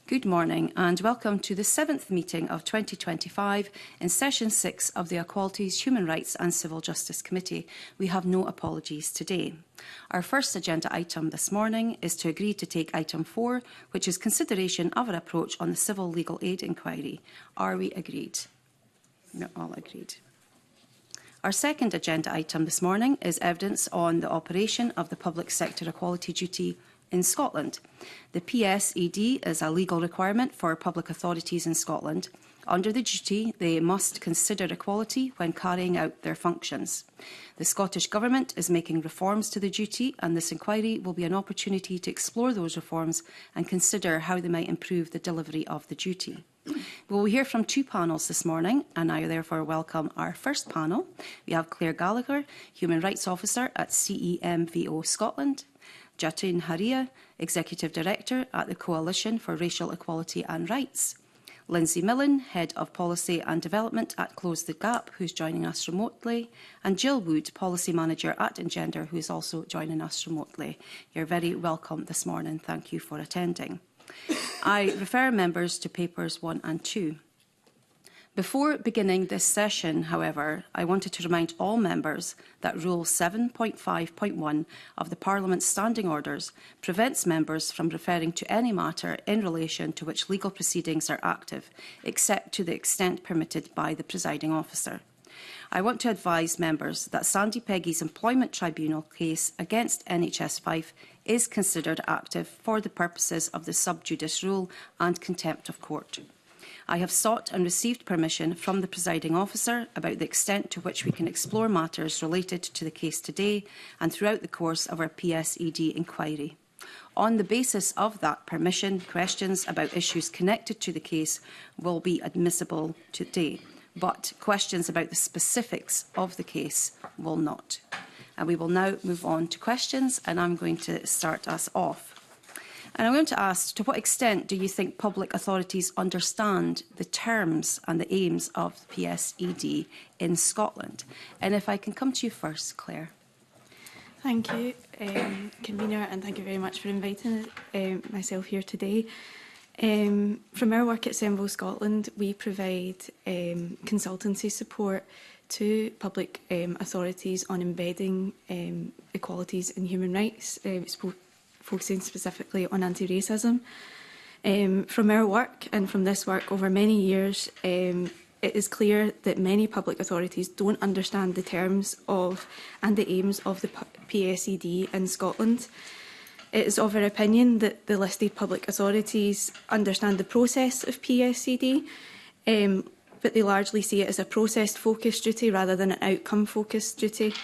Good morning and welcome to the 7th meeting of 2025 in Session 6 of the Equalities, Human Rights and Civil Justice Committee. We have no apologies today. Our first agenda item this morning is to agree to take item 4, which is consideration of an approach on the civil legal aid inquiry. Are we agreed? No, all agreed. Our second agenda item this morning is evidence on the operation of the public sector equality duty in Scotland. The PSED is a legal requirement for public authorities in Scotland. Under the duty, they must consider equality when carrying out their functions. The Scottish Government is making reforms to the duty, and this inquiry will be an opportunity to explore those reforms and consider how they might improve the delivery of the duty. We will hear from two panels this morning, and I therefore welcome our first panel. We have Claire Gallagher, Human Rights Officer at CEMVO Scotland, Jatin Haria, Executive Director at the Coalition for Racial Equality and Rights, Lindsay Millen, Head of Policy and Development at Close the Gap, who's joining us remotely, and Jill Wood, Policy Manager at Engender, who is also joining us remotely. You're very welcome this morning. Thank you for attending. I refer members to papers 1 and 2. Before beginning this session, however, I wanted to remind all members that Rule 7.5.1 of the Parliament's Standing Orders prevents members from referring to any matter in relation to which legal proceedings are active, except to the extent permitted by the presiding officer. I want to advise members that Sandy Peggy's Employment Tribunal case against NHS Fife is considered active for the purposes of the sub judice rule and contempt of court. I have sought and received permission from the presiding officer about the extent to which we can explore matters related to the case today and throughout the course of our PSED inquiry. On the basis of that permission, questions about issues connected to the case will be admissible today, but questions about the specifics of the case will not. And we will now move on to questions, and I'm going to start us off. And I'm going to ask, to what extent do you think public authorities understand the terms and the aims of the PSED in Scotland? And if I can come to you first, Claire. Thank you, Convener, and thank you very much for inviting myself here today. From our work at CEMVO Scotland, we provide consultancy support to public authorities on embedding equalities in human rights, focusing specifically on anti-racism. From our work and from this work over many years, it is clear that many public authorities don't understand the terms of and the aims of the PSED in Scotland. It is of our opinion that the listed public authorities understand the process of PSED, but they largely see it as a process-focused duty rather than an outcome-focused duty.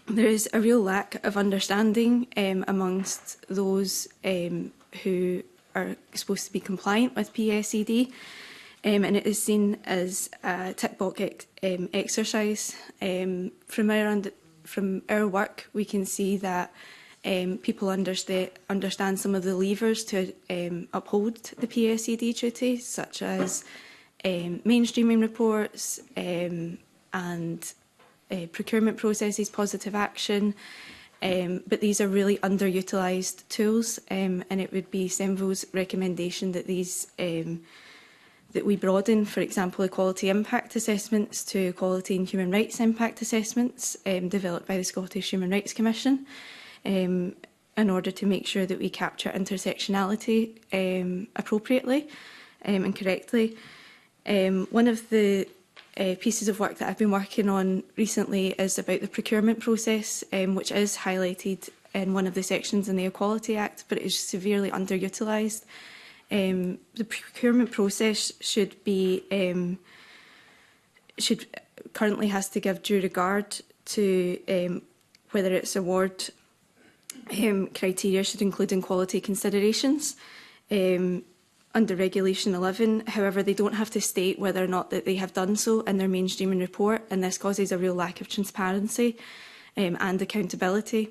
There is a real lack of understanding amongst those who are supposed to be compliant with PSED, and it is seen as a tick-box exercise. From our work, we can see that people understand some of the levers to uphold the PSED duty, such as mainstreaming reports and procurement processes, positive action, but these are really underutilised tools, and it would be CEMVO's recommendation that these that we broaden, for example, equality impact assessments to equality and human rights impact assessments developed by the Scottish Human Rights Commission, in order to make sure that we capture intersectionality appropriately and correctly. One of the pieces of work that I've been working on recently is about the procurement process, which is highlighted in one of the sections in the Equality Act, but it is severely underutilised. The procurement process currently has to give due regard to whether its award criteria should include equality considerations. Under Regulation 11, however, they don't have to state whether or not that they have done so in their mainstreaming report, and this causes a real lack of transparency and accountability.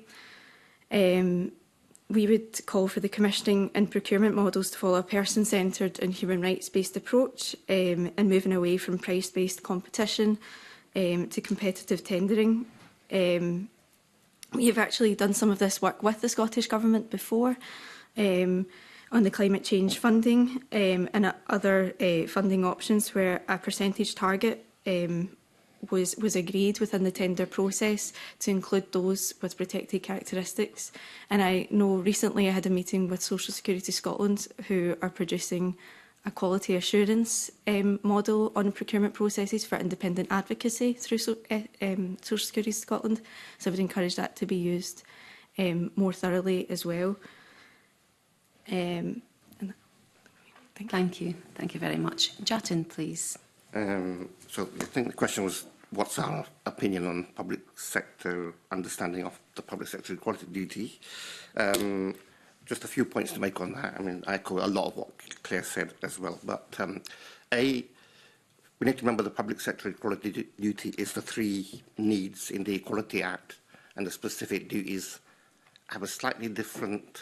We would call for the commissioning and procurement models to follow a person-centred and human rights-based approach, and moving away from price-based competition to competitive tendering. We have actually done some of this work with the Scottish Government before. on the climate change funding and other funding options where a percentage target was agreed within the tender process to include those with protected characteristics. And I know recently I had a meeting with Social Security Scotland, who are producing a quality assurance model on procurement processes for independent advocacy through Social Security Scotland. So I would encourage that to be used more thoroughly as well. Thank you. Thank you very much. Jatin, please. So I think the question was, what's our opinion on public sector understanding of the public sector equality duty? Just a few points to make on that. I mean, I echo a lot of what Claire said as well. But we need to remember the public sector equality duty is the three needs in the Equality Act, and the specific duties have a slightly different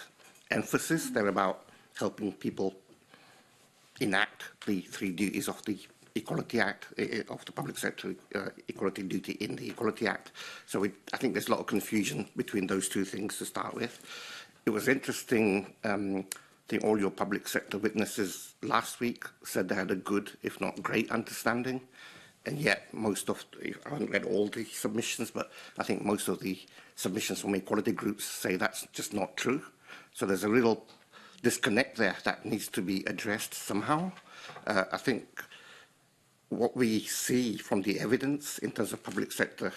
emphasis. They're about helping people enact the three duties of the Equality Act, of the public sector equality duty in the Equality Act. So I think there's a lot of confusion between those two things to start with. It was interesting, I think all your public sector witnesses last week said they had a good, if not great, understanding. And yet I haven't read all the submissions, but I think most of the submissions from equality groups say that's just not true. So there's a real disconnect there that needs to be addressed somehow. I think what we see from the evidence in terms of public sector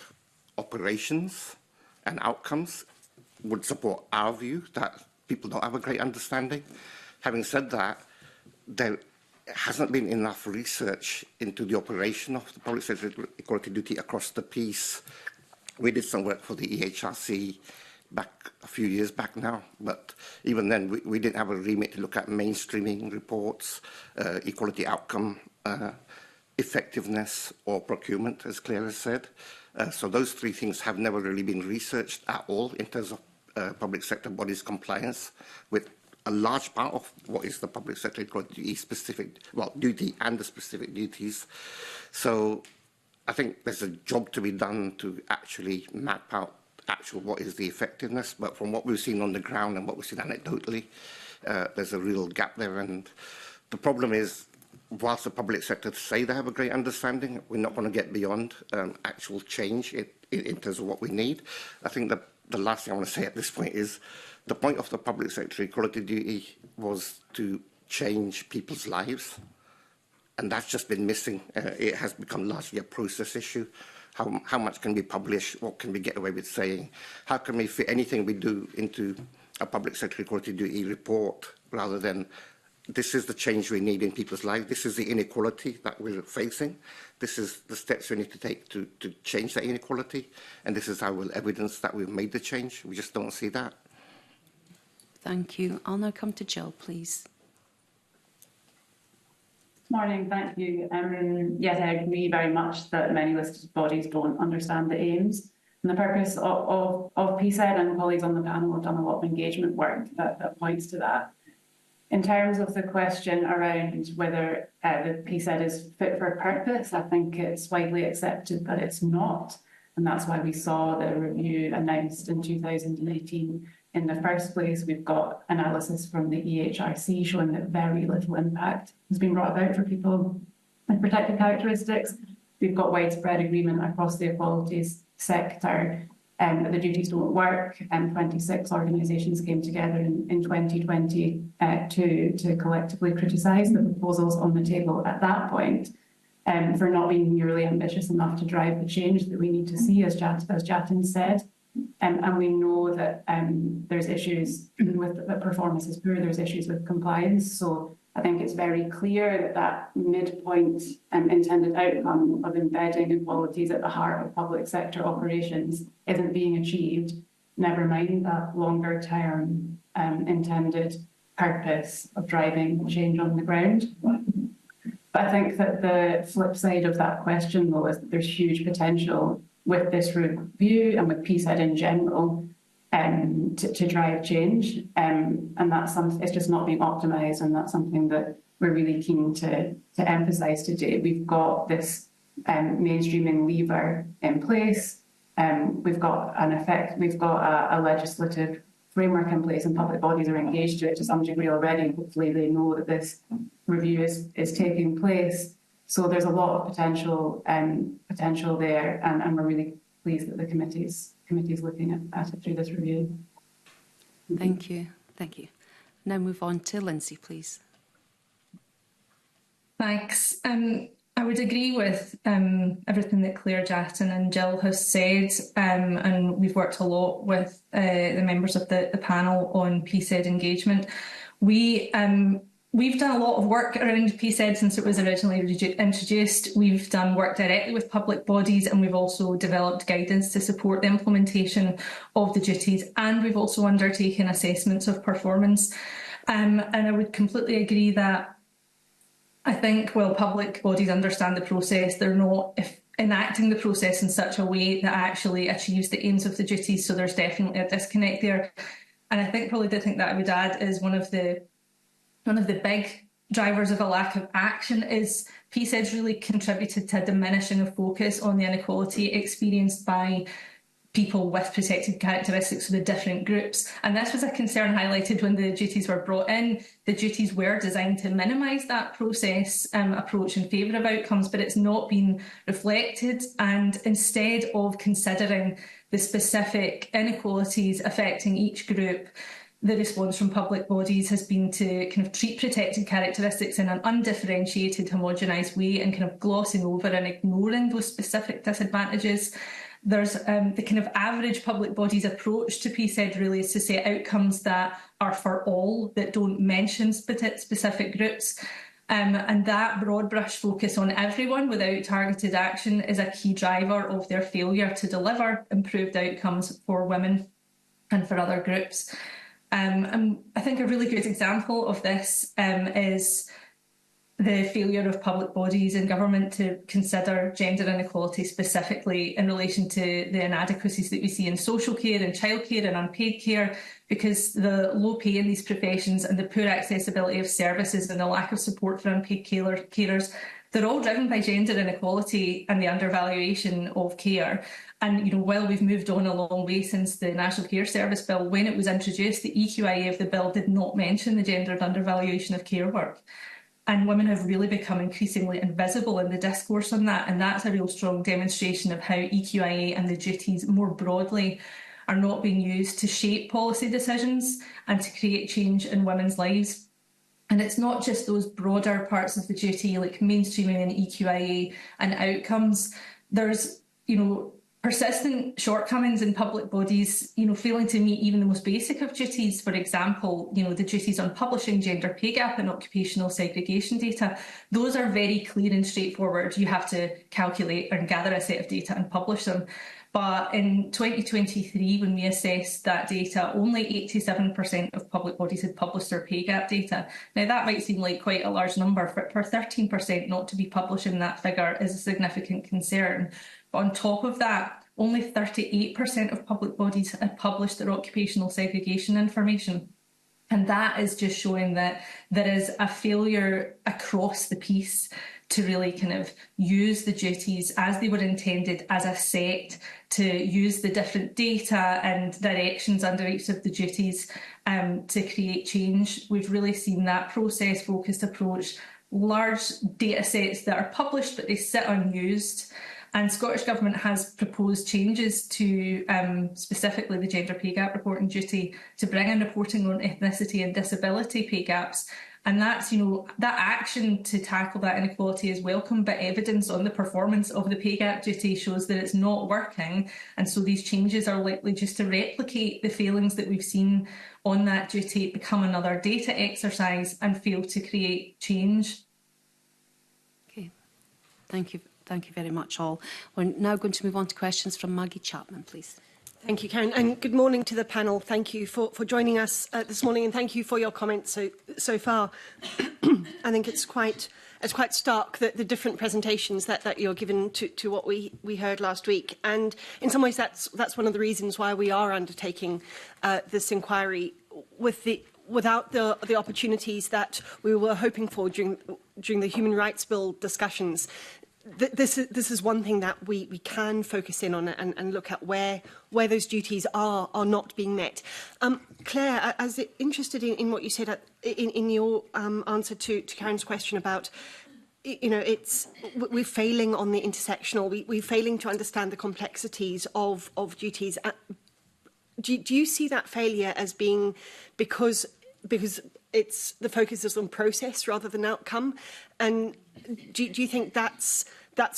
operations and outcomes would support our view that people don't have a great understanding. Having said that, there hasn't been enough research into the operation of the public sector equality duty across the piece. We did some work for the EHRC back a few years back now, but even then we didn't have a remit to look at mainstreaming reports, equality outcome, effectiveness or procurement, as Claire has said. So those three things have never really been researched at all in terms of public sector bodies' compliance with a large part of what is the public sector equality specific, well, duty and the specific duties. So I think there's a job to be done to actually map out what is the effectiveness, but from what we've seen on the ground and what we've seen anecdotally, there's a real gap there. And the problem is, whilst the public sector say they have a great understanding, we're not going to get beyond actual change in terms of what we need. I think that the last thing I want to say at this point is the point of the public sector equality duty was to change people's lives, and that's just been missing. It has become largely a process issue. How much can we publish? What can we get away with saying? How can we fit anything we do into a public sector equality duty report rather than this is the change we need in people's lives. This is the inequality that we're facing. This is the steps we need to take to change that inequality. And this is how we'll evidence that we've made the change. We just don't see that. Thank you. I'll now come to Jill, please. Morning, thank you. Yes, I agree very much that many listed bodies don't understand the aims and the purpose of PSED, and colleagues on the panel have done a lot of engagement work that points to that. In terms of the question around whether the PSED is fit for purpose, I think it's widely accepted that it's not. And that's why we saw the review announced in 2018 in the first place. We've got analysis from the EHRC showing that very little impact has been brought about for people with protected characteristics. We've got widespread agreement across the equalities sector that the duties don't work, and 26 organisations came together in 2020 to collectively criticise the proposals on the table at that point for not being nearly ambitious enough to drive the change that we need to see, as Jatin said. And we know that there's issues with the performance is poor, there's issues with compliance. So I think it's very clear that midpoint intended outcome of embedding equalities at the heart of public sector operations isn't being achieved, never mind that longer term intended purpose of driving change on the ground. But I think that the flip side of that question, though, is that there's huge potential with this review and with PSED in general to drive change, and that's something, it's just not being optimised, and that's something that we're really keen to emphasise today. We've got this mainstreaming lever in place, we've got a legislative framework in place and public bodies are engaged to it to some degree already. Hopefully they know that this review is taking place. So there's a lot of potential there, and we're really pleased that the committee's looking at it through this review. Thank you. Thank you. Now move on to Lindsay, please. Thanks. I would agree with everything that Claire Jatton and Jill has said, and we've worked a lot with the members of the panel on PSED engagement. We've done a lot of work around PSED since it was originally introduced. We've done work directly with public bodies, and we've also developed guidance to support the implementation of the duties, and we've also undertaken assessments of performance. And I would completely agree that I think while public bodies understand the process, they're not enacting the process in such a way that actually achieves the aims of the duties. So there's definitely a disconnect there. And I think probably the thing that I would add is one of the big drivers of a lack of action is PSED's really contributed to a diminishing of focus on the inequality experienced by people with protected characteristics of the different groups. And this was a concern highlighted when the duties were brought in. The duties were designed to minimise that process approach in favour of outcomes, but it's not been reflected. And instead of considering the specific inequalities affecting each group, the response from public bodies has been to kind of treat protected characteristics in an undifferentiated, homogenised way and kind of glossing over and ignoring those specific disadvantages. There's the kind of average public body's approach to PSED really is to set outcomes that are for all, that don't mention specific groups. And that broad brush focus on everyone without targeted action is a key driver of their failure to deliver improved outcomes for women and for other groups. And I think a really good example of this is the failure of public bodies and government to consider gender inequality specifically in relation to the inadequacies that we see in social care and childcare and unpaid care, because the low pay in these professions and the poor accessibility of services and the lack of support for unpaid carers, they're all driven by gender inequality and the undervaluation of care. And, while we've moved on a long way since the National Care Service Bill, when it was introduced, the EQIA of the bill did not mention the gendered undervaluation of care work. And women have really become increasingly invisible in the discourse on that. And that's a real strong demonstration of how EQIA and the duties more broadly are not being used to shape policy decisions and to create change in women's lives. And it's not just those broader parts of the duty like mainstreaming and EQIA and outcomes. There's, persistent shortcomings in public bodies, failing to meet even the most basic of duties. For example, the duties on publishing gender pay gap and occupational segregation data. Those are very clear and straightforward. You have to calculate and gather a set of data and publish them. But in 2023, when we assessed that data, only 87% of public bodies had published their pay gap data. Now, that might seem like quite a large number, but for 13% not to be publishing that figure is a significant concern. But on top of that, only 38% of public bodies had published their occupational segregation information. And that is just showing that there is a failure across the piece to really kind of use the duties as they were intended as a set, to use the different data and directions under each of the duties to create change. We've really seen that process-focused approach, large data sets that are published but they sit unused. And Scottish Government has proposed changes to specifically the gender pay gap reporting duty to bring in reporting on ethnicity and disability pay gaps. And that's, that action to tackle that inequality is welcome, but evidence on the performance of the pay gap duty shows that it's not working. And so these changes are likely just to replicate the failings that we've seen on that duty, become another data exercise and fail to create change. Okay, thank you. Thank you very much all. We're now going to move on to questions from Maggie Chapman, please. Thank you, Karen, and good morning to the panel. Thank you for joining us this morning, and thank you for your comments so far. I think it's quite stark the different presentations that you're given to what we heard last week, and in some ways that's one of the reasons why we are undertaking this inquiry without the opportunities that we were hoping for during the Human Rights Bill discussions. this is one thing that we can focus in on and look at where those duties are not being met. Claire, I was interested in what you said in your answer to Karen's question about, you know, we're failing on the intersectional, we're failing to understand the complexities of duties. Do you see that failure as being because it's the focus is on process rather than outcome? And do you think that's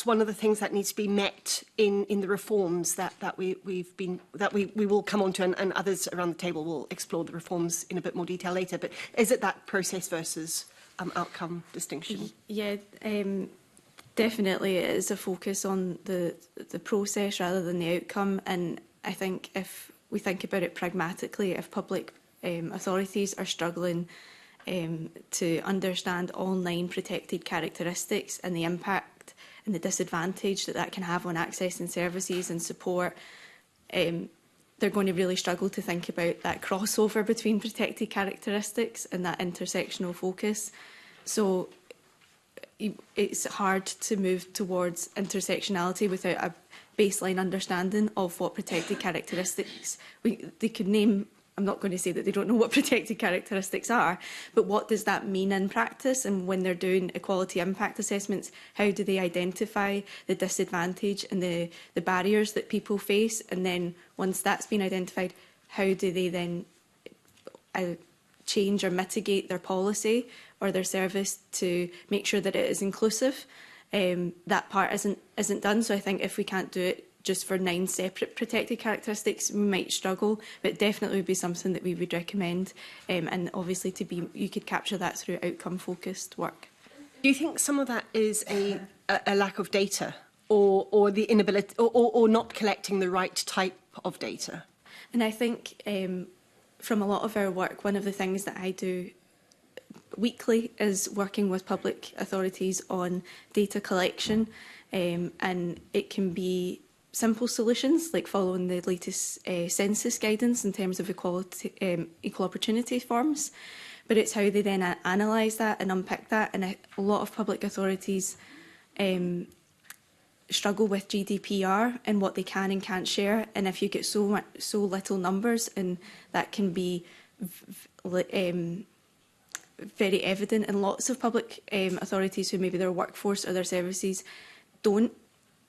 one of the things that needs to be met in the reforms that we will come on to, and others around the table will explore the reforms in a bit more detail later. But is it that process versus outcome distinction? Yeah, definitely it is a focus on the process rather than the outcome. And I think if we think about it pragmatically, if public authorities are struggling to understand online protected characteristics and the impact and the disadvantage that can have on accessing services and support, they're going to really struggle to think about that crossover between protected characteristics and that intersectional focus. So it's hard to move towards intersectionality without a baseline understanding of what protected characteristics. They could name, I'm not going to say that they don't know what protected characteristics are, but what does that mean in practice? And when they're doing equality impact assessments, how do they identify the disadvantage and the barriers that people face? And then once that's been identified, how do they then change or mitigate their policy or their service to make sure that it is inclusive? That part isn't done. So I think if we can't do it just for 9 separate protected characteristics, we might struggle, but definitely would be something that we would recommend. And obviously you could capture that through outcome-focused work. Do you think some of that is a lack of data or the inability or not collecting the right type of data? And I think from a lot of our work, one of the things that I do weekly is working with public authorities on data collection, and it can be simple solutions like following the latest census guidance in terms of equal opportunity forms, but it's how they then analyse that and unpick that. And a lot of public authorities struggle with GDPR and what they can and can't share. And if you get so little numbers, and that can be very evident in lots of public authorities who maybe their workforce or their services don't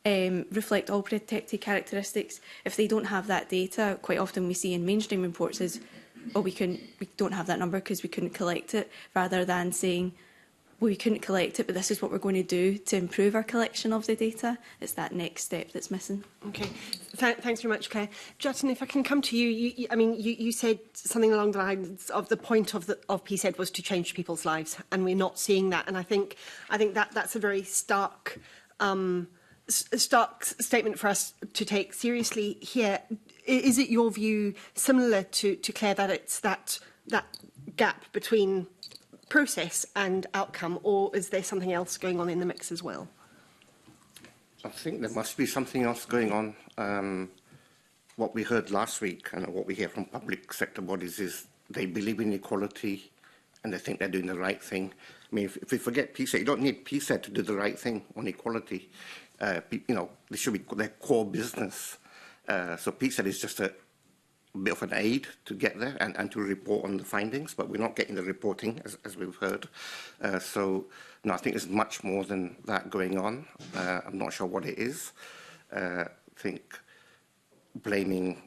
reflect all protected characteristics. If they don't have that data, quite often we see in mainstream reports is, oh, we don't have that number because we couldn't collect it, rather than saying, well, we couldn't collect it, but this is what we're going to do to improve our collection of the data. It's that next step that's missing. Okay, thanks very much, Claire. Jatin, if I can come to you, you said something along the lines of the point of PSED was to change people's lives, and we're not seeing that. And I think that's a very stark statement for us to take seriously here. Is it your view, similar to Claire, that it's that gap between process and outcome, or is there something else going on in the mix as well? I think there must be something else going on. What we heard last week and what we hear from public sector bodies is they believe in equality and they think they're doing the right thing. I mean, if we forget PSED, you don't need PSED to do the right thing on equality. You know, this should be their core business. So PSED is just a bit of an aid to get there and to report on the findings, but we're not getting the reporting, as we've heard. So, no, I think there's much more than that going on. I'm not sure what it is. I think blaming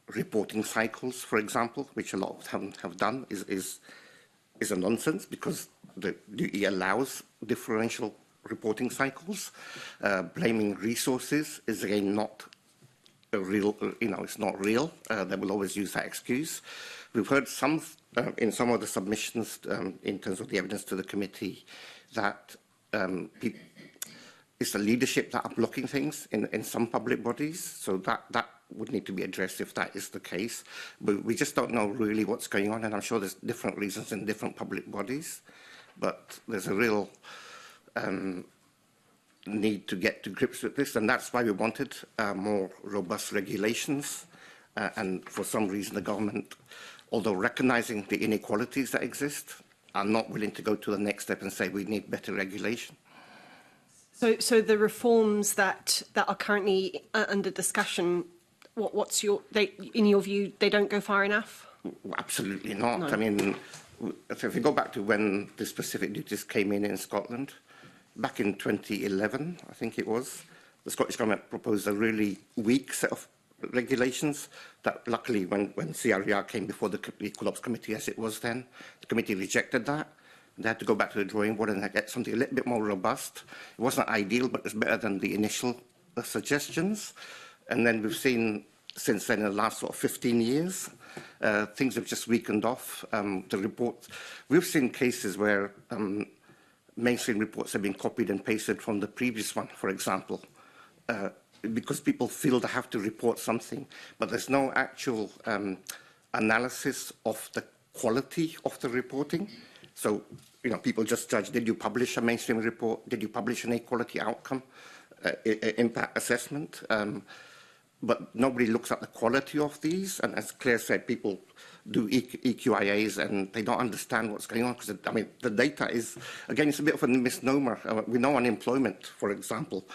reporting cycles, for example, which a lot of them have done, is a nonsense, because the DE allows differential reporting cycles. Blaming resources is, again, not a real, it's not real. They will always use that excuse. We've heard some, in some of the submissions, in terms of the evidence to the committee, that it's the leadership that are blocking things in some public bodies. So that would need to be addressed if that is the case. But we just don't know really what's going on, and I'm sure there's different reasons in different public bodies. But there's a real need to get to grips with this, and that's why we wanted more robust regulations. And for some reason, the government, although recognising the inequalities that exist, are not willing to go to the next step and say we need better regulation. So the reforms that are currently under discussion, what's in your view, they don't go far enough? Absolutely not. No. I mean, so if you go back to when the specific duties came in Scotland, back in 2011, I think it was, the Scottish Government proposed a really weak set of regulations that luckily when CRER came before the Equal Ops Committee, as it was then, the committee rejected that. They had to go back to the drawing board and get something a little bit more robust. It wasn't ideal, but it's better than the initial suggestions. And then we've seen since then, in the last sort of 15 years, things have just weakened off. The report, we've seen cases where mainstream reports have been copied and pasted from the previous one, for example, because people feel they have to report something, but there's no actual analysis of the quality of the reporting. So, you know, people just judge, did you publish a mainstream report? Did you publish an equality outcome impact assessment? But nobody looks at the quality of these. And as Claire said, people do EQIAs and they don't understand what's going on. Because, I mean, the data is, again, it's a bit of a misnomer. We know unemployment, for example.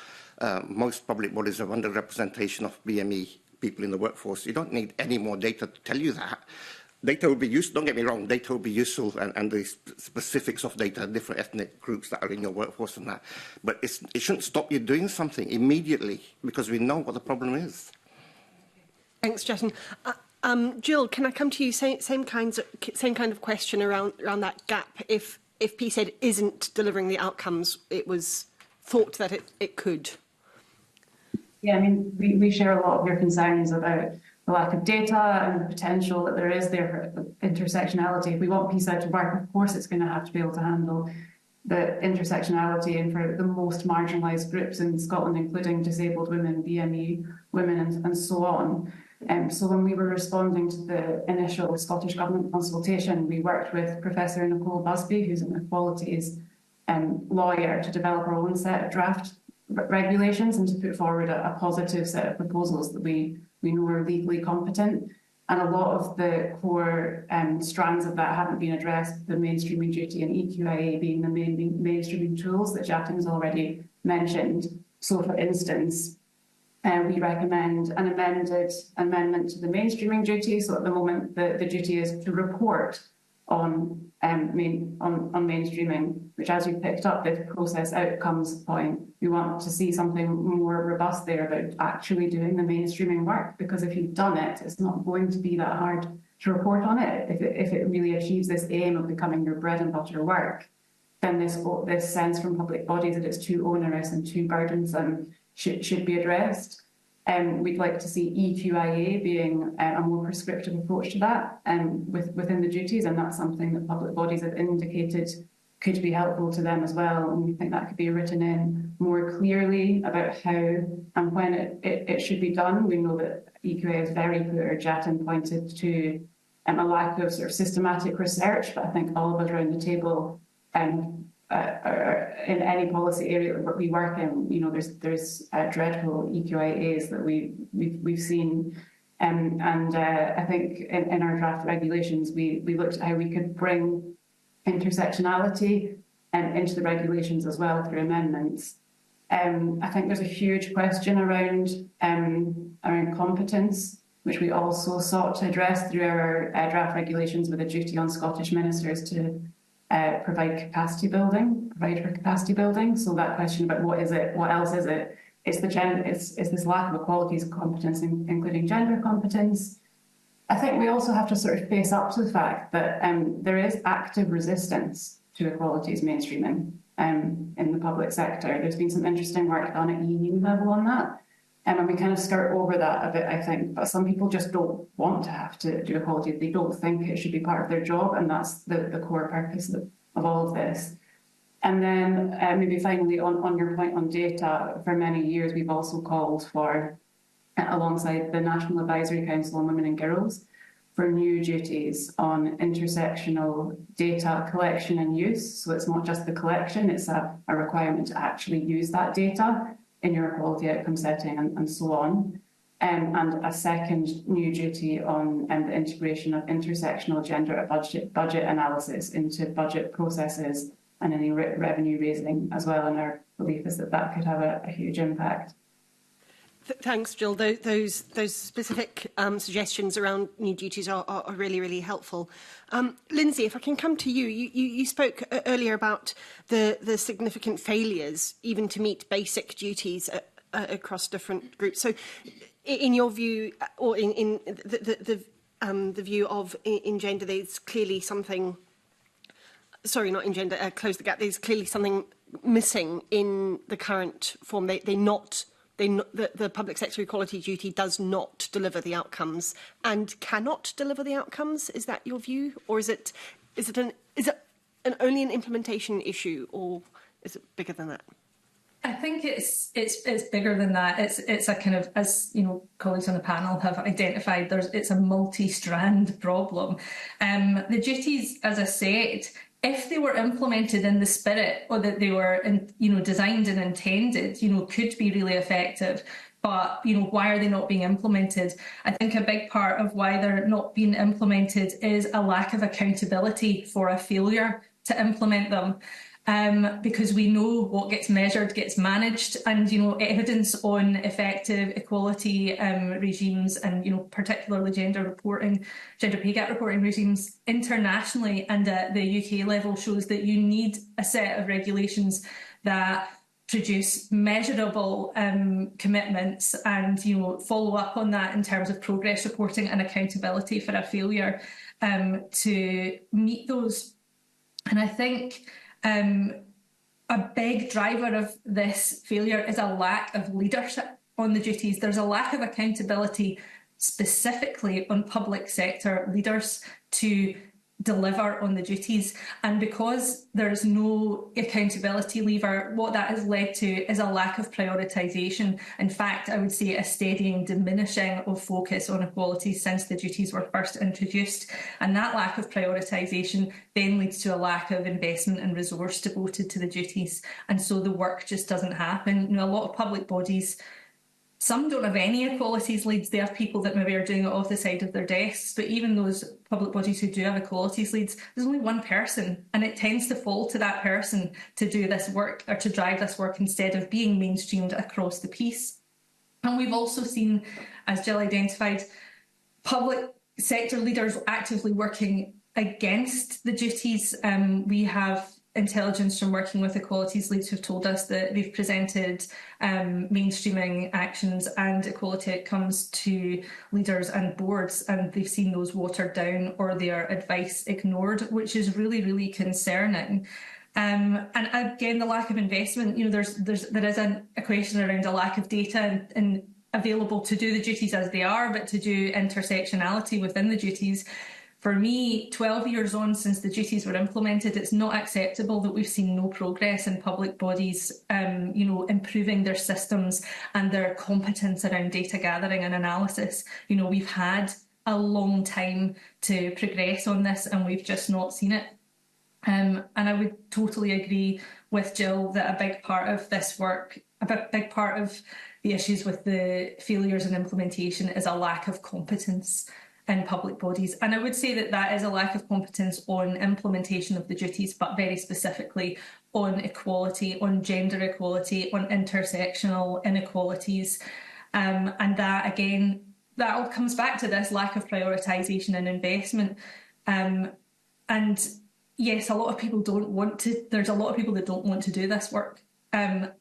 Most public bodies have underrepresentation of BME people in the workforce. You don't need any more data to tell you that. Data will be useful, don't get me wrong, data will be useful, and the specifics of data, different ethnic groups that are in your workforce and that. But it shouldn't stop you doing something immediately, because we know what the problem is. Thanks, Jatin. Jill, can I come to you? Same kind of question around that gap. If PSED isn't delivering the outcomes it was thought that it could. Yeah, I mean, we share a lot of your concerns about the lack of data and the potential that there is there for intersectionality. If we want PSED to work, of course, it's going to have to be able to handle the intersectionality and for the most marginalised groups in Scotland, including disabled women, BME women, and so on. So when we were responding to the initial Scottish Government consultation, we worked with Professor Nicole Busby, who's an equalities lawyer, to develop our own set of draft regulations and to put forward a positive set of proposals that we know are legally competent. And a lot of the core strands of that haven't been addressed, the mainstreaming duty and EQIA being the main mainstreaming tools that Jatin has already mentioned. So, for instance, we recommend an amendment to the mainstreaming duty. So at the moment, the duty is to report on mainstreaming, which, as you picked up, this process outcomes point. We want to see something more robust there about actually doing the mainstreaming work, because if you've done it, it's not going to be that hard to report on it. If it really achieves this aim of becoming your bread and butter work, then this sense from public bodies that it's too onerous and too burdensome should be addressed. We'd like to see EQIA being a more prescriptive approach to that within the duties, and that's something that public bodies have indicated could be helpful to them as well. And we think that could be written in more clearly about how and when it should be done. We know that EQIA is very clear. Jatin pointed to a lack of sort of systematic research, but I think all of us around the table in any policy area that we work in, you know, there's dreadful EQIAs that we've seen, and I think in our draft regulations we looked at how we could bring intersectionality into the regulations as well through amendments. I think there's a huge question around competence, which we also sought to address through our draft regulations with a duty on Scottish ministers to provide for capacity building. So that question about what is it, what else is it? It's this lack of equalities of competence, including gender competence. I think we also have to sort of face up to the fact that there is active resistance to equalities mainstreaming in the public sector. There's been some interesting work done at EU level on that. And we kind of skirt over that a bit, I think. But some people just don't want to have to do equality. They don't think it should be part of their job. And that's the core purpose of all of this. And then maybe finally on your point on data, for many years we've also called for, alongside the National Advisory Council on Women and Girls, for new duties on intersectional data collection and use. So it's not just the collection, it's a requirement to actually use that data in your equality outcome setting and so on. And a second new duty on the integration of intersectional gender budget analysis into budget processes and any revenue raising as well in our belief is that that could have a huge impact. Thanks, Jill. Those specific suggestions around new duties are really, really helpful. Lindsay, if I can come to you, you spoke earlier about the significant failures even to meet basic duties across different groups. So, in your view, or in the view of in gender, there's clearly something. Sorry, not in gender. Close the gap. There's clearly something missing in the current form. The public sector equality duty does not deliver the outcomes and cannot deliver the outcomes. Is that your view, or is it only an implementation issue, or is it bigger than that? I think it's bigger than that. It's a kind of, as you know, colleagues on the panel have identified, it's a multi-strand problem. The duties, as I said, if they were implemented in the spirit or that they were, designed and intended, could be really effective. But, why are they not being implemented? I think a big part of why they're not being implemented is a lack of accountability for a failure to implement them. Because we know what gets measured gets managed, and evidence on effective equality regimes and particularly gender pay gap reporting regimes internationally and at the UK level shows that you need a set of regulations that produce measurable commitments and follow up on that in terms of progress reporting and accountability for a failure to meet those. And I think a big driver of this failure is a lack of leadership on the duties. There's a lack of accountability specifically on public sector leaders to deliver on the duties. And because there's no accountability lever, what that has led to is a lack of prioritisation. In fact, I would say a steadying diminishing of focus on equality since the duties were first introduced. And that lack of prioritisation then leads to a lack of investment and resource devoted to the duties. And so the work just doesn't happen. A lot of public bodies, some don't have any equalities leads. They have people that maybe are doing it off the side of their desks. But even those public bodies who do have equalities leads, there's only one person. And it tends to fall to that person to do this work or to drive this work instead of being mainstreamed across the piece. And we've also seen, as Jill identified, public sector leaders actively working against the duties. We have intelligence from working with equalities leads who've told us that they've presented mainstreaming actions and equality outcomes to leaders and boards, and they've seen those watered down or their advice ignored, which is really, really concerning. And again, the lack of investment, there is an equation around a lack of data and available to do the duties as they are, but to do intersectionality within the duties. For me, 12 years on since the duties were implemented, it's not acceptable that we've seen no progress in public bodies, improving their systems and their competence around data gathering and analysis. We've had a long time to progress on this and we've just not seen it. And I would totally agree with Jill that a big part of this work, a big part of the issues with the failures in implementation is a lack of competence in public bodies. And I would say that that is a lack of competence on implementation of the duties, but very specifically on equality, on gender equality, on intersectional inequalities. And that, again, that all comes back to this lack of prioritisation and investment. And yes, a lot of people there's a lot of people that don't want to do this work. And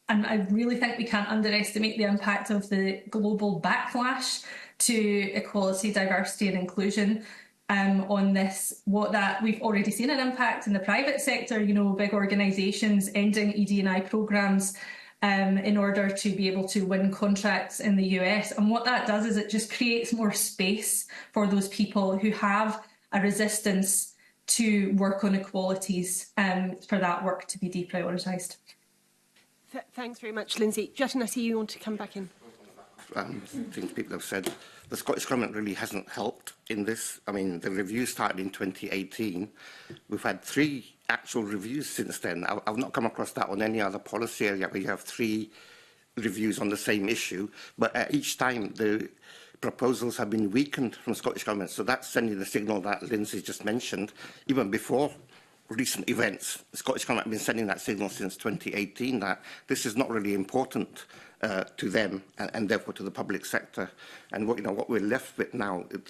I really think we can't underestimate the impact of the global backlash to equality, diversity and inclusion on this. We've already seen an impact in the private sector, big organisations ending ED&I programmes in order to be able to win contracts in the US. And what that does is it just creates more space for those people who have a resistance to work on equalities for that work to be deprioritised. Thanks very much, Lindsay. Justin, I see you want to come back in. Things people have said. The Scottish Government really hasn't helped in this. I mean, the review started in 2018. We've had 3 actual reviews since then. I've not come across that on any other policy area where you have 3 reviews on the same issue. But each time the proposals have been weakened from Scottish Government. So that's sending the signal that Lindsay just mentioned, even before recent events. The Scottish Government have been sending that signal since 2018 that this is not really important to them and therefore to the public sector. And what we're left with now is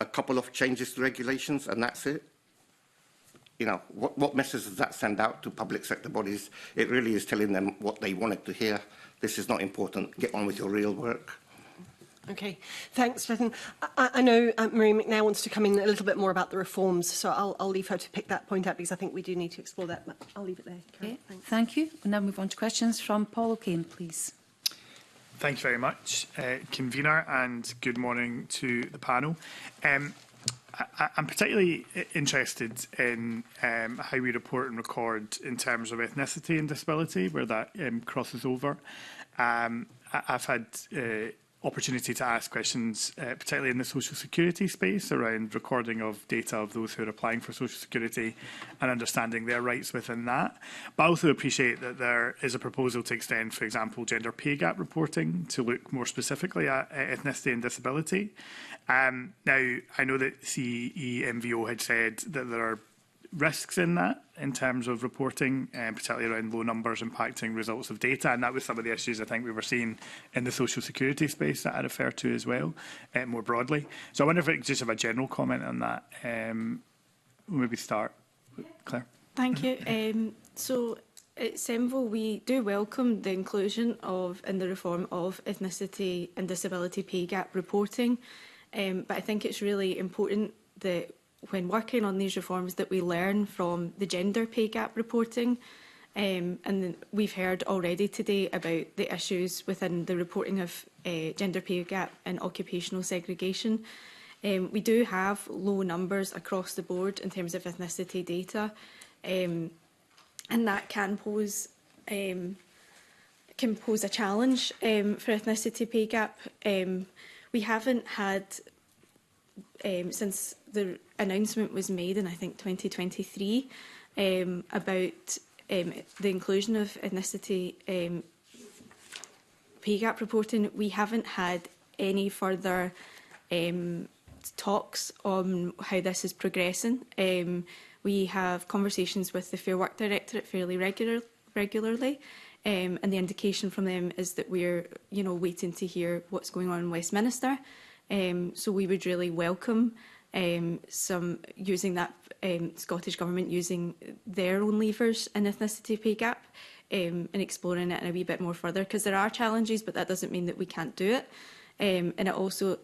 a couple of changes to regulations, and that's it. What message does that send out to public sector bodies? It really is telling them what they wanted to hear. This is not important. Get on with your real work. Okay, thanks, Bethan. I know Marie McNair wants to come in a little bit more about the reforms, so I'll leave her to pick that point up because I think we do need to explore that. But I'll leave it there. Okay, thank you. We'll now move on to questions from Paul O'Kane, please. Thank you very much, Convener, and good morning to the panel. I'm particularly interested in how we report and record in terms of ethnicity and disability, where that crosses over. I've had opportunity to ask questions, particularly in the social security space, around recording of data of those who are applying for social security and understanding their rights within that. But I also appreciate that there is a proposal to extend, for example, gender pay gap reporting to look more specifically at ethnicity and disability. Now, I know that CEMVO had said that there are risks in that in terms of reporting, particularly around low numbers impacting results of data, and that was some of the issues I think we were seeing in the social security space that I refer to as well, more broadly. So I wonder if I could just have a general comment on that. We'll maybe start with Claire. Thank you. So at CEMVO, we do welcome the inclusion of and the reform of ethnicity and disability pay gap reporting, but I think it's really important that when working on these reforms that we learn from the gender pay gap reporting, and we've heard already today about the issues within the reporting of gender pay gap and occupational segregation. We do have low numbers across the board in terms of ethnicity data, and that can pose a challenge for ethnicity pay gap. We haven't had, since the announcement was made in, I think, 2023, about the inclusion of ethnicity pay gap reporting, we haven't had any further talks on how this is progressing. We have conversations with the Fair Work Directorate fairly regularly, and the indication from them is that we're waiting to hear what's going on in Westminster. So we would really welcome some using that Scottish Government using their own levers in ethnicity pay gap and exploring it in a wee bit more further, because there are challenges, but that doesn't mean that we can't do it. And it also,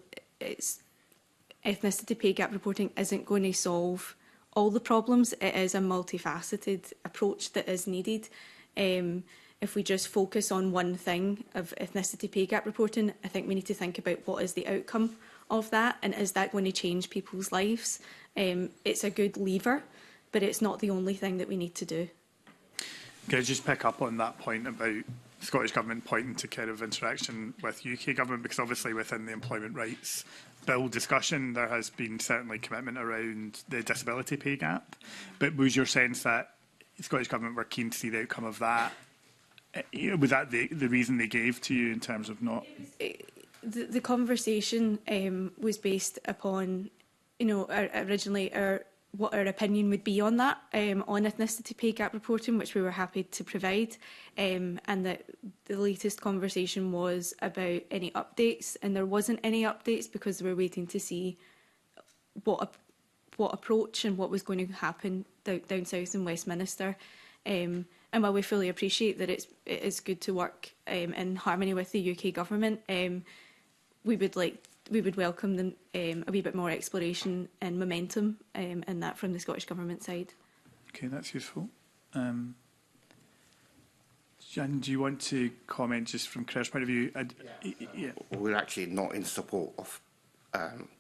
ethnicity pay gap reporting isn't going to solve all the problems. It is a multifaceted approach that is needed. If we just focus on one thing of ethnicity pay gap reporting, I think we need to think about what is the outcome of that, and is that going to change people's lives? It's a good lever, but it's not the only thing that we need to do. Can I just pick up on that point about the Scottish Government pointing to kind of interaction with UK Government, because obviously within the Employment Rights Bill discussion there has been certainly commitment around the disability pay gap, but was your sense that the Scottish Government were keen to see the outcome of that? Was that the reason they gave to you in terms of not? The conversation was based upon, originally what our opinion would be on that, on ethnicity pay gap reporting, which we were happy to provide, and that the latest conversation was about any updates, and there wasn't any updates because we were waiting to see what approach and what was going to happen down south in Westminster. And while we fully appreciate that it is good to work in harmony with the UK Government, we would welcome them a wee bit more exploration and momentum in that from the Scottish Government side. Okay, that's useful. Jan, do you want to comment just from Claire's point of view? Yeah. We're actually not in support of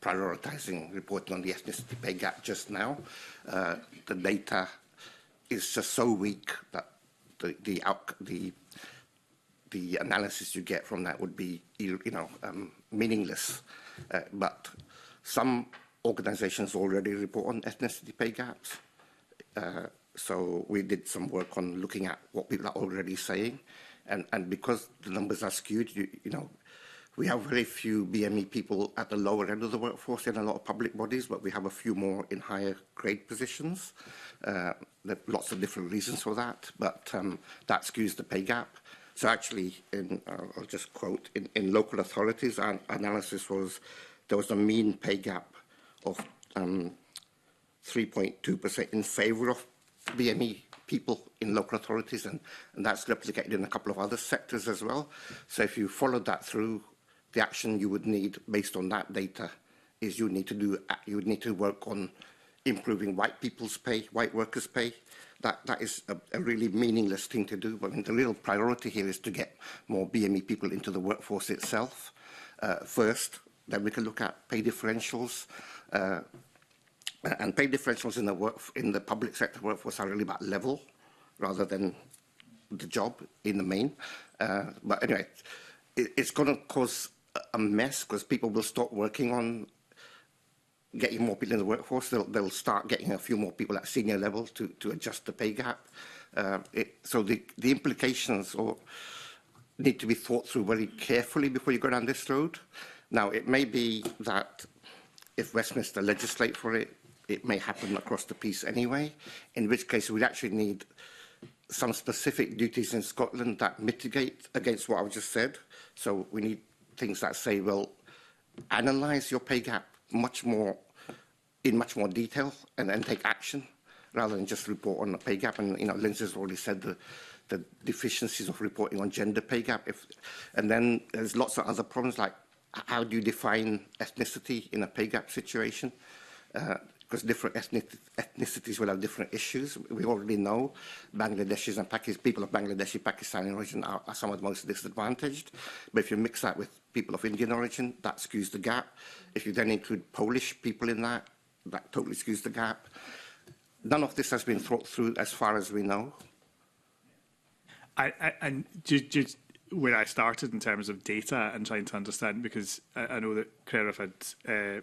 prioritising reporting on the ethnicity pay gap just now. The data is just so weak that the analysis you get from that would be, meaningless. But some organisations already report on ethnicity pay gaps. So we did some work on looking at what people are already saying, and because the numbers are skewed, We have very few BME people at the lower end of the workforce in a lot of public bodies, but we have a few more in higher grade positions. There are lots of different reasons for that, but that skews the pay gap. So actually, I'll just quote, in local authorities, our analysis was there was a mean pay gap of 3.2% in favour of BME people in local authorities, and that's replicated in a couple of other sectors as well. So if you followed that through, the action you would need based on that data is you would need to work on improving white people's pay, white workers' pay. That is a really meaningless thing to do. But I mean, the real priority here is to get more BME people into the workforce itself first. Then we can look at pay differentials. And pay differentials in the public sector workforce are really about level rather than the job in the main. But anyway, it's going to cause a mess because people will stop working on getting more people in the workforce. They'll start getting a few more people at senior level to adjust the pay gap. So the implications need to be thought through very carefully before you go down this road. Now, it may be that if Westminster legislate for it, it may happen across the piece anyway, in which case we'd actually need some specific duties in Scotland that mitigate against what I've just said. So we need things that say, well, analyse your pay gap in much more detail and then take action rather than just report on the pay gap. And, you know, Lindsay's already said the deficiencies of reporting on gender pay gap. And then there's lots of other problems, like how do you define ethnicity in a pay gap situation? Because different ethnicities will have different issues. We already know Bangladeshis and people of Bangladeshi, Pakistani origin are some of the most disadvantaged. But if you mix that with people of Indian origin, that skews the gap. If you then include Polish people in that, that totally skews the gap. None of this has been thought through as far as we know. And just where I started in terms of data and trying to understand, because I know that Claire have had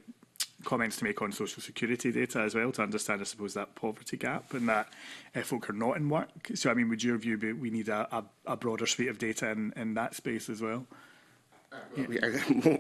comments to make on social security data as well, to understand, I suppose, that poverty gap and that folk are not in work. So, I mean, would your view be we need a broader suite of data in that space as well?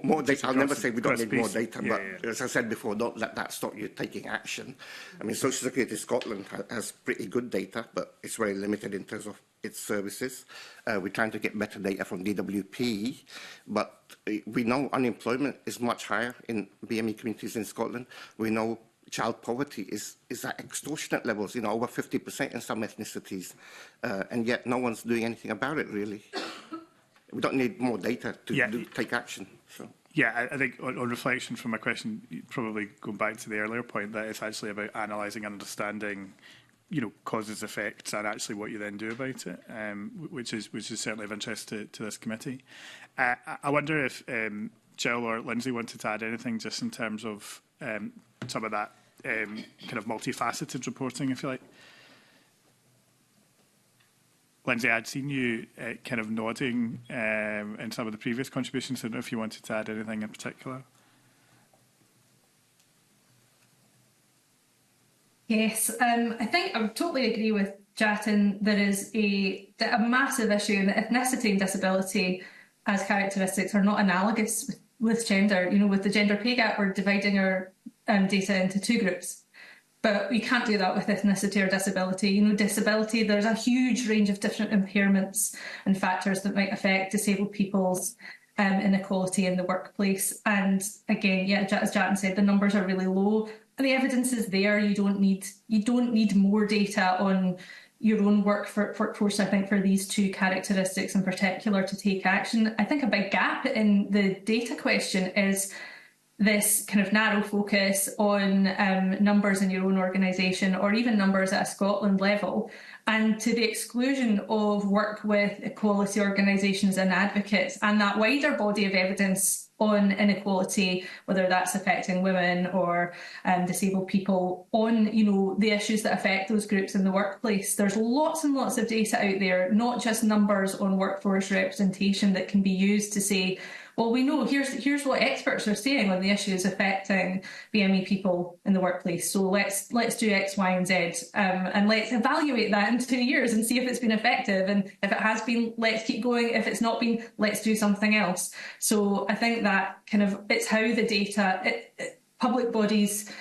More data. I'll never say we don't need more data, but as I said before, don't let that stop you taking action. I mean, Social Security Scotland has pretty good data, but it's very limited in terms of its services. We're trying to get better data from DWP, but we know unemployment is much higher in BME communities in Scotland. We know child poverty is at extortionate levels, you know, over 50% in some ethnicities, and yet no one's doing anything about it, really. We don't need more data to take action. So. Yeah, I think on reflection from my question, probably going back to the earlier point, that it's actually about analysing and understanding, you know, causes, effects, and actually what you then do about it, which is certainly of interest to this committee. I wonder if Jill or Lindsay wanted to add anything just in terms of some of that kind of multifaceted reporting, if you like. Lindsay, I'd seen you kind of nodding in some of the previous contributions. I don't know if you wanted to add anything in particular. Yes, I think I would totally agree with Jatin. There is a massive issue in that ethnicity and disability as characteristics are not analogous with gender. You know, with the gender pay gap, we're dividing our data into two groups. But we can't do that with ethnicity or disability. You know, disability, there's a huge range of different impairments and factors that might affect disabled people's inequality in the workplace. And again, yeah, as Jatin said, the numbers are really low. And the evidence is there. You don't need more data on your own workforce, I think, for these two characteristics in particular to take action. I think a big gap in the data question is this kind of narrow focus on numbers in your own organisation or even numbers at a Scotland level, and to the exclusion of work with equality organisations and advocates and that wider body of evidence on inequality, whether that's affecting women or disabled people, on, you know, the issues that affect those groups in the workplace. There's lots and lots of data out there, not just numbers on workforce representation, that can be used to say, well, we know here's what experts are saying on the issues affecting BME people in the workplace. So let's do X, Y, and Z, and let's evaluate that in 2 years and see if it's been effective. And if it has been, let's keep going. If it's not been, let's do something else. So I think that kind of it's how the data, public bodies.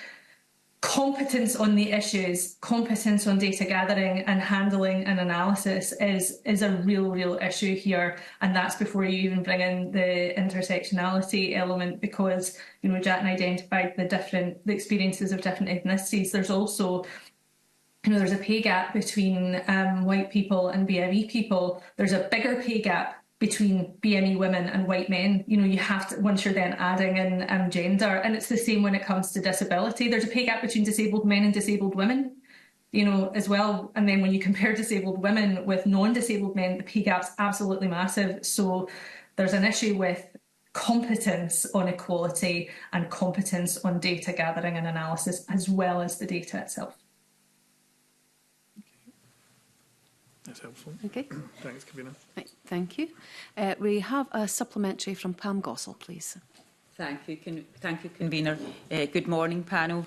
Competence on the issues, competence on data gathering and handling and analysis is a real issue here, and that's before you even bring in the intersectionality element, because Jatin identified the experiences of different ethnicities. There's also there's a pay gap between white people and BME people. There's a bigger pay gap between BME women and white men. You have to, once you're then adding in gender, and it's the same when it comes to disability. There's a pay gap between disabled men and disabled women, as well. And then when you compare disabled women with non-disabled men, the pay gap's absolutely massive. So there's an issue with competence on equality and competence on data gathering and analysis, as well as the data itself. That's helpful. Okay. Thanks, Kavina. Right, thank you. We have a supplementary from Pam Gossel, please. Thank you, Convener. Good morning, panel.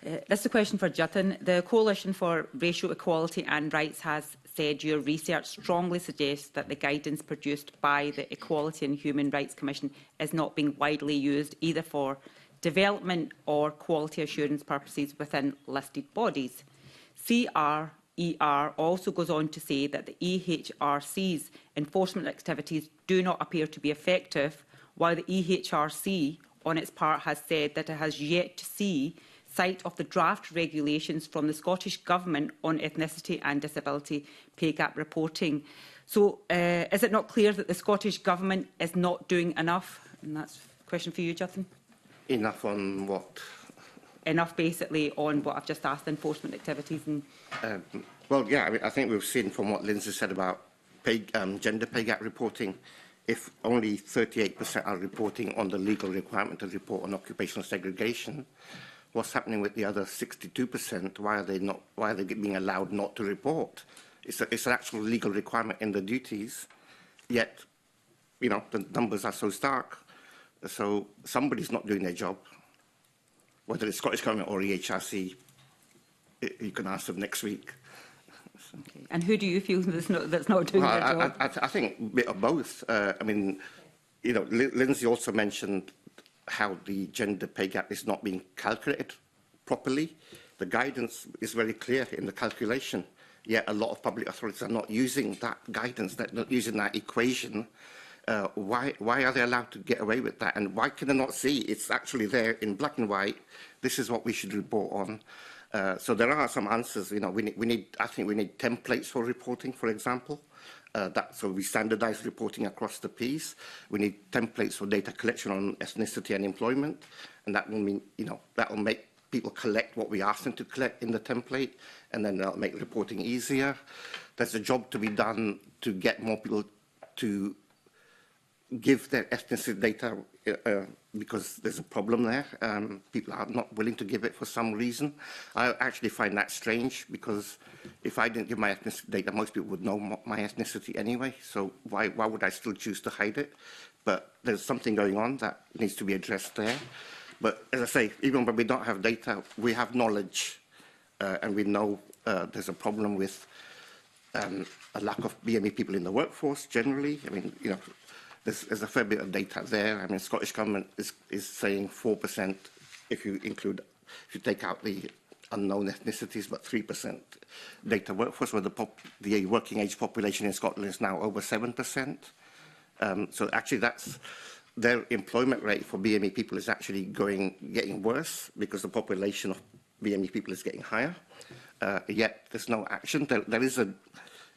This is a question for Jatin. The Coalition for Racial Equality and Rights has said your research strongly suggests that the guidance produced by the Equality and Human Rights Commission is not being widely used either for development or quality assurance purposes within listed bodies. CRER also goes on to say that the EHRC's enforcement activities do not appear to be effective, while the EHRC, on its part, has said that it has yet to see sight of the draft regulations from the Scottish Government on ethnicity and disability pay gap reporting. So is it not clear that the Scottish Government is not doing enough? And that's a question for you, Jatin. Enough on what? Enough, basically, on what I've just asked, enforcement activities. And well, yeah, I think we've seen from what Lindsay said about gender pay gap reporting, if only 38% are reporting on the legal requirement to report on occupational segregation, what's happening with the other 62%? Why are they not? Why are they being allowed not to report? It's an actual legal requirement in the duties, yet, the numbers are so stark. So somebody's not doing their job. Whether it's Scottish Government or EHRC, you can ask them next week. Okay. And who do you feel that's not doing their job? I think a bit of both. Lindsay also mentioned how the gender pay gap is not being calculated properly. The guidance is very clear in the calculation, yet a lot of public authorities are not using that guidance, not using that equation. Why are they allowed to get away with that? And why can they not see it's actually there in black and white? This is what we should report on. So there are some answers. I think we need templates for reporting, for example. So we standardise reporting across the piece. We need templates for data collection on ethnicity and employment, and that will mean that will make people collect what we ask them to collect in the template, and then that'll make reporting easier. There's a job to be done to get more people to give their ethnicity data because there's a problem there. People are not willing to give it for some reason. I actually find that strange, because if I didn't give my ethnicity data, most people would know my ethnicity anyway. So why would I still choose to hide it? But there's something going on that needs to be addressed there. But as I say, even when we don't have data, we have knowledge, and we know there's a problem with a lack of BME people in the workforce generally. There's a fair bit of data there. Scottish Government is saying 4% if you take out the unknown ethnicities, but 3% data workforce, where the working age population in Scotland is now over 7%. So actually that's their employment rate for BME people is actually getting worse, because the population of BME people is getting higher. Yet there's no action. There is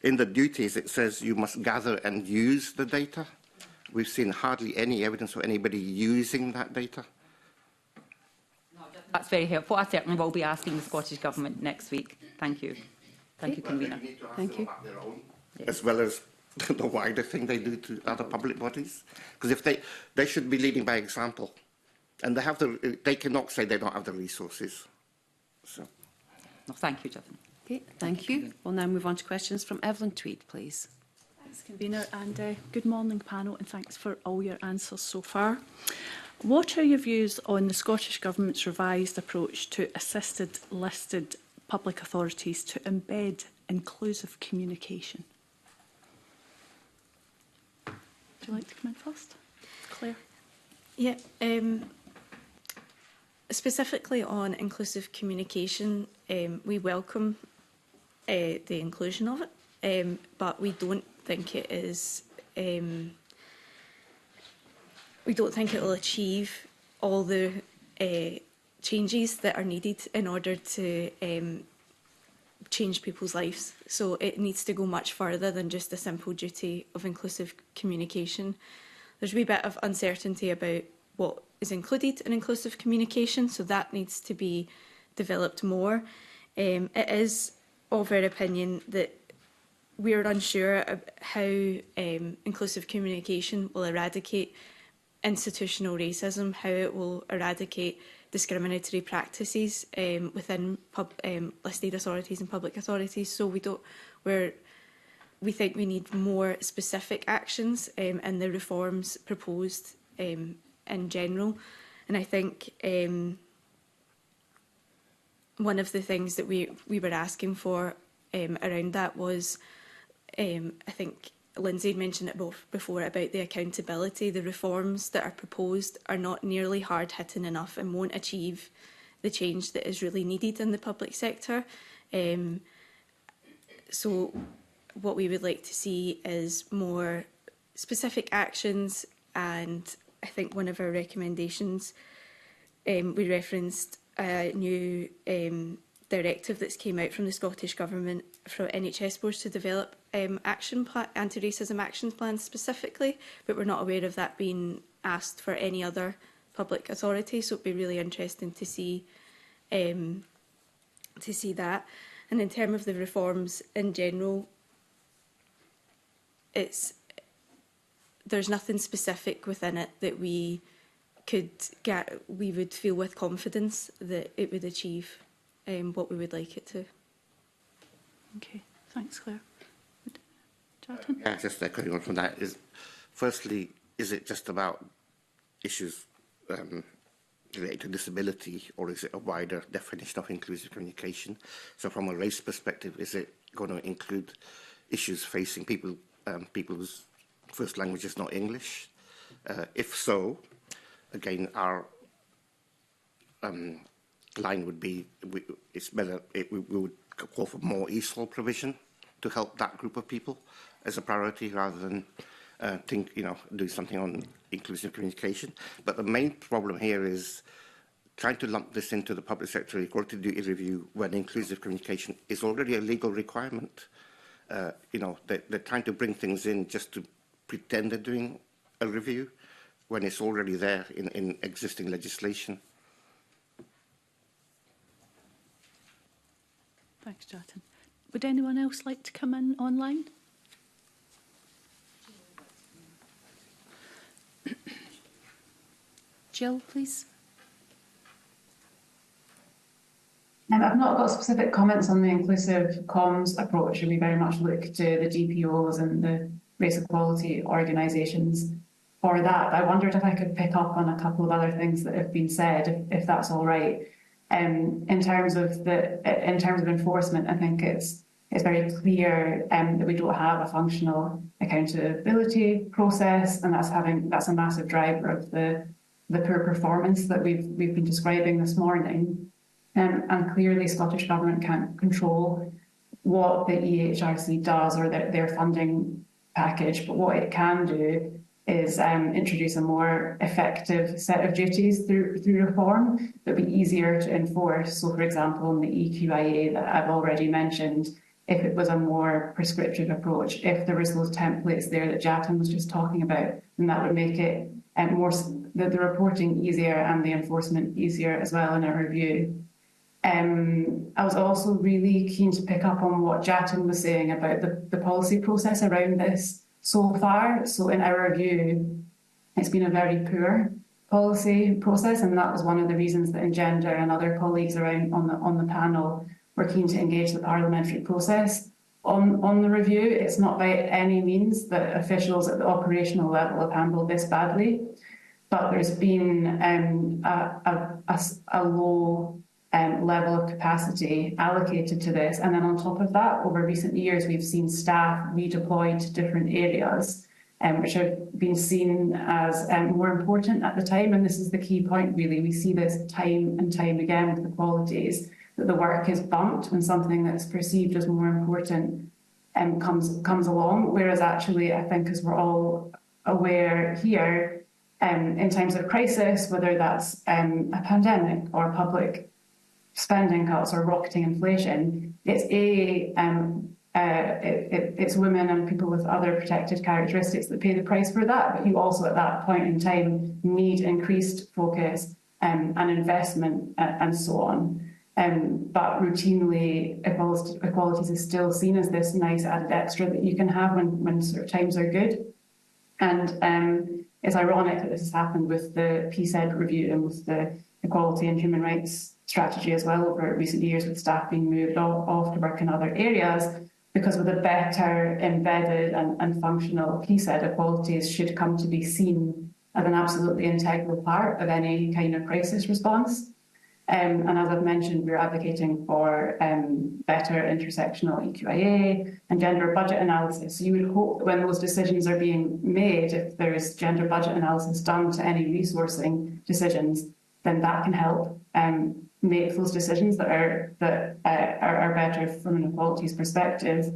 in the duties, it says you must gather and use the data. We've seen hardly any evidence of anybody using that data. That's very helpful. I certainly will be asking the Scottish Government next week. Thank you. Thank you, Convener. Thank you. As well as the wider thing they do to other public bodies. Because if they should be leading by example. And they cannot say they don't have the resources. So. No, thank you, Jatin. Okay, thank you. We'll now move on to questions from Evelyn Tweed, please. Thanks, Convener, and good morning, panel, and thanks for all your answers so far. What are your views on the Scottish Government's revised approach to assisted listed public authorities to embed inclusive communication? Would you like to come in first? Claire? Yeah, specifically on inclusive communication, we welcome the inclusion of it, but we don't think it is. We don't think it will achieve all the changes that are needed in order to change people's lives. So it needs to go much further than just a simple duty of inclusive communication. There's a wee bit of uncertainty about what is included in inclusive communication, so that needs to be developed more. It is of our opinion that we are unsure of how inclusive communication will eradicate institutional racism, how it will eradicate discriminatory practices within listed authorities and public authorities. So we think we need more specific actions in the reforms proposed in general. And I think one of the things that we were asking for around that was, I think Lindsay had mentioned it before about the accountability. The reforms that are proposed are not nearly hard-hitting enough and won't achieve the change that is really needed in the public sector. So what we would like to see is more specific actions, and I think one of our recommendations, we referenced a new directive that's came out from the Scottish Government for NHS boards to develop anti-racism action plans specifically, but we're not aware of that being asked for any other public authority, so it'd be really interesting to see that. And in terms of the reforms in general, there's nothing specific within it that we would feel with confidence that it would achieve what we would like it to. Okay, thanks, Claire. Jonathan? Yeah, just echoing on from that, firstly, is it just about issues related to disability, or is it a wider definition of inclusive communication? So from a race perspective, is it going to include issues facing people whose first language is not English? If so, again, our line would be we would call for more ESOL provision to help that group of people as a priority, rather than do something on inclusive communication. But the main problem here is trying to lump this into the public sector equality duty review when inclusive communication is already a legal requirement. They're trying to bring things in just to pretend they're doing a review when it's already there in existing legislation. Thanks, Jonathan. Would anyone else like to come in online? Jill, please. I've not got specific comments on the inclusive comms approach, and we very much look to the DPOs and the race equality organisations for that. But I wondered if I could pick up on a couple of other things that have been said, if that's all right. In terms of enforcement, I think it's very clear that we don't have a functional accountability process, and that's a massive driver of the poor performance that we've been describing this morning. And clearly, Scottish Government can't control what the EHRC does or their funding package, but what it can do is introduce a more effective set of duties through reform that would be easier to enforce. So, for example, in the EQIA that I've already mentioned, if it was a more prescriptive approach, if there was those templates there that Jatin was just talking about, then that would make it the reporting easier and the enforcement easier as well, in our view. I was also really keen to pick up on what Jatin was saying about the policy process around this so far. So in our view, it's been a very poor policy process, and that was one of the reasons that Engender and other colleagues around on the panel were keen to engage the parliamentary process on the review. It's not by any means that officials at the operational level have handled this badly, but there's been a low level of capacity allocated to this. And then on top of that, over recent years, we've seen staff redeployed to different areas, which have been seen as more important at the time. And this is the key point, really. We see this time and time again with the qualities, that the work is bumped when something that's perceived as more important comes along. Whereas actually, I think, as we're all aware here, in times of crisis, whether that's a pandemic or public spending cuts or rocketing inflation, it's women and people with other protected characteristics that pay the price for that. But you also, at that point in time, need increased focus and investment and so on. But routinely, equalities is still seen as this nice added extra that you can have when sort of times are good. And it's ironic that this has happened with the PSED review and with the equality and human rights strategy as well over recent years, with staff being moved off to work in other areas, because with a better embedded and functional PSED, equalities should come to be seen as an absolutely integral part of any kind of crisis response. And as I've mentioned, we're advocating for better intersectional EQIA and gender budget analysis. So you would hope that when those decisions are being made, if there is gender budget analysis done to any resourcing decisions, then that can help make those decisions that are better from an equalities perspective.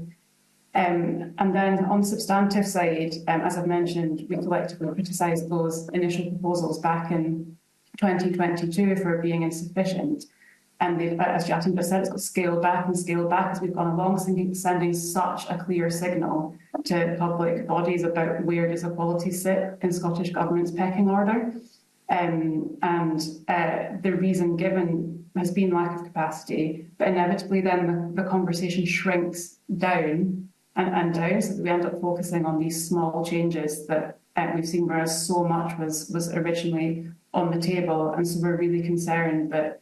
And then on the substantive side, as I've mentioned, we collectively criticised those initial proposals back in 2022 for being insufficient. And they've, as Jatin said, it's got scaled back as we've gone along, sending such a clear signal to public bodies about where does equality sit in Scottish Government's pecking order. The reason given has been lack of capacity, but inevitably then the conversation shrinks down and down, so that we end up focusing on these small changes that we've seen, whereas so much was originally on the table. And so we're really concerned that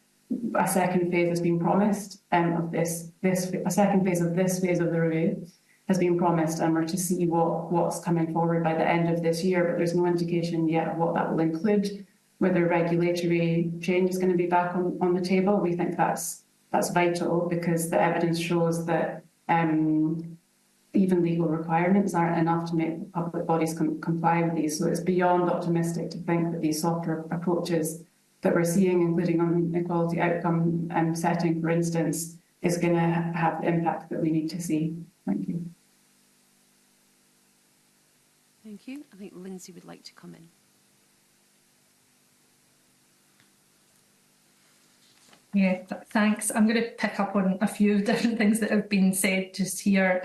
a second phase has been promised of a second phase of this phase of the review has been promised, and we're to see what's coming forward by the end of this year, but there's no indication yet of what that will include. Whether regulatory change is going to be back on the table, we think that's vital, because the evidence shows that even legal requirements aren't enough to make public bodies comply with these. So it's beyond optimistic to think that these softer approaches that we're seeing, including on equality outcome setting, for instance, is going to have the impact that we need to see. Thank you. Thank you. I think Lindsay would like to come in. Yeah, thanks. I'm going to pick up on a few different things that have been said just here.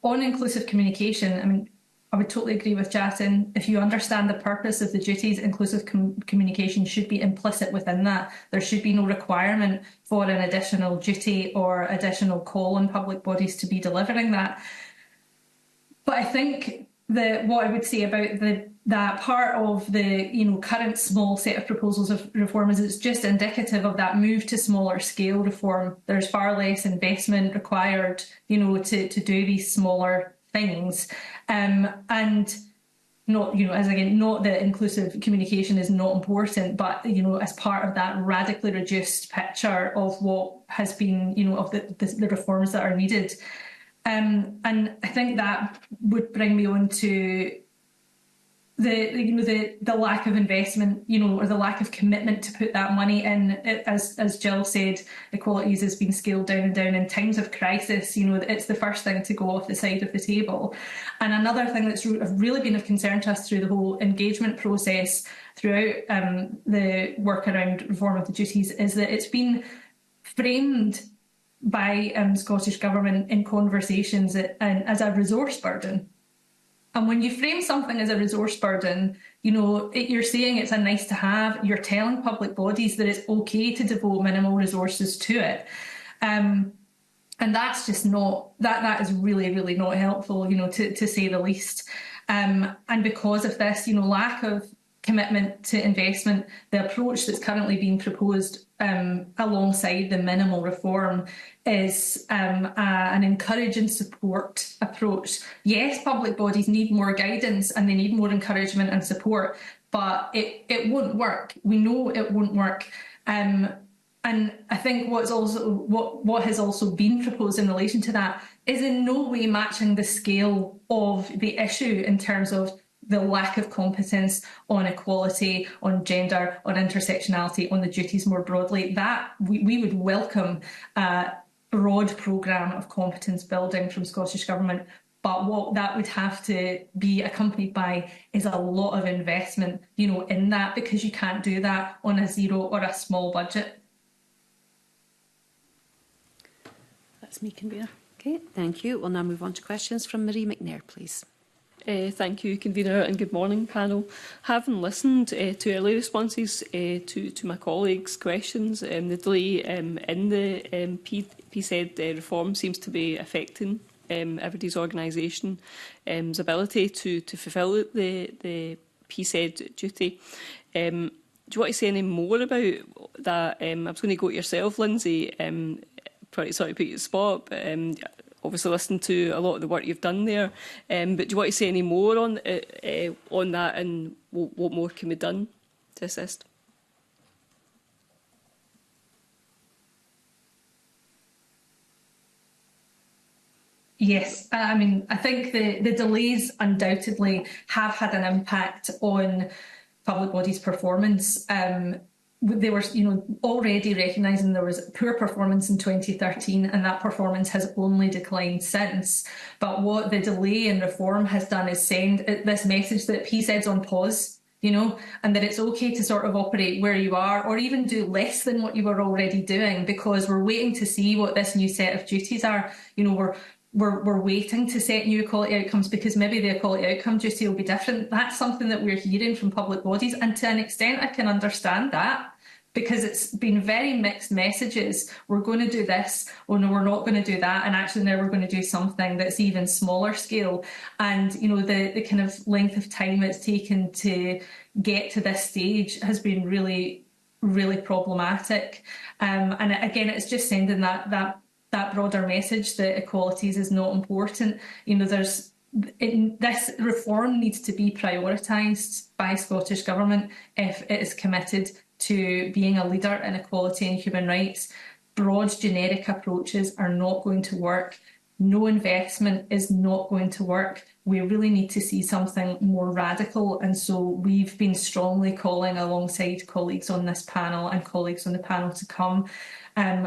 On inclusive communication, I mean, I would totally agree with Jatin. If you understand the purpose of the duties, inclusive communication should be implicit within that. There should be no requirement for an additional duty or additional call on public bodies to be delivering that. But I think what I would say about that part of the current small set of proposals of reform is it's just indicative of that move to smaller scale reform. There's far less investment required, to do these smaller things, and not, not that inclusive communication is not important, but as part of that radically reduced picture of what has been, of the reforms that are needed. And I think that would bring me on to the lack of investment, or the lack of commitment to put that money in. As Jill said, equalities has been scaled down and down in times of crisis. It's the first thing to go off the side of the table. And another thing that's really been of concern to us through the whole engagement process throughout the work around reform of the duties is that it's been framed by Scottish Government in conversations as a resource burden. And when you frame something as a resource burden, you're saying it's a nice to have. You're telling public bodies that it's okay to devote minimal resources to it. And that's just that is really, really not helpful, to say the least. And because of this, lack of commitment to investment. The approach that's currently being proposed alongside the minimal reform is an encourage and support approach. Yes, public bodies need more guidance and they need more encouragement and support, but it won't work. We know it won't work. And I think what has also been proposed in relation to that is in no way matching the scale of the issue in terms of the lack of competence on equality, on gender, on intersectionality, on the duties more broadly. That we would welcome a broad programme of competence building from Scottish Government, but what that would have to be accompanied by is a lot of investment, in that, because you can't do that on a zero or a small budget. That's me, Convener. Okay, thank you. We'll now move on to questions from Marie McNair, please. Thank you, Convener, and good morning, panel. Having listened to early responses to my colleagues' questions, the delay in the PSED reform seems to be affecting everybody's organisation's ability to fulfil the PSED duty. Do you want to say any more about that? I was going to go to yourself, Lindsay. Sorry to put you on the spot, but obviously listened to a lot of the work you've done there. But do you want to say any more on that, and what more can be done to assist? Yes, I think the delays undoubtedly have had an impact on public bodies' performance. They were, already recognising there was poor performance in 2013, and that performance has only declined since. But what the delay in reform has done is send this message that PSED's on pause, and that it's okay to sort of operate where you are, or even do less than what you were already doing, because we're waiting to see what this new set of duties are. We're waiting to set new equality outcomes, because maybe the equality outcome duty will be different. That's something that we're hearing from public bodies, and to an extent I can understand that, because it's been very mixed messages. We're going to do this, oh no, we're not going to do that, and actually now we're going to do something that's even smaller scale. And the kind of length of time it's taken to get to this stage has been really, really problematic. And again, it's just sending that broader message that equalities is not important. This reform needs to be prioritised by Scottish Government if it is committed to being a leader in equality and human rights. Broad generic approaches are not going to work. No investment is not going to work. We really need to see something more radical, and so we've been strongly calling alongside colleagues on this panel and colleagues on the panel to come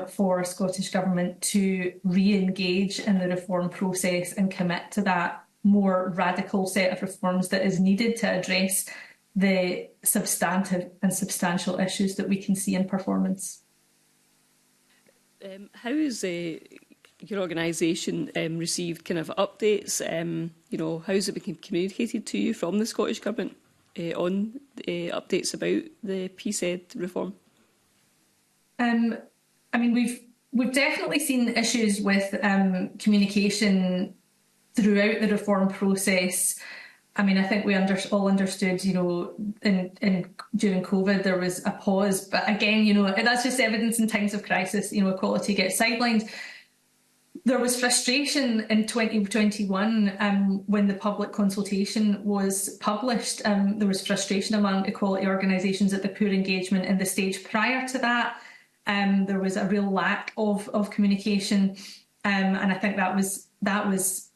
for Scottish Government to re-engage in the reform process and commit to that more radical set of reforms that is needed to address the substantive and substantial issues that we can see in performance. How is your organisation received kind of updates? How has it been communicated to you from the Scottish Government on updates about the PSED reform? We've definitely seen issues with communication throughout the reform process. I think we all understood, during COVID there was a pause, but again, that's just evidence in times of crisis. Equality gets sidelined. There was frustration in 2021 when the public consultation was published. There was frustration among equality organisations at the poor engagement in the stage prior to that. There was a real lack of communication, and I think that was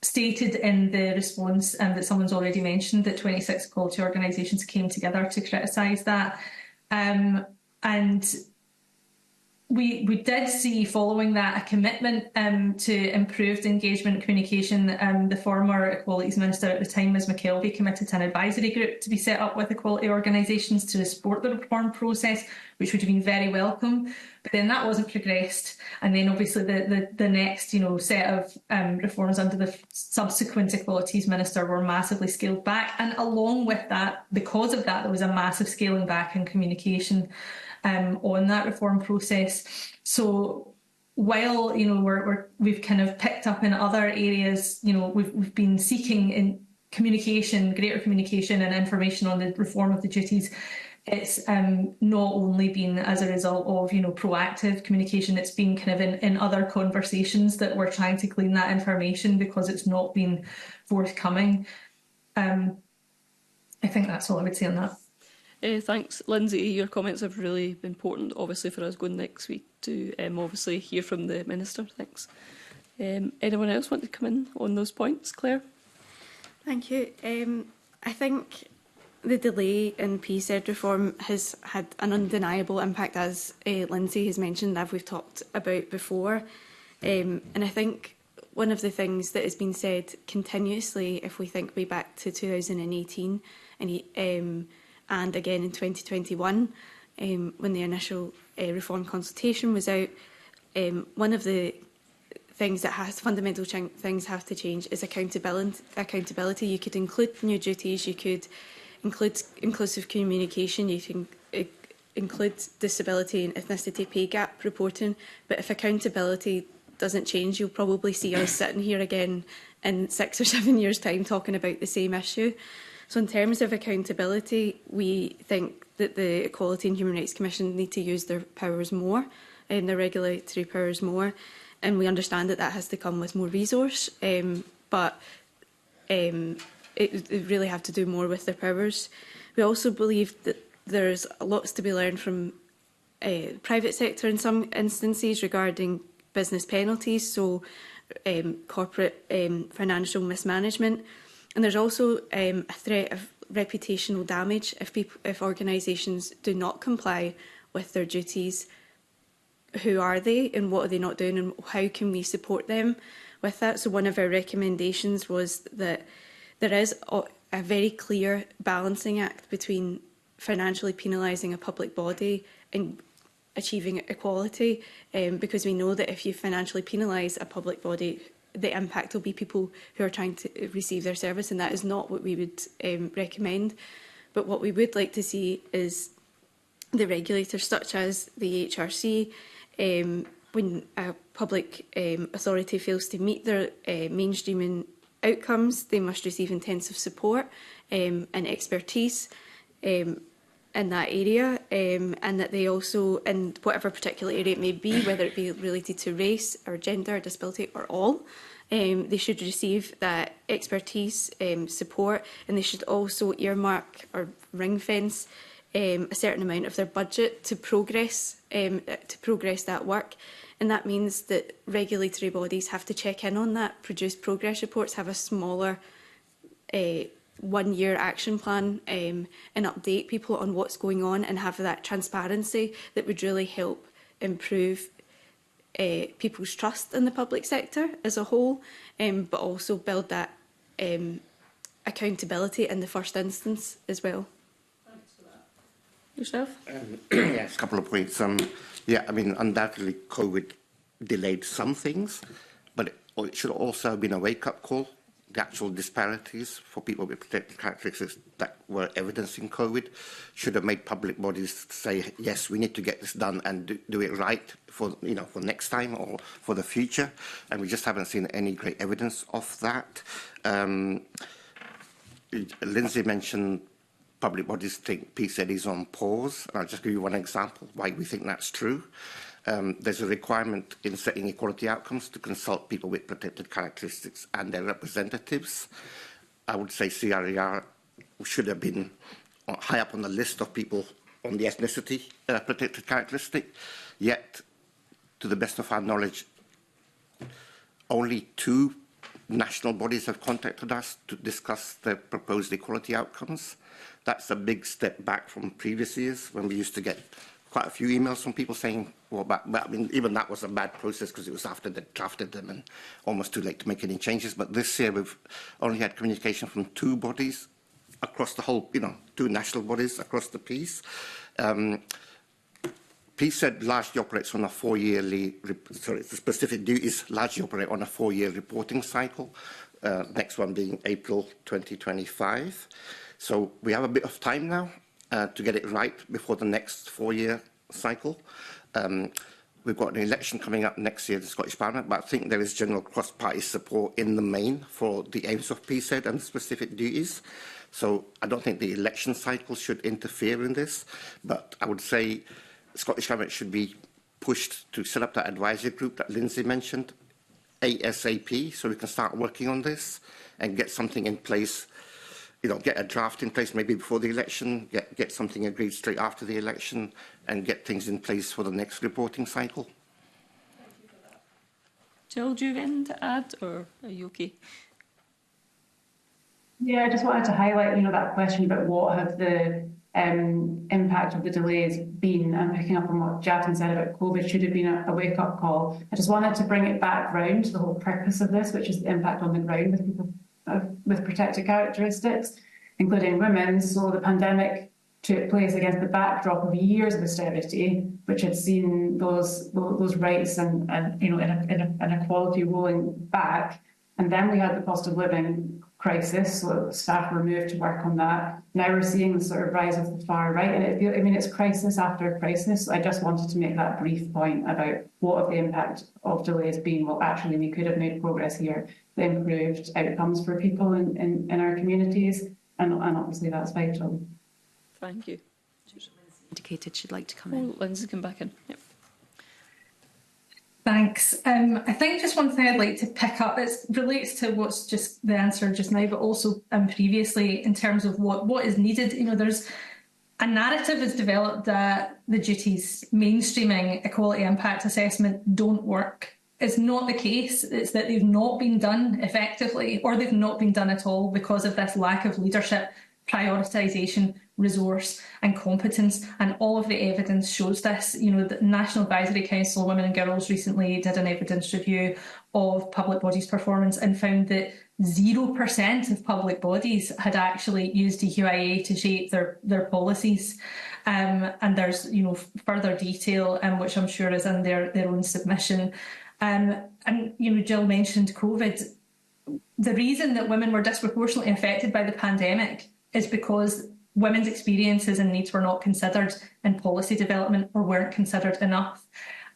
stated in the response that someone's already mentioned, that 26 equality organisations came together to criticise that. And we did see, following that, a commitment to improved engagement and communication. The former Equalities Minister at the time, Ms McKelvey, committed to an advisory group to be set up with equality organisations to support the reform process, which would have been very welcome. But then that wasn't progressed. And then obviously the next set of reforms under the subsequent Equalities Minister were massively scaled back. And along with that, because of that, there was a massive scaling back in communication on that reform process. So while we've kind of picked up in other areas, we've been seeking communication, greater communication and information on the reform of the duties. It's not only been as a result of, you know, proactive communication, it's been kind of in other conversations that we're trying to glean that information because it's not been forthcoming. I think that's all I would say on that. Thanks, Lindsay. Your comments have really been important, obviously, for us going next week to obviously hear from the Minister. Thanks. Anyone else want to come in on those points? Claire? Thank you. I think the delay in PSED reform has had an undeniable impact, as Lindsay has mentioned, as we've talked about before. And I think one of the things that has been said continuously, if we think way back to 2018 and again in 2021, when the initial reform consultation was out, one of the things that fundamental things have to change is accountability. You could include new duties, you could include inclusive communication, you can include disability and ethnicity pay gap reporting, but if accountability doesn't change, you'll probably see us sitting here again in 6 or 7 years' time talking about the same issue. So in terms of accountability, we think that the Equality and Human Rights Commission need to use their powers more, their regulatory powers more, and we understand that that has to come with more resource, but they really have to do more with their powers. We also believe that there's lots to be learned from private sector in some instances regarding business penalties, so corporate financial mismanagement. And there's also a threat of reputational damage if organisations do not comply with their duties. Who are they and what are they not doing, and how can we support them with that? So one of our recommendations was that there is a very clear balancing act between financially penalising a public body and achieving equality, because we know that if you financially penalise a public body, the impact will be people who are trying to receive their service, and that is not what we would recommend. But what we would like to see is the regulators, such as the HRC, when a public authority fails to meet their mainstreaming outcomes, they must receive intensive support and expertise in that area, and that they also, in whatever particular area it may be, whether it be related to race or gender, disability or all, they should receive that expertise, support, and they should also earmark or ring fence a certain amount of their budget to progress that work. And that means that regulatory bodies have to check in on that, produce progress reports, have a smaller 1-year action plan, and update people on what's going on, and have that transparency that would really help improve people's trust in the public sector as a whole, but also build that accountability in the first instance as well. Yourself? Yes, a couple of points. Yeah, I mean, undoubtedly COVID delayed some things, but it should also have been a wake-up call. The actual disparities for people with protected characteristics that were evidencing COVID should have made public bodies say, yes, we need to get this done and do it right for, you know, for next time or for the future. And we just haven't seen any great evidence of that. Lindsay mentioned public bodies think PSED is on pause. And I'll just give you one example why we think that's true. There's a requirement in setting equality outcomes to consult people with protected characteristics and their representatives. I would say CRER should have been high up on the list of people on the ethnicity protected characteristic, yet, to the best of our knowledge, only 2 national bodies have contacted us to discuss the proposed equality outcomes. That's a big step back from previous years when we used to get quite a few emails from people saying, well, but I mean, even that was a bad process because it was after they drafted them and almost too late to make any changes. But this year we've only had communication from 2 bodies across the whole, 2 national bodies across the piece. PSED largely operates on a 4-yearly, the specific duties largely operate on a 4-year reporting cycle, next one being April 2025. So we have a bit of time now to get it right before the next 4-year cycle. we've got an election coming up next year, the Scottish Parliament, but I think there is general cross-party support in the main for the aims of PSED and specific duties. So I don't think the election cycle should interfere in this, but I would say the Scottish Government should be pushed to set up that advisory group that Lindsay mentioned ASAP, so we can start working on this and get something in place, you know, get a draft in place maybe before the election, get something agreed straight after the election, and get things in place for the next reporting cycle. Jill, do you have anything to add, or are you okay? Yeah, I just wanted to highlight, that question about what have the impact of the delays been, and picking up on what Jatin said about COVID should have been a wake-up call. I just wanted to bring it back round to the whole purpose of this, which is the impact on the ground with people with protected characteristics, including women. So the pandemic took place against the backdrop of years of austerity, which had seen those rights and inequality rolling back. And then we had the cost of living crisis, so staff were moved to work on that. Now we're seeing the sort of rise of the far right, and it's crisis after crisis. I just wanted to make that brief point about what have the impact of delays been. Well, actually, we could have made progress here, the improved outcomes for people in our communities, and obviously that's vital. Thank you. Indicated she'd like to come in. Oh, Lindsay, come back in. Yep. Thanks. I think just one thing I'd like to pick up, it relates to what's just the answer just now, but also previously in terms of what is needed. There's a narrative is developed that the duties mainstreaming equality impact assessment don't work. It's not the case. It's that they've not been done effectively, or they've not been done at all because of this lack of leadership, prioritisation, resource and competence, and all of the evidence shows this. The National Advisory Council Women and Girls recently did an evidence review of public bodies' performance and found that 0% of public bodies had actually used EQIA to shape their policies. And there's further detail, which I'm sure is in their own submission. And Jill mentioned COVID. The reason that women were disproportionately affected by the pandemic is because women's experiences and needs were not considered in policy development, or weren't considered enough.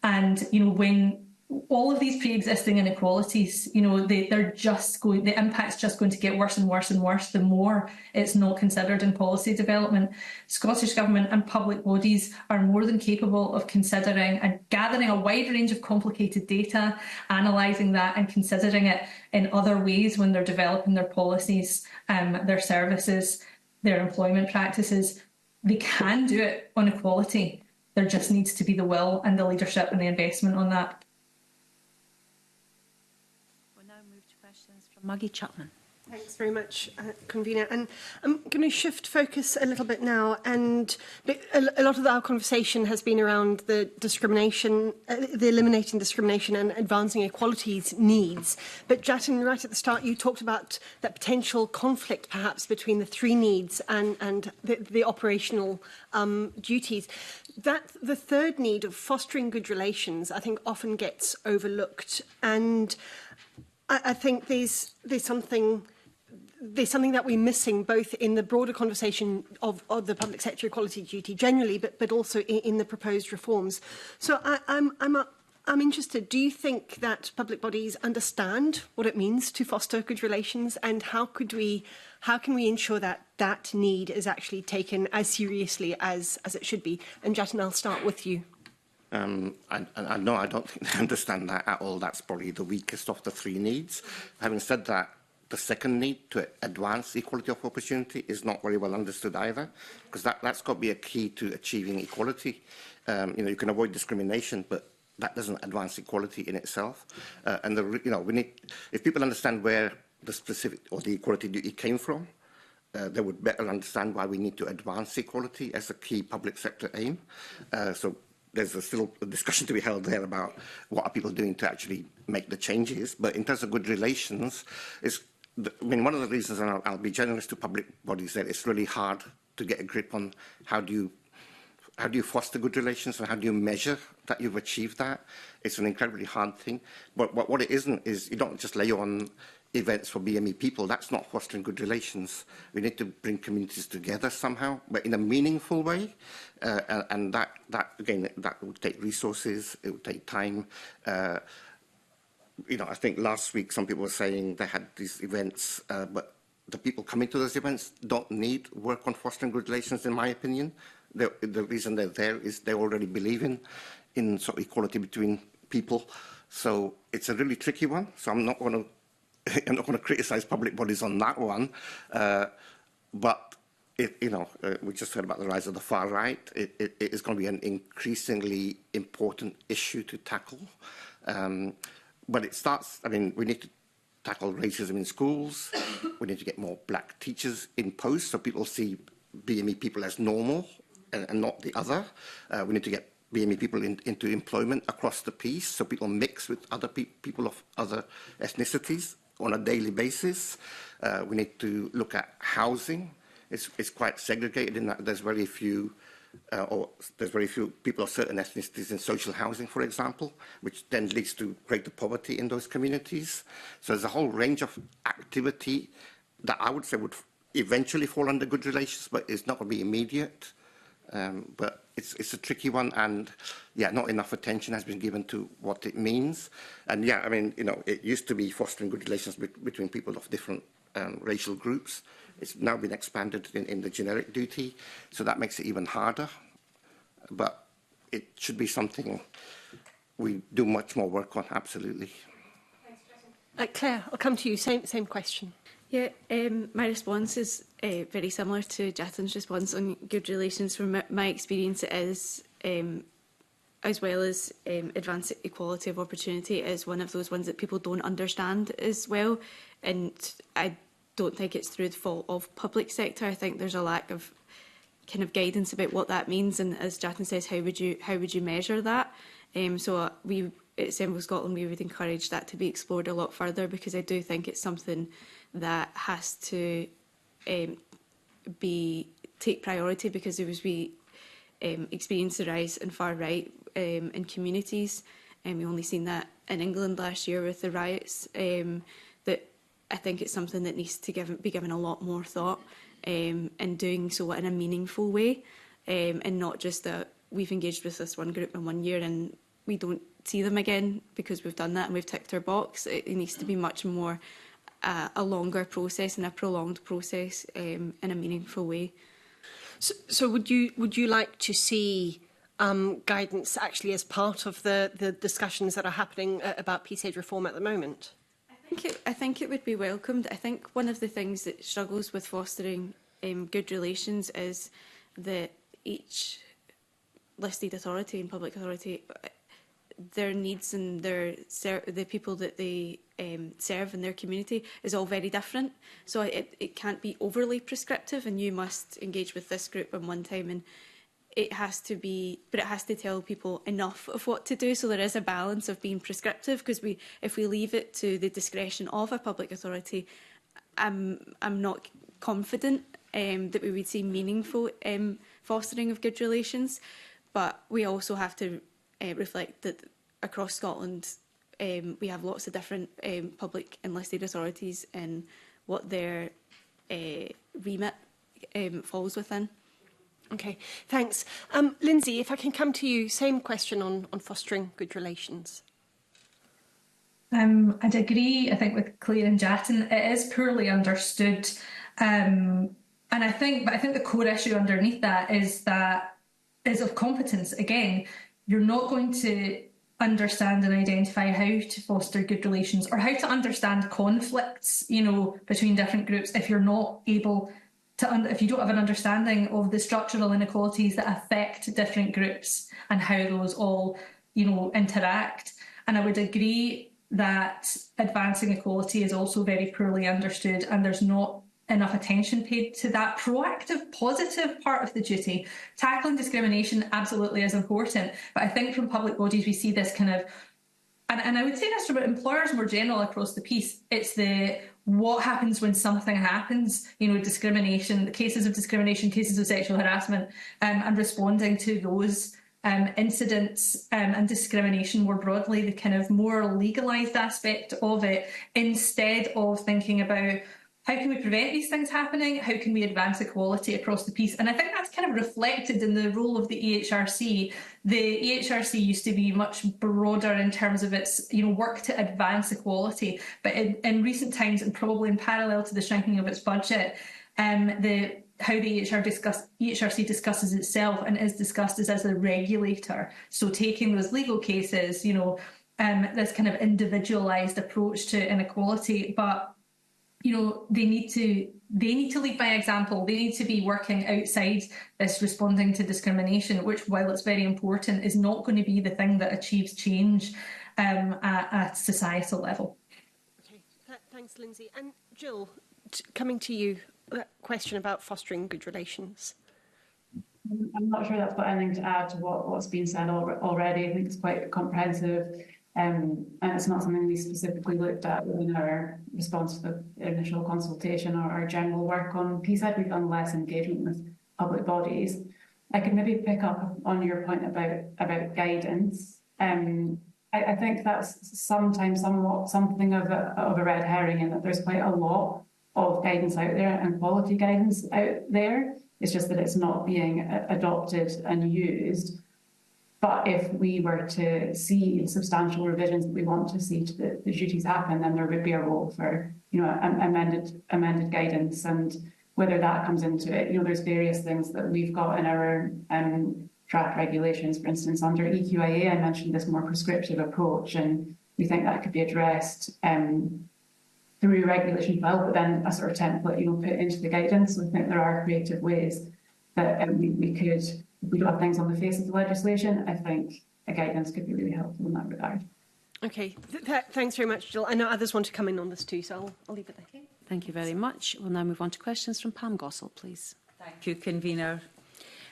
And when all of these pre-existing inequalities, the impact's just going to get worse and worse and worse the more it's not considered in policy development. Scottish Government and public bodies are more than capable of considering and gathering a wide range of complicated data, analysing that and considering it in other ways when they're developing their policies, their services, their employment practices. They can do it on equality. There just needs to be the will and the leadership and the investment on that. We'll now move to questions from Maggie Chapman. Thanks very much, Convener. And I'm going to shift focus a little bit now. And a lot of our conversation has been around the discrimination, the eliminating discrimination and advancing equality's needs. But Jatin, right at the start, you talked about that potential conflict, perhaps, between the three needs and the operational duties. That the third need of fostering good relations, I think, often gets overlooked. And I think there's something that we're missing, both in the broader conversation of the public sector equality duty generally, but also in the proposed reforms. So I'm interested. Do you think that public bodies understand what it means to foster good relations, and how can we ensure that that need is actually taken as seriously as it should be? And Jatin, I'll start with you. No, I don't think they understand that at all. That's probably the weakest of the three needs. Having said that, the second need to advance equality of opportunity is not very well understood either, because that's got to be a key to achieving equality. You can avoid discrimination, but that doesn't advance equality in itself. And we need, if people understand where the specific or the equality duty came from, they would better understand why we need to advance equality as a key public sector aim. So there's still a discussion to be held there about what are people doing to actually make the changes. But in terms of good relations, one of the reasons, and I'll be generous to public bodies, that it's really hard to get a grip on how do you foster good relations and how do you measure that you've achieved that. It's an incredibly hard thing. But what it isn't is you don't just lay on events for BME people. That's not fostering good relations. We need to bring communities together somehow, but in a meaningful way. And that again, that would take resources, it would take time. I think last week some people were saying they had these events, but the people coming to those events don't need work on fostering good relations, in my opinion. The reason they're there is they already believe in sort of equality between people. So it's a really tricky one. So I'm not going to criticise public bodies on that one. But we just heard about the rise of the far right. It is going to be an increasingly important issue to tackle. But it starts, we need to tackle racism in schools. We need to get more black teachers in post so people see BME people as normal and not the other. We need to get BME people into employment across the piece so people mix with other people of other ethnicities on a daily basis. We need to look at housing. It's quite segregated in that there's very few people of certain ethnicities in social housing, for example, which then leads to greater poverty in those communities. So there's a whole range of activity that I would say would eventually fall under good relations, but it's not going to be immediate. But it's a tricky one, and not enough attention has been given to what it means. And it used to be fostering good relations between people of different racial groups. It's now been expanded in the generic duty, so that makes it even harder. But it should be something we do much more work on, absolutely. Claire, I'll come to you. Same question. Yeah, my response is very similar to Jatin's response on good relations. From my experience, it is, as well as advance equality of opportunity, is one of those ones that people don't understand as well. And I don't think it's through the fault of public sector. I think there's a lack of kind of guidance about what that means. And as Jatin says, how would you measure that? So we at Assemble Scotland, we would encourage that to be explored a lot further, because I do think it's something that has to take priority, because we experienced the rise in far right in communities, and we've only seen that in England last year with the riots. That I think it's something that needs to be given a lot more thought, and doing so in a meaningful way, and not just that we've engaged with this one group in 1 year and we don't see them again because we've done that and we've ticked our box. It needs to be much more a longer process and a prolonged process in a meaningful way. So would you like to see guidance actually as part of the discussions that are happening about Peace Aid reform at the moment? I think it would be welcomed. I think one of the things that struggles with fostering good relations is that each listed authority and public authority, their needs and the people that they serve in their community is all very different. So it can't be overly prescriptive, and you must engage with this group at one time, and it has to tell people enough of what to do. So there is a balance of being prescriptive, because if we leave it to the discretion of a public authority, I'm not confident that we would see meaningful fostering of good relations. But we also have to reflect that across Scotland we have lots of different public enlisted authorities and what their remit falls within. Okay, thanks. Lindsay, if I can come to you, same question on fostering good relations. I'd agree, I think, with Claire and Jatin. It is poorly understood. And I think the core issue underneath that is of competence. Again, you're not going to understand and identify how to foster good relations or how to understand conflicts, between different groups if you're not able to, if you don't have an understanding of the structural inequalities that affect different groups and how those all, interact. And I would agree that advancing equality is also very poorly understood, and there's not enough attention paid to that proactive, positive part of the duty. Tackling discrimination absolutely is important, but I think from public bodies we see this kind of, and I would say this about employers more general across the piece, it's what happens when something happens, discrimination, the cases of discrimination, cases of sexual harassment, and responding to those incidents and discrimination more broadly, the kind of more legalised aspect of it, instead of thinking about how can we prevent these things happening? How can we advance equality across the piece? And I think that's kind of reflected in the role of the EHRC. The EHRC used to be much broader in terms of its work to advance equality. But in recent times, and probably in parallel to the shrinking of its budget, how the EHRC discusses itself and is discussed as a regulator. So taking those legal cases, this kind of individualised approach to inequality, but they need to lead by example. They need to be working outside this responding to discrimination, which, while it's very important, is not going to be the thing that achieves change at a societal level. Okay, thanks, Lindsay. And Jill, coming to you, that question about fostering good relations. I'm not sure that's got anything to add to what's been said already. I think it's quite comprehensive. And it's not something we specifically looked at in our response to the initial consultation or our general work on PSED. We've done less engagement with public bodies. I could maybe pick up on your point about guidance. I think that's sometimes something of a red herring, in that there's quite a lot of guidance out there and quality guidance out there. It's just that it's not being adopted and used. But if we were to see substantial revisions that we want to see to the duties happen, then there would be a role for amended guidance, and whether that comes into it, there's various things that we've got in our draft regulations. For instance, under EQIA, I mentioned this more prescriptive approach, and we think that could be addressed through Regulation 12, but then a sort of template, put into the guidance. So I think there are creative ways that we could. If we don't have things on the face of the legislation, I think a guidance could be really helpful in that regard. Okay, thanks very much, Jill. I know others want to come in on this too, so I'll leave it there. Okay. Thank you very much. We'll now move on to questions from Pam Gossel, please. Thank you, Convener.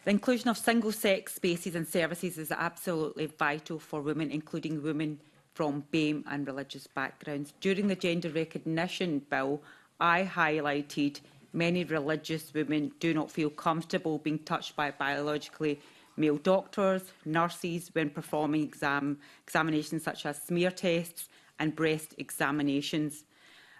The inclusion of single-sex spaces and services is absolutely vital for women, including women from BAME and religious backgrounds. During the Gender Recognition Bill, I highlighted many religious women do not feel comfortable being touched by biologically male doctors, nurses when performing examinations such as smear tests and breast examinations.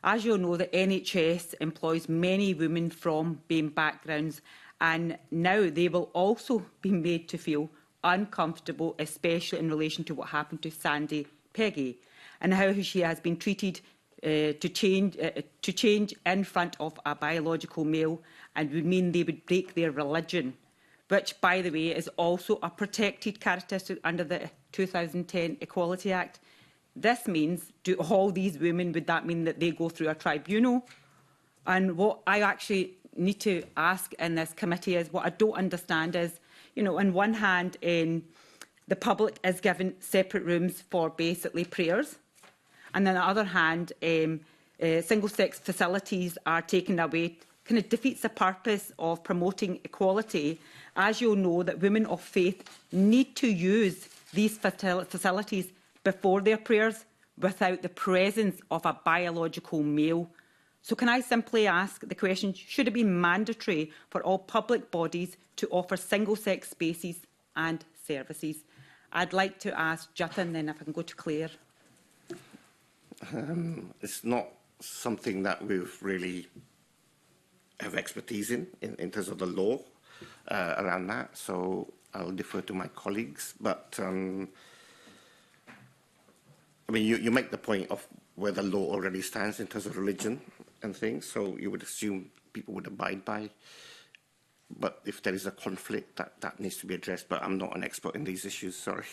As you'll know, the NHS employs many women from BAME backgrounds, and now they will also be made to feel uncomfortable, especially in relation to what happened to Sandy Peggy and how she has been treated to change in front of a biological male, and would mean they would break their religion, which, by the way, is also a protected characteristic under the 2010 Equality Act. This means, do all these women, would that mean that they go through a tribunal? And what I actually need to ask in this committee is, what I don't understand is, on one hand, the public is given separate rooms for basically prayers, and on the other hand, single-sex facilities are taken away. Kind of defeats the purpose of promoting equality. As you'll know, that women of faith need to use these facilities before their prayers without the presence of a biological male. So can I simply ask the question, should it be mandatory for all public bodies to offer single-sex spaces and services? I'd like to ask Jatin, then if I can go to Claire. It's not something that we've really have expertise in terms of the law around that, so I'll defer to my colleagues. But I mean, you make the point of where the law already stands in terms of religion and things, so you would assume people would abide by. But if there is a conflict, that needs to be addressed. But I'm not an expert in these issues, sorry.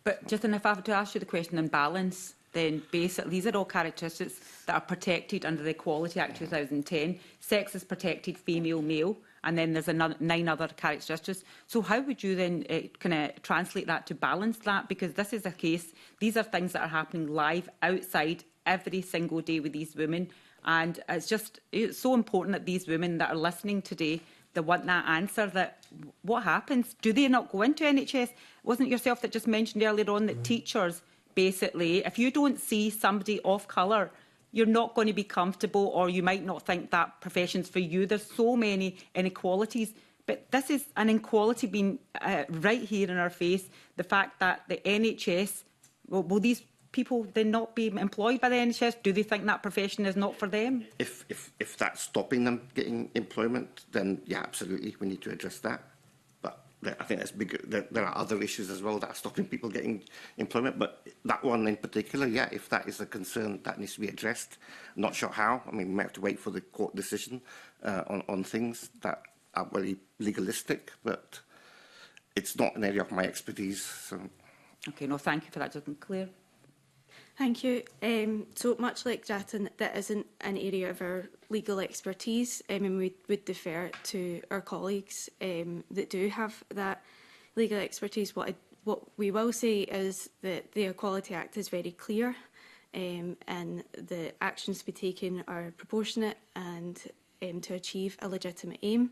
But Jatin, if I have to ask you the question on balance, then basically these are all characteristics that are protected under the Equality Act 2010. Sex is protected, female, male, and then there's 9 other characteristics. So how would you then kind of translate that to balance that? Because this is a case, these are things that are happening live outside every single day with these women. And it's so important that these women that are listening today, they want that answer, that what happens? Do they not go into NHS? Wasn't it yourself that just mentioned earlier on that teachers, basically, if you don't see somebody of colour, you're not going to be comfortable, or you might not think that profession's for you. There's so many inequalities But this is an inequality being right here in our face. The fact that the NHS, will these people then not be employed by the NHS? Do they think that profession is not for them? If that's stopping them getting employment, then yeah, absolutely, we need to address that. But I think that's bigger. There are other issues as well that are stopping people getting employment. But that one in particular, yeah, if that is a concern, that needs to be addressed. I'm not sure how. I mean, we might have to wait for the court decision on things that are very legalistic, but it's not an area of my expertise. So. Okay, no, thank you for that, Justin. Claire? Thank you. So much like Jatin, that isn't an area of our legal expertise, and we would defer to our colleagues that do have that legal expertise. What we will say is that the Equality Act is very clear, and the actions to be taken are proportionate and to achieve a legitimate aim.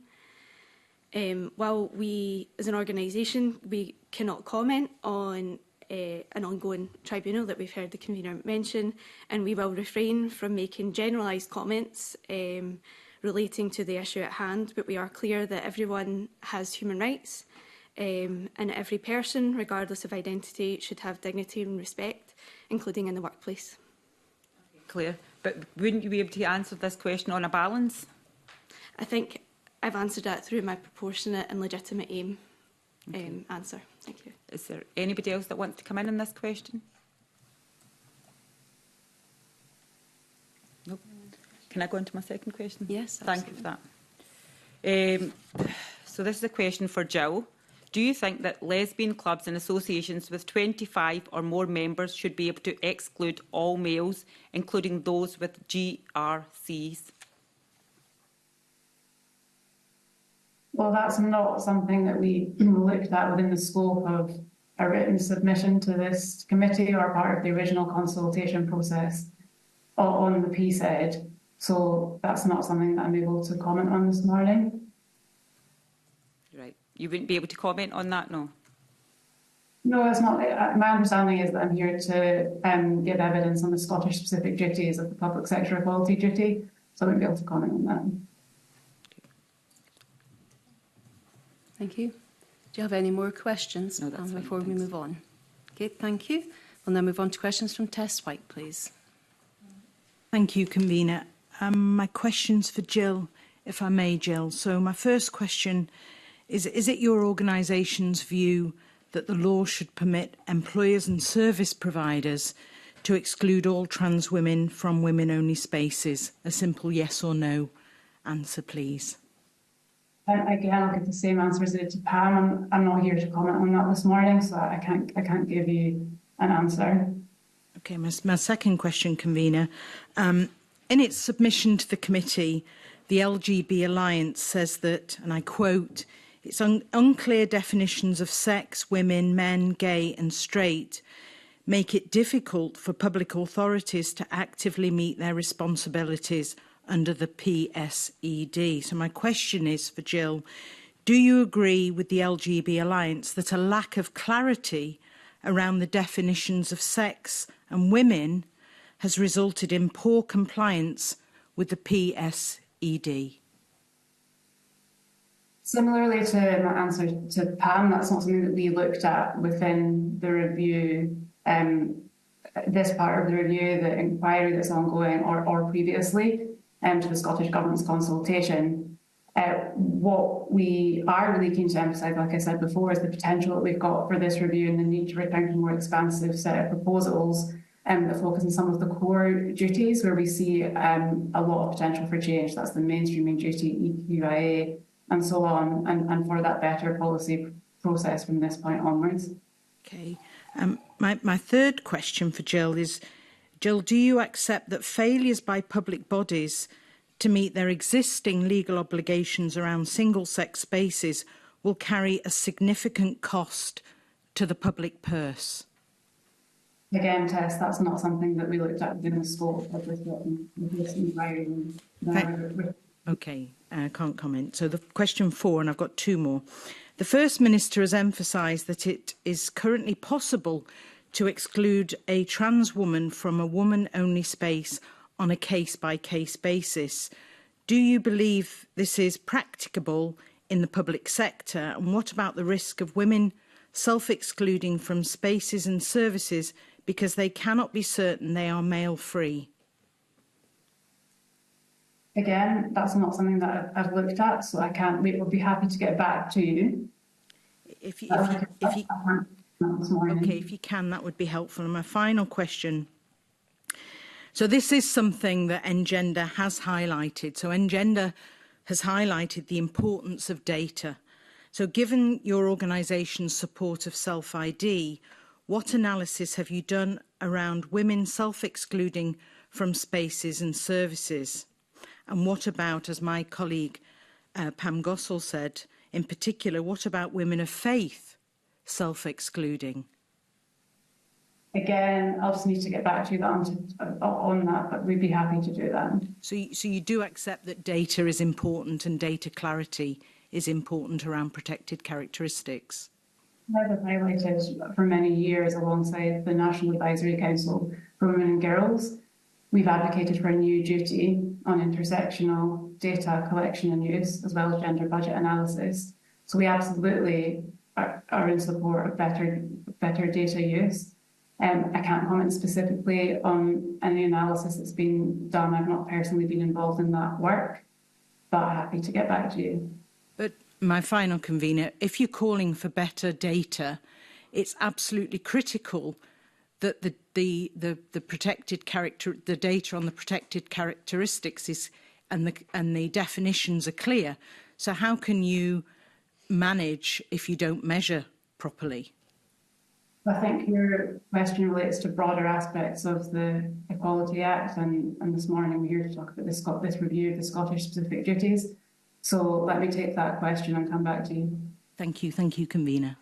While we, as an organisation, we cannot comment on an ongoing tribunal that we've heard the convener mention, and we will refrain from making generalised comments relating to the issue at hand, but we are clear that everyone has human rights and every person, regardless of identity, should have dignity and respect, including in the workplace. Claire, but wouldn't you be able to answer this question on a balance? I think I've answered that through my proportionate and legitimate aim answer. Thank you. Is there anybody else that wants to come in on this question? Nope. Can I go into my second question? Yes, thank you for that. So this is a question for Jill. Do you think that lesbian clubs and associations with 25 or more members should be able to exclude all males, including those with GRCs? Well, that's not something that we looked at within the scope of a written submission to this committee or part of the original consultation process on the PSED. So that's not something that I'm able to comment on this morning. Right. You wouldn't be able to comment on that, no? No, it's not. My understanding is that I'm here to give evidence on the Scottish-specific duties of the public sector equality duty, so I wouldn't be able to comment on that. Thank you. Do you have any more questions before we move on? Okay, thank you. We'll now move on to questions from Tess White, please. Thank you, Convener. My question's for Jill, if I may, Jill. So my first question is it your organisation's view that the law should permit employers and service providers to exclude all trans women from women-only spaces? A simple yes or no answer, please. Again, I'll give the same answer as I did to Pam. I'm not here to comment on that this morning, so I can't give you an answer. Okay, my second question, Convener. In its submission to the committee, the LGB Alliance says that, and I quote, it's unclear definitions of sex, women, men, gay and straight make it difficult for public authorities to actively meet their responsibilities under the PSED. So my question is for Jill, do you agree with the LGB Alliance that a lack of clarity around the definitions of sex and women has resulted in poor compliance with the PSED? Similarly to my answer to Pam, that's not something that we looked at within the review, this part of the review, the inquiry that's ongoing or previously. To the Scottish Government's consultation. What we are really keen to emphasise, like I said before, is the potential that we've got for this review and the need to return to a more expansive set of proposals that focus on some of the core duties where we see a lot of potential for change. That's the mainstreaming duty, EQIA, and so on, and for that better policy process from this point onwards. Okay. My third question for Jill is, Jill, do you accept that failures by public bodies to meet their existing legal obligations around single-sex spaces will carry a significant cost to the public purse? Again, Tess, that's not something that we looked at within the scope of this inquiry. Okay, I can't comment. So the question 4, and I've got 2 more. The First Minister has emphasised that it is currently possible to exclude a trans woman from a woman-only space on a case-by-case basis. Do you believe this is practicable in the public sector? And what about the risk of women self-excluding from spaces and services because they cannot be certain they are male-free? Again, that's not something that I've looked at, so I can't. We would be happy to get back to you. If you can, that would be helpful. And my final question. So this is something that Engender has highlighted. So Engender has highlighted the importance of data. So given your organisation's support of self-ID, what analysis have you done around women self-excluding from spaces and services? And what about, as my colleague Pam Gossel said, in particular, what about women of faith self-excluding? Again, I'll just need to get back to you on that, but we'd be happy to do that. So you do accept that data is important and data clarity is important around protected characteristics? I've highlighted for many years alongside the National Advisory Council for Women and Girls. We've advocated for a new duty on intersectional data collection and use, as well as gender budget analysis. So we absolutely are in support of better data use. I can't comment specifically on any analysis that's been done. I've not personally been involved in that work, but happy to get back to you. But my final convener, if you're calling for better data, it's absolutely critical that the protected character, the data on the protected characteristics is and the definitions are clear. So how can you manage if you don't measure properly? I think your question relates to broader aspects of the Equality Act, and this morning we're here to talk about this review of the Scottish specific duties. So let me take that question and come back to you. Thank you, convener.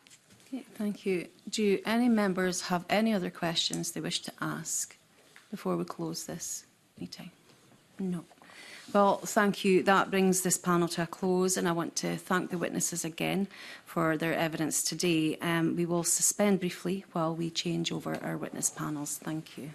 Okay, thank you. Do any members have any other questions they wish to ask before we close this meeting? No. Well, thank you. That brings this panel to a close, and I want to thank the witnesses again for their evidence today. We will suspend briefly while we change over our witness panels. Thank you.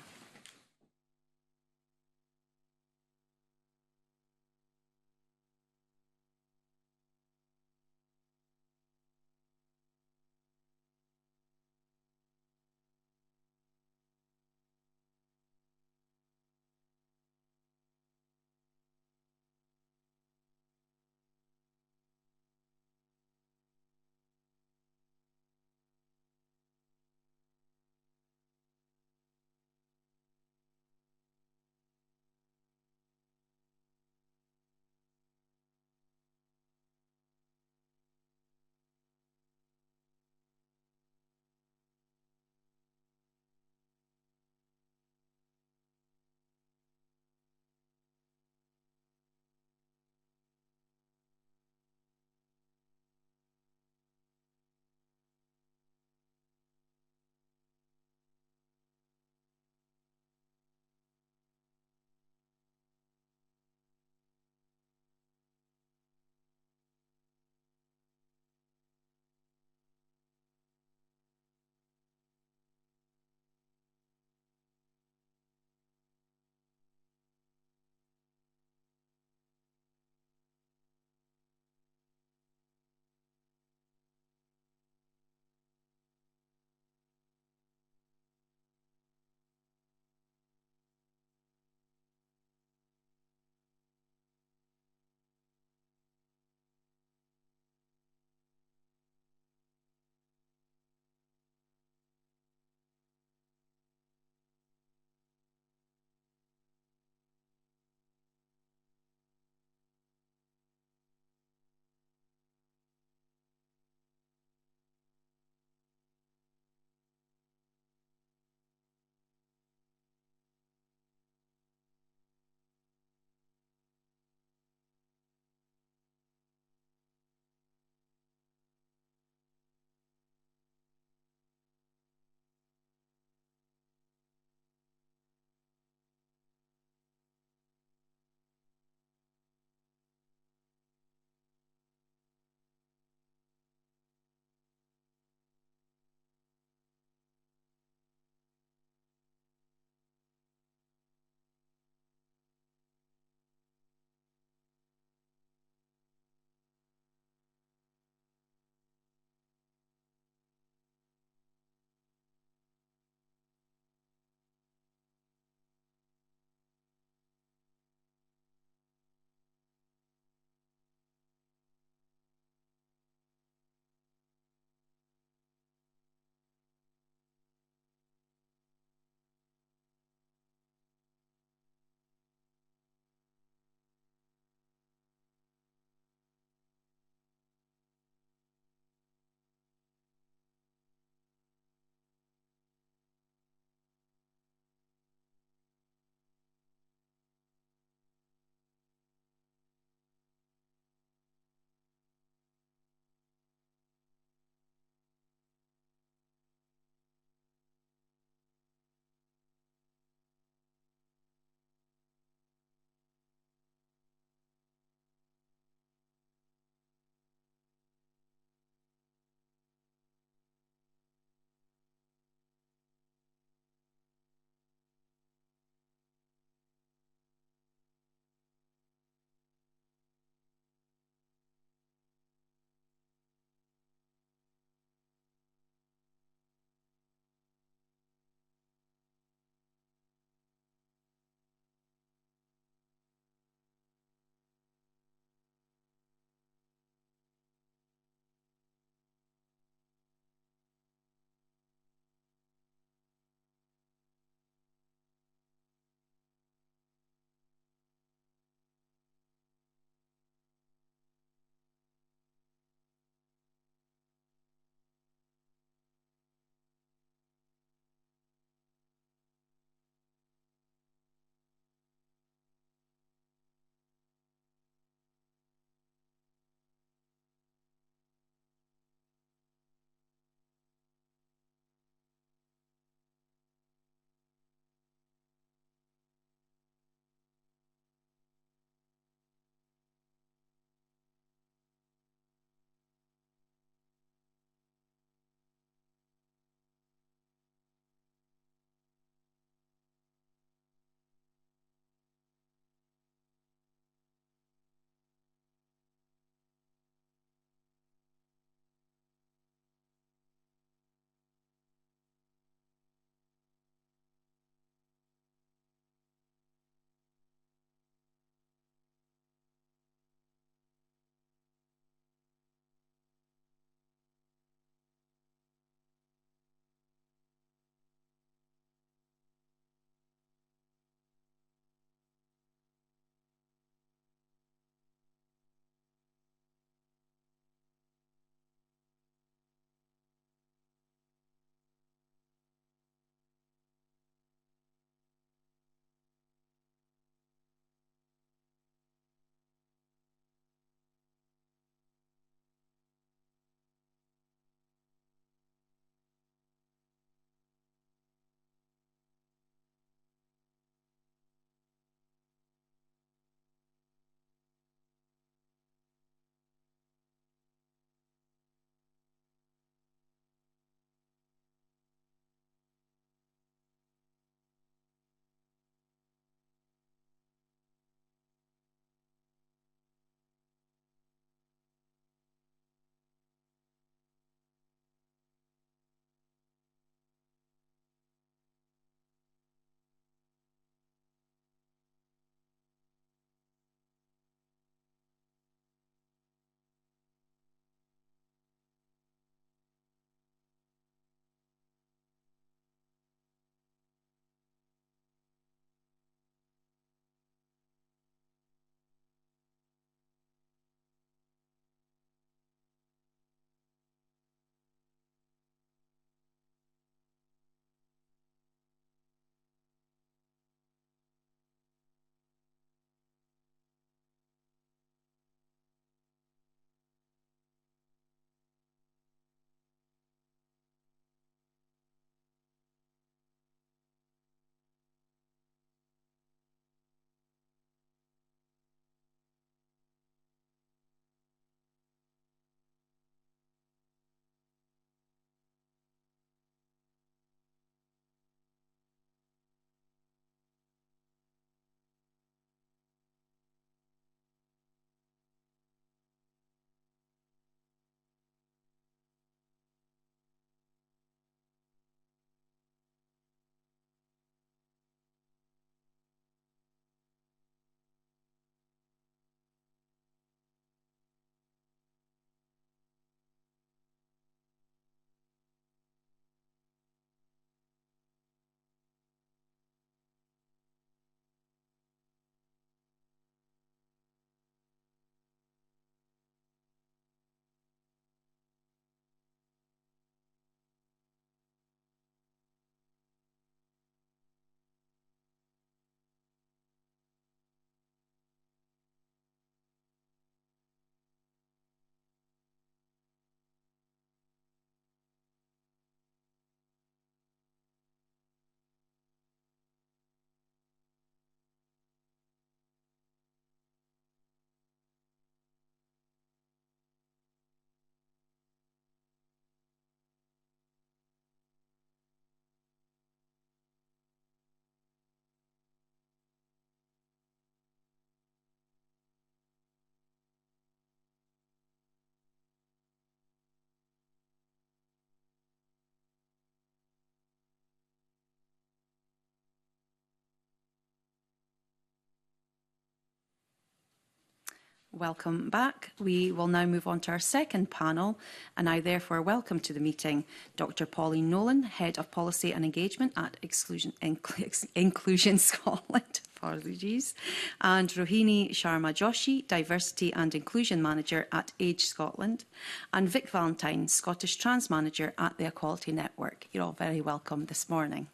Welcome back. We will now move on to our second panel, and I therefore welcome to the meeting Dr Pauline Nolan, Head of Policy and Engagement at Inclusion Scotland, apologies, and Rohini Sharma Joshi, Diversity and Inclusion Manager at Age Scotland, and Vic Valentine, Scottish Trans Manager at the Equality Network. You're all very welcome this morning.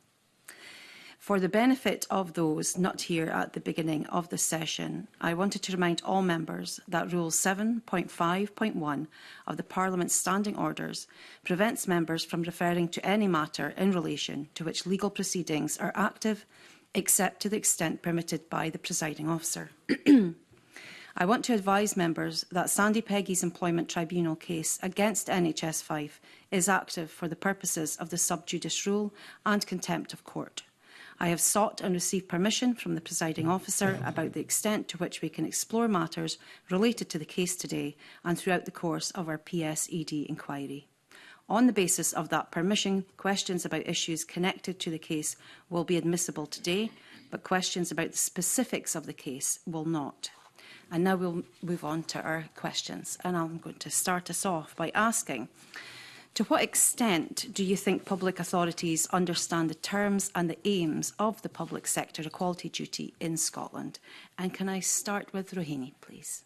For the benefit of those not here at the beginning of the session, I wanted to remind all members that Rule 7.5.1 of the Parliament's Standing Orders prevents members from referring to any matter in relation to which legal proceedings are active, except to the extent permitted by the presiding officer. I want to advise members that Sandy Peggy's Employment Tribunal case against NHS Fife is active for the purposes of the sub judice rule and contempt of court. I have sought and received permission from the presiding officer about the extent to which we can explore matters related to the case today and throughout the course of our PSED inquiry. On the basis of that permission, questions about issues connected to the case will be admissible today, but questions about the specifics of the case will not. And now we'll move on to our questions. And I'm going to start us off by asking, to what extent do you think public authorities understand the terms and the aims of the public sector equality duty in Scotland? And can I start with Rohini, please?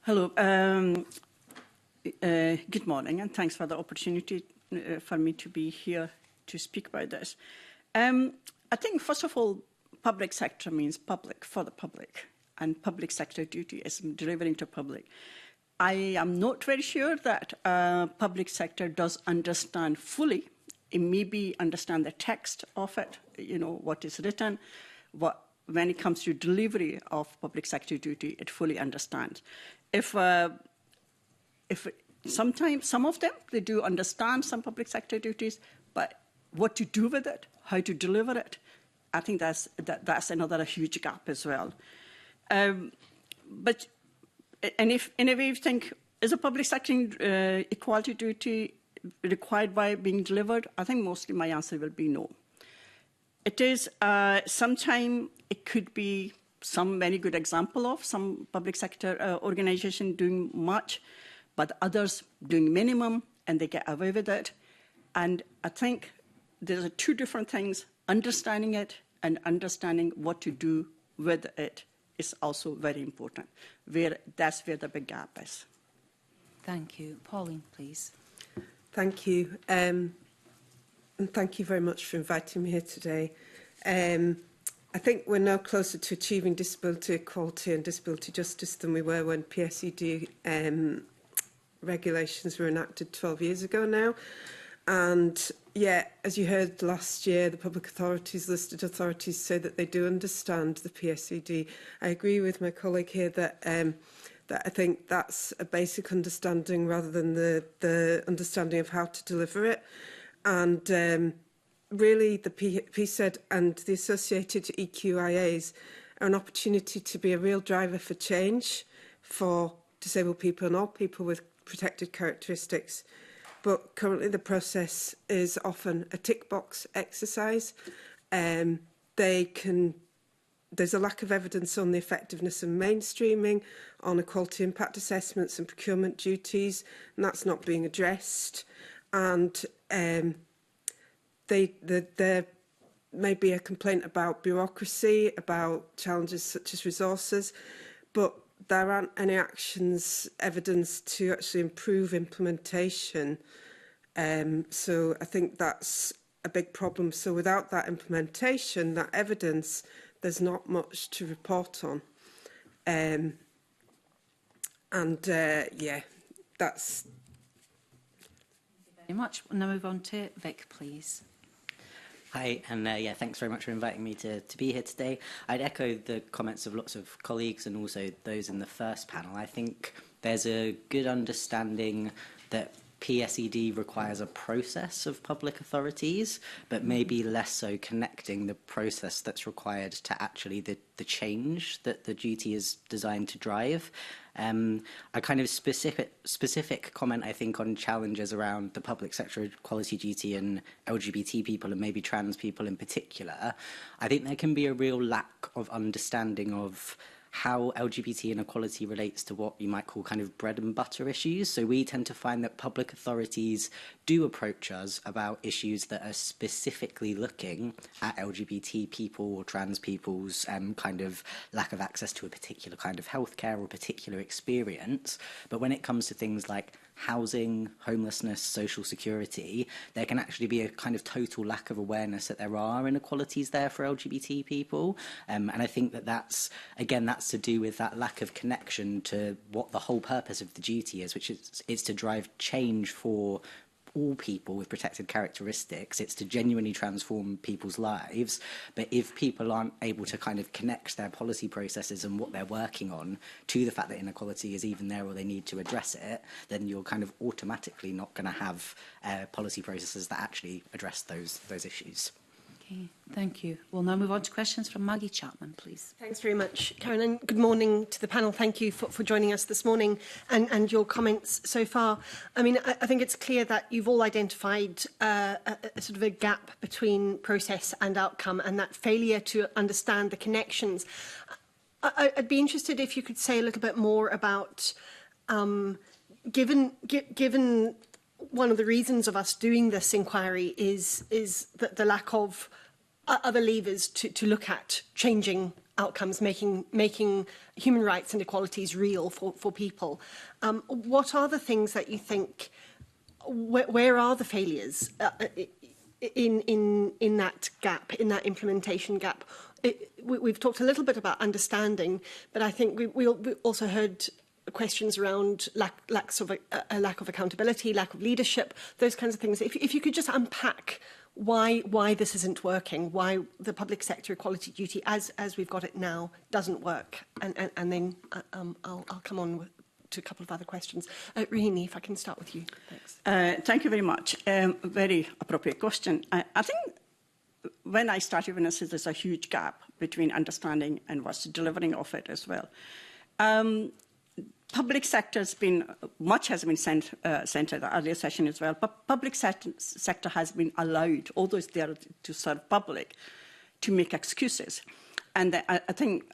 Hello. Good morning, and thanks for the opportunity for me to be here to speak about this. I think, first of all, public sector means public for the public, and public sector duty is delivering to public. I am not very sure that public sector does understand fully. It maybe understand the text of it, you know, what is written. When it comes to delivery of public sector duty, it fully understands. If sometimes some of them, they do understand some public sector duties, but what to do with it, how to deliver it, I think that's another huge gap as well. And if, in a way, you think, is a public sector equality duty required by being delivered? I think mostly my answer will be no. It is, sometimes it could be some very good example of some public sector organization doing much, but others doing minimum, and they get away with it. And I think there's two different things, understanding it and understanding what to do with it is also very important. That's where the big gap is. Thank you. Pauline, please. Thank you. And thank you very much for inviting me here today. I think we're now closer to achieving disability equality and disability justice than we were when PSED regulations were enacted 12 years ago now. And yeah, as you heard last year, the public authorities, listed authorities say that they do understand the PSED. I agree with my colleague here that that I think that's a basic understanding rather than the understanding of how to deliver it. And really, the PSED and the associated EQIAs are an opportunity to be a real driver for change for disabled people and all people with protected characteristics. But currently the process is often a tick box exercise. There's a lack of evidence on the effectiveness of mainstreaming, on equality impact assessments and procurement duties, and that's not being addressed. And there may be a complaint about bureaucracy, about challenges such as resources, but there aren't any evidence to actually improve implementation. So I think that's a big problem. So without that implementation, that evidence, there's not much to report on. Yeah, that's... Thank you very much. We'll now move on to Vic, please. Hi, and yeah, thanks very much for inviting me to be here today. I'd echo the comments of lots of colleagues and also those in the first panel. I think there's a good understanding that PSED requires a process of public authorities, but maybe less so connecting the process that's required to actually the change that the duty is designed to drive. A kind of specific comment, I think, on challenges around the public sector equality duty and LGBT people and maybe trans people in particular. I think there can be a real lack of understanding of how LGBT inequality relates to what you might call kind of bread and butter issues. So we tend to find that public authorities do approach us about issues that are specifically looking at LGBT people or trans people's kind of lack of access to a particular kind of healthcare or particular experience. But when it comes to things like housing, homelessness, social security, there can actually be a kind of total lack of awareness that there are inequalities there for LGBT people. And I think that that's to do with that lack of connection to what the whole purpose of the duty is, which is to drive change for all people with protected characteristics. It's to genuinely transform people's lives. But if people aren't able to kind of connect their policy processes and what they're working on to the fact that inequality is even there or they need to address it, then you're kind of automatically not going to have policy processes that actually address those issues. Okay, thank you. We'll now move on to questions from Maggie Chapman, please. Thanks very much, Karen, and good morning to the panel. Thank you for joining us this morning and your comments so far. I mean, I think it's clear that you've all identified a sort of a gap between process and outcome, and that failure to understand the connections. I'd be interested if you could say a little bit more about, given one of the reasons of us doing this inquiry is the lack of other levers to look at changing outcomes, making human rights and equalities real for people. What are the things that you think, where are the failures in that gap, in that implementation gap? We've talked a little bit about understanding, but I think we also heard questions around lack of accountability, lack of leadership, those kinds of things. If you could just unpack why this isn't working, why the public sector equality duty as we've got it now doesn't work, and then I'll come on to a couple of other questions. Rohini, if I can start with you. Thanks. Thank you very much. Very appropriate question. I think when I started Witnesses, there's a huge gap between understanding and what's delivering of it as well. Public sector has been, much has been sent at the earlier session as well, but public sector has been allowed, although it's there to serve public, to make excuses. And I think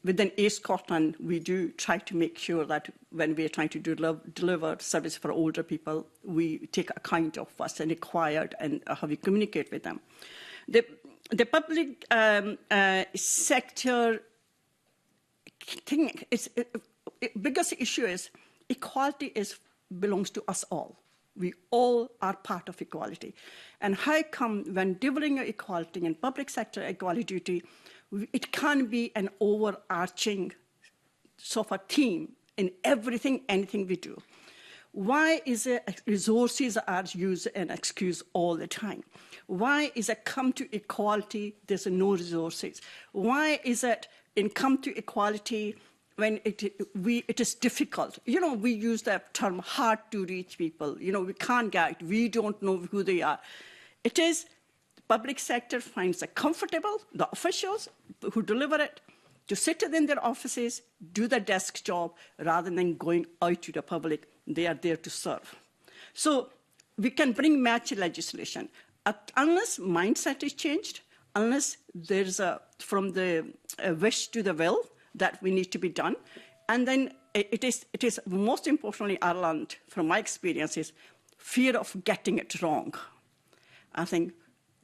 within Scotland, we do try to make sure that when we are trying to deliver service for older people, we take account of what's required and how we communicate with them. The public sector thing is... biggest issue is equality belongs to us all. We all are part of equality. And how come when delivering equality and public sector equality duty, it can be an overarching sort of theme in anything we do? Why is it resources are used and excused all the time? Why is it come to equality, there's no resources? Why is it in come to equality when it is difficult? You know, we use that term hard to reach people. You know, we can't get, we don't know who they are. It is, the public sector finds it comfortable, the officials who deliver it, to sit in their offices, do their desk job, rather than going out to the public. They are there to serve. So we can bring match legislation. Unless mindset is changed, unless there's from the wish to the will, that we need to be done. And then it is most importantly, Ireland, from my experiences, fear of getting it wrong. I think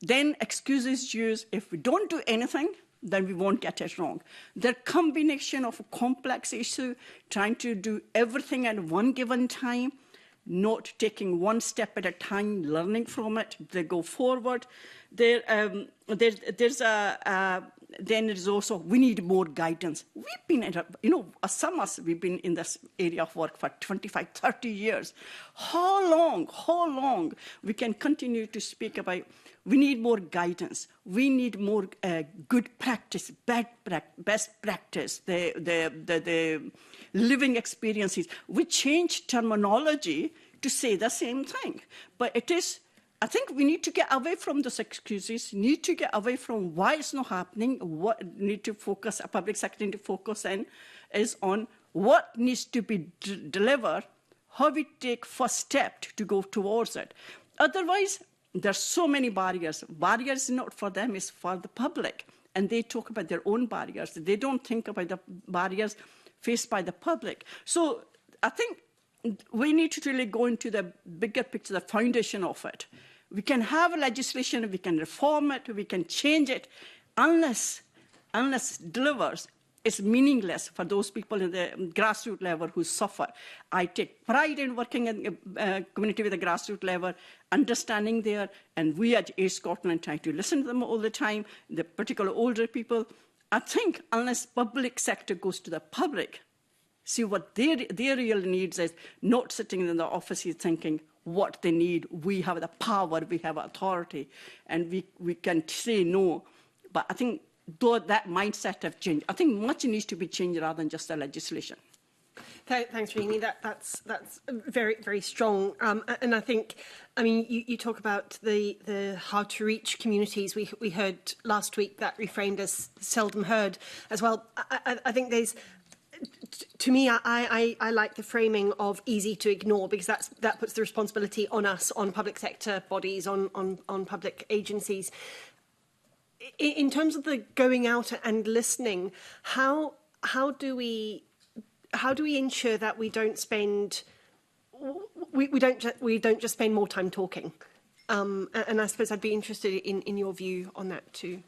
then excuses used, if we don't do anything, then we won't get it wrong. The combination of a complex issue, trying to do everything at one given time, not taking one step at a time, learning from it, they go forward. Then there's also, we need more guidance. We've been, some of us, we've been in this area of work for 25, 30 years. How long we can continue to speak about, we need more guidance. We need more good practice, best practice, the living experiences. We change terminology to say the same thing. But it is, I think we need to get away from those excuses, need to get away from why it's not happening, what need to focus, a public sector need to focus on what needs to be delivered, how we take first step to go towards it. Otherwise, there's so many barriers. Barriers is not for them, it's for the public. And they talk about their own barriers. They don't think about the barriers faced by the public. So I think we need to really go into the bigger picture, the foundation of it. We can have a legislation, we can reform it, we can change it, unless it delivers, it's meaningless for those people in the grassroots level who suffer. I take pride in working in a community with a grassroots level, understanding there, and we at Age Scotland try to listen to them all the time, the particular older people. I think unless public sector goes to the public, see what their real needs is, not sitting in the offices thinking what they need. We have the power, we have authority, and we can say no. But I think though that mindset have changed, I think much needs to be changed rather than just the legislation. Thanks, Rini. That's very, very strong. And I think, I mean, you talk about the hard to reach communities. We heard last week that reframed as seldom heard as well. I think there's, to me, I like the framing of easy to ignore, because that puts the responsibility on us, on public sector bodies, on public agencies. In terms of the going out and listening, how do we ensure that we don't just spend more time talking? And I suppose I'd be interested in your view on that too.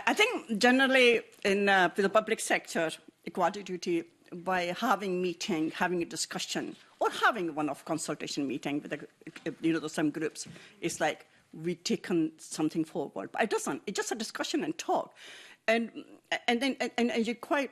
I think generally in the public sector, equality duty, by having meeting, having a discussion, or having one-off consultation meeting with some groups, it's like we taken something forward. But it doesn't. It's just a discussion and talk. And you're quite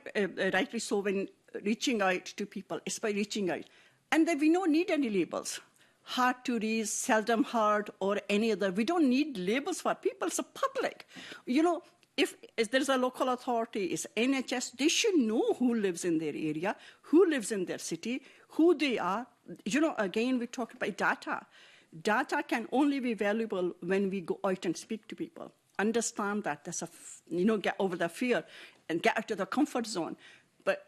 rightly so when reaching out to people, it's by reaching out. And then we don't need any labels. Hard to read, seldom heard, or any other. We don't need labels for people. It's a public. You know, if there's a local authority, it's NHS, they should know who lives in their area, who lives in their city, who they are. You know, again, we talk about data. Data can only be valuable when we go out and speak to people. Understand that there's get over the fear and get out of the comfort zone. But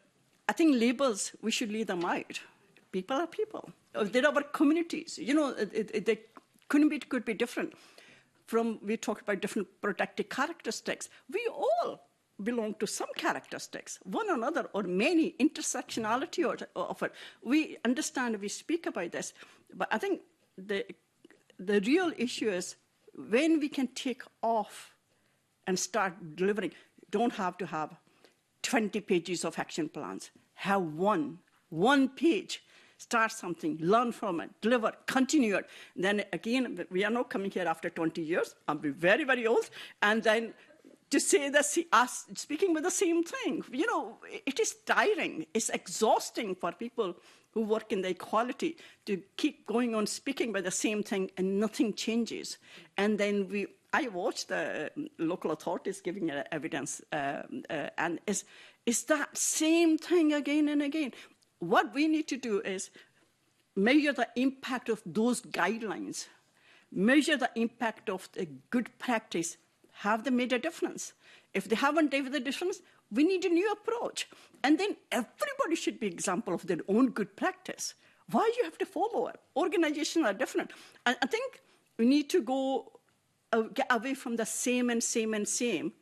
I think labels, we should leave them out. People are people. There are communities. You know, they could be different. We talk about different protected characteristics. We all belong to some characteristics, one another, or many, intersectionality of it. We understand, we speak about this. But I think the real issue is when we can take off and start delivering. Don't have to have 20 pages of action plans. Have one page. Start something, learn from it, deliver, continue it. Then again, we are not coming here after 20 years. I'll be very, very old. And then to say that us speaking with the same thing, you know, it is tiring. It's exhausting for people who work in the equality to keep going on speaking by the same thing and nothing changes. And then I watch the local authorities giving evidence, and it's that same thing again and again. What we need to do is measure the impact of those guidelines, measure the impact of the good practice. Have they made a difference? If they haven't made a difference, we need a new approach. And then everybody should be an example of their own good practice. Why do you have to follow it? Organizations are different. I think we need to get away from the same and same and same.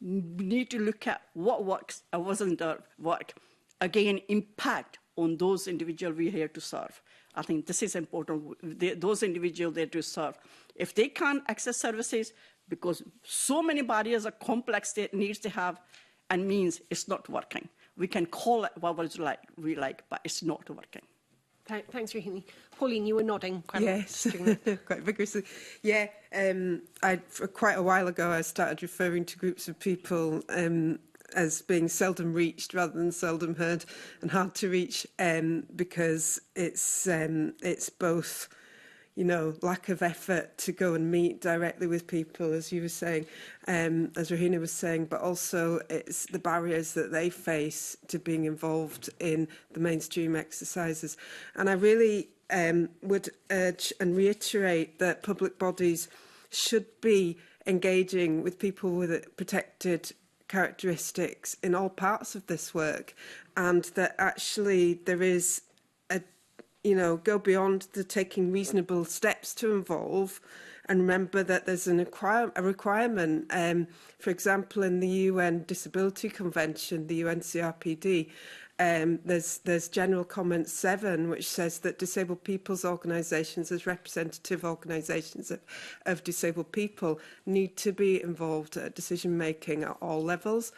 We need to look at what works and what doesn't work. Again, impact on those individuals we're here to serve. I think this is important. Those individuals there to serve. If they can't access services because so many barriers are complex needs they have and means it's not working. We can call it what we like, but it's not working. Thanks, Rahimi. Pauline, you were nodding quite quite vigorously. Yeah, quite a while ago I started referring to groups of people as being seldom reached rather than seldom heard and hard to reach, because it's both, you know, lack of effort to go and meet directly with people, as you were saying, as Rahina was saying, but also it's the barriers that they face to being involved in the mainstream exercises. And I really would urge and reiterate that public bodies should be engaging with people with protected characteristics in all parts of this work, and that actually there is you know, go beyond the taking reasonable steps to involve, and remember that there's a requirement. For example, in the UN Disability Convention, the UNCRPD, there's General Comment 7, which says that disabled people's organisations, as representative organisations of disabled people, need to be involved at decision making at all levels,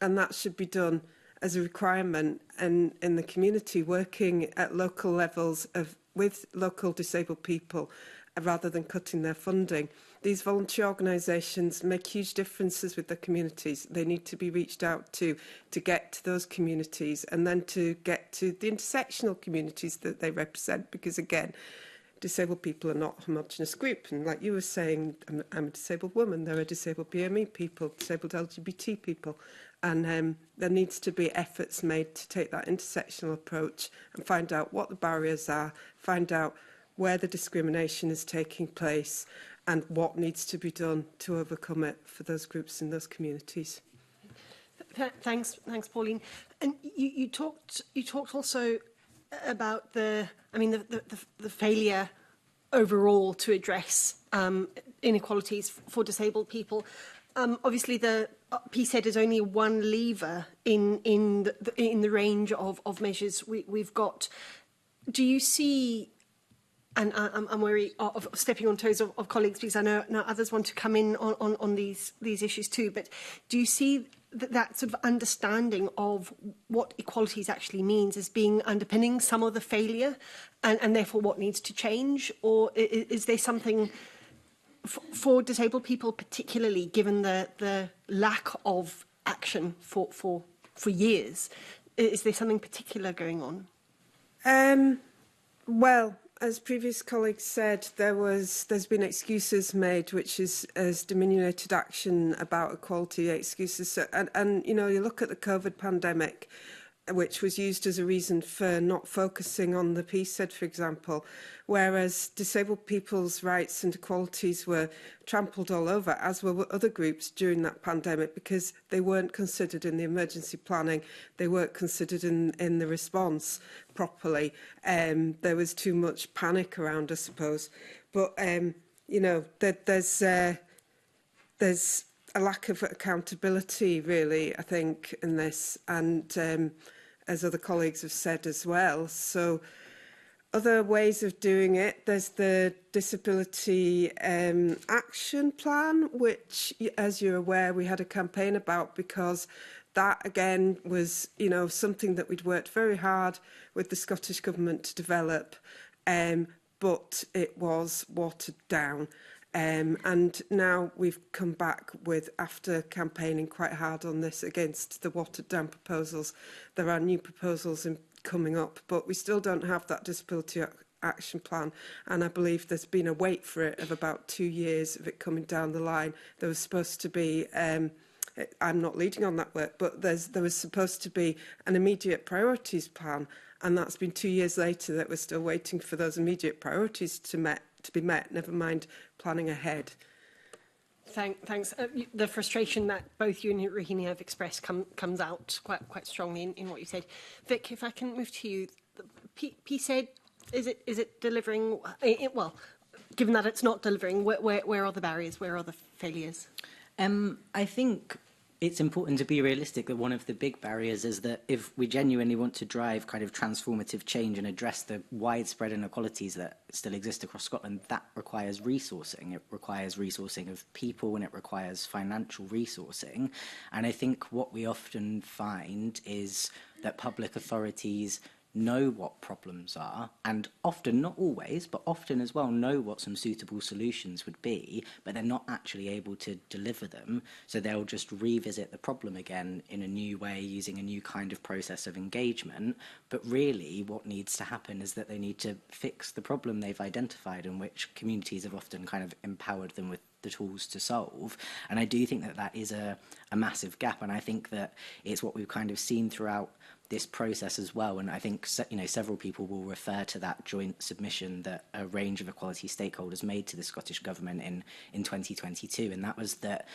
and that should be done as a requirement in the community, working at local levels with local disabled people rather than cutting their funding. These voluntary organisations make huge differences with their communities. They need to be reached out to get to those communities, and then to get to the intersectional communities that they represent, because again, disabled people are not a homogenous group. And like you were saying, I'm a disabled woman, there are disabled BME people, disabled LGBT people. And there needs to be efforts made to take that intersectional approach and find out what the barriers are, find out where the discrimination is taking place, and what needs to be done to overcome it for those groups in those communities. Thanks, Pauline. And you talked also about the failure overall to address inequalities for disabled people. Obviously, the PSED is only one lever in the range of measures we've got. Do you see? And I'm wary of stepping on toes of colleagues, because I know others want to come in on these issues too. But do you see that sort of understanding of what equalities actually means as being underpinning some of the failure, and therefore what needs to change? Or is there something for disabled people, particularly given the lack of action for years? Is there something particular going on? Well, as previous colleagues said, there's been excuses made, which has diminuted action about equality excuses. So, and you know, you look at the COVID pandemic, which was used as a reason for not focusing on the PSED, for example, whereas disabled people's rights and equalities were trampled all over, as were other groups during that pandemic, because they weren't considered in the emergency planning, they weren't considered in the response properly. There was too much panic around, I suppose. But, you know, there's a lack of accountability, really, I think, in this, and as other colleagues have said as well. So other ways of doing it, there's the Disability Action Plan, which, as you're aware, we had a campaign about, because that, again, was, you know, something that we'd worked very hard with the Scottish Government to develop, but it was watered down. And now we've come back with, after campaigning quite hard on this against the watered down proposals, there are new proposals coming up, but we still don't have that disability action plan, and I believe there's been a wait for it of about 2 years of it coming down the line. There was supposed to be, I'm not leading on that work, but there was supposed to be an immediate priorities plan, and that's been 2 years later that we're still waiting for those immediate priorities to be met, never mind planning ahead. Thanks. The frustration that both you and Rahina have expressed comes out quite strongly in what you said. Vic, if I can move to you, PSED, is it delivering? Well, given that it's not delivering, where are the barriers? Where are the failures? I think it's important to be realistic that one of the big barriers is that if we genuinely want to drive kind of transformative change and address the widespread inequalities that still exist across Scotland, that requires resourcing. It requires resourcing of people, and it requires financial resourcing. And I think what we often find is that public authorities know what problems are, and often, not always, but often as well, know what some suitable solutions would be, but they're not actually able to deliver them. So they'll just revisit the problem again in a new way, using a new kind of process of engagement. But really, what needs to happen is that they need to fix the problem they've identified, in which communities have often kind of empowered them with the tools to solve. And I do think that that is a massive gap, and I think that it's what we've kind of seen throughout this process as well. And I think, you know, several people will refer to that joint submission that a range of equality stakeholders made to the Scottish Government in 2022, and that was that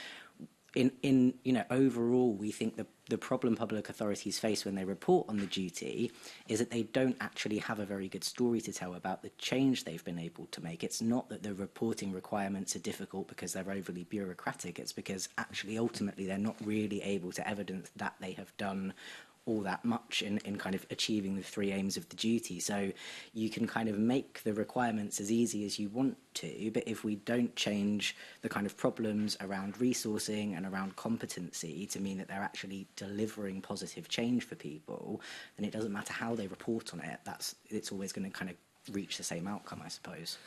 in you know, overall, we think the problem public authorities face when they report on the duty is that they don't actually have a very good story to tell about the change they've been able to make. It's not that the reporting requirements are difficult because they're overly bureaucratic. It's because actually, ultimately, they're not really able to evidence that they have done all that much in kind of achieving the three aims of the duty. So you can kind of make the requirements as easy as you want to, but if we don't change the kind of problems around resourcing and around competency to mean that they're actually delivering positive change for people, then it doesn't matter how they report on it. It's always going to kind of reach the same outcome, I suppose.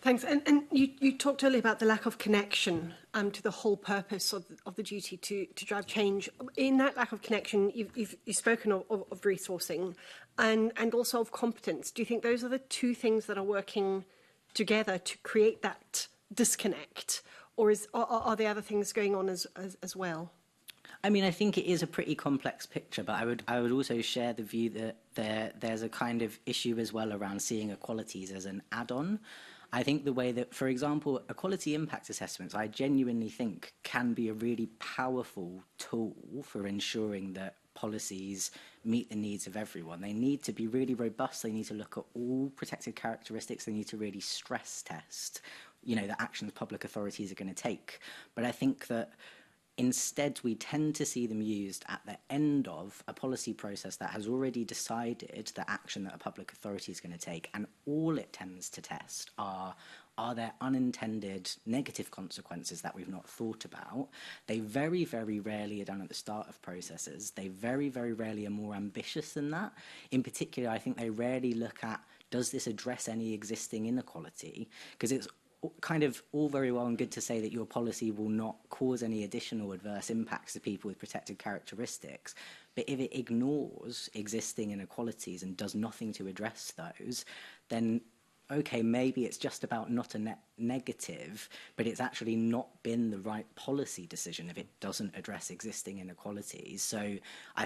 Thanks. And you talked earlier about the lack of connection to the whole purpose of the duty to drive change. In that lack of connection, you've spoken of resourcing and also of competence. Do you think those are the two things that are working together to create that disconnect, or are there other things going on as well? I mean, I think it is a pretty complex picture, but I would also share the view that there's a kind of issue as well around seeing equalities as an add-on. I think the way that, for example, equality impact assessments, I genuinely think can be a really powerful tool for ensuring that policies meet the needs of everyone. They need to be really robust. They need to look at all protected characteristics. They need to really stress test, you know, the actions public authorities are going to take. But I think that instead, we tend to see them used at the end of a policy process that has already decided the action that a public authority is going to take, and all it tends to test are there unintended negative consequences that we've not thought about. They very, very rarely are done at the start of processes. They very, very rarely are more ambitious than that. In particular, I think they rarely look at, does this address any existing inequality? Because it's kind of all very well and good to say that your policy will not cause any additional adverse impacts to people with protected characteristics, but if it ignores existing inequalities and does nothing to address those, then okay, maybe it's just about not a net negative, but it's actually not been the right policy decision if it doesn't address existing inequalities. So I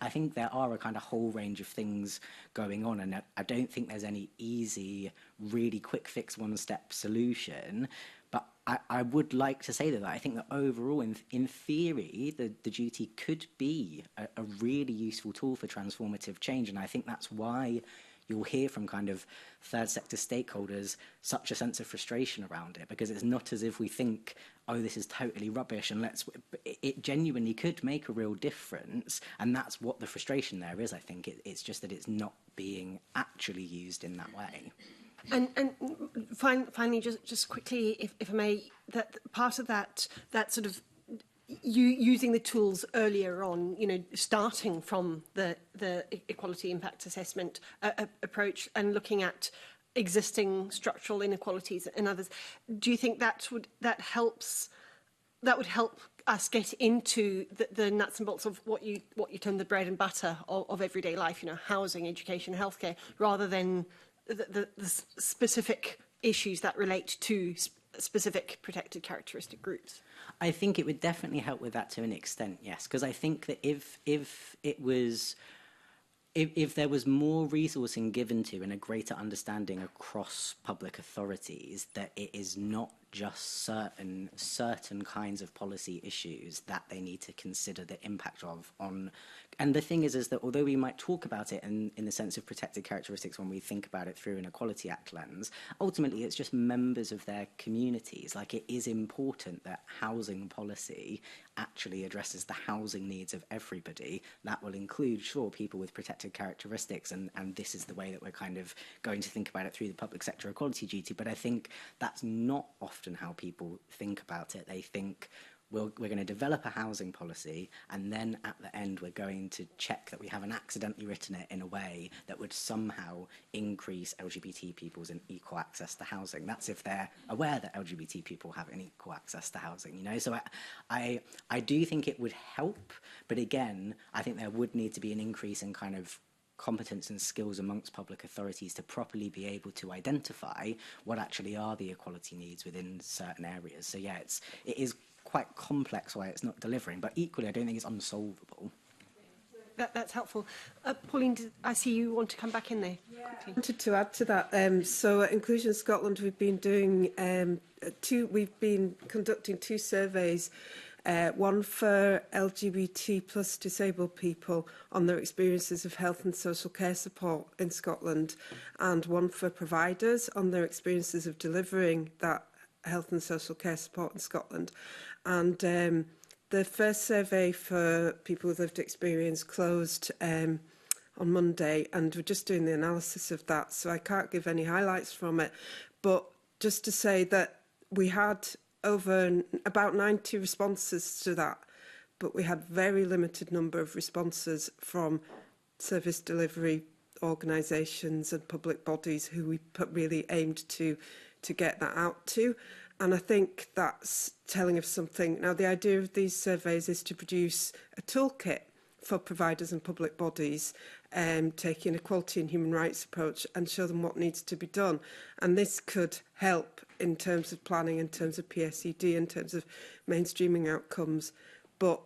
think there are a kind of whole range of things going on, and I don't think there's any easy, really quick fix, one-step solution. But I would like to say that I think that overall, in theory, the duty could be a really useful tool for transformative change, and I think that's why you'll hear from kind of third sector stakeholders such a sense of frustration around it, because it's not as if we think, oh, this is totally rubbish, and it genuinely could make a real difference, and that's what the frustration there is. I think it's just that it's not being actually used in that way. And finally, just quickly, if I may, that part of that sort of using the tools earlier on, you know, starting from the equality impact assessment approach and looking at existing structural inequalities and others, do you think that would help us get into the nuts and bolts of what you term the bread and butter of everyday life, you know, housing, education, healthcare, rather than the specific issues that relate to specific protected characteristic groups? I think it would definitely help with that to an extent, yes, because I think that if there was more resourcing given to and a greater understanding across public authorities that it is not just certain kinds of policy issues that they need to consider the impact of on. And the thing is that although we might talk about it in the sense of protected characteristics when we think about it through an Equality Act lens, ultimately it's just members of their communities. Like, it is important that housing policy actually addresses the housing needs of everybody. That will include, sure, people with protected characteristics, and this is the way that we're kind of going to think about it through the public sector equality duty. But I think that's not often how people think about it. They think, we're going to develop a housing policy, and then at the end we're going to check that we haven't accidentally written it in a way that would somehow increase LGBT people's equal access to housing. That's if they're aware that LGBT people have equal access to housing, you know. So I do think it would help, but again, I think there would need to be an increase in kind of competence and skills amongst public authorities to properly be able to identify what actually are the equality needs within certain areas. So yeah, it is quite complex why it's not delivering, but equally I don't think it's unsolvable. That's helpful. Pauline, I see you want to come back in there. Yeah, I wanted to add to that. So at Inclusion Scotland, we've been doing we've been conducting 2 surveys. One for LGBT plus disabled people on their experiences of health and social care support in Scotland, and one for providers on their experiences of delivering that health and social care support in Scotland. And the first survey for people with lived experience closed on Monday, and we're just doing the analysis of that, so I can't give any highlights from it. But just to say that we had about 90 responses to that, but we had very limited number of responses from service delivery organisations and public bodies who we really aimed to get that out to. And I think that's telling of something. Now, the idea of these surveys is to produce a toolkit for providers and public bodies, taking an equality and human rights approach and show them what needs to be done. And this could help in terms of planning, in terms of PSED, in terms of mainstreaming outcomes. But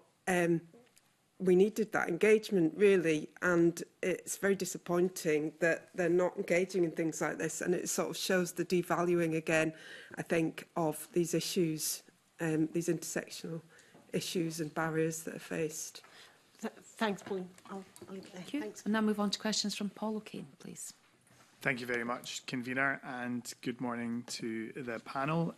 we needed that engagement, really, and it's very disappointing that they're not engaging in things like this, and it sort of shows the devaluing again, I think, of these issues, these intersectional issues and barriers that are faced. Thanks, Pauline. I'll leave it there. Thank you. Thanks. And now move on to questions from Paul O'Kane, please. Thank you very much, Convener, and good morning to the panel.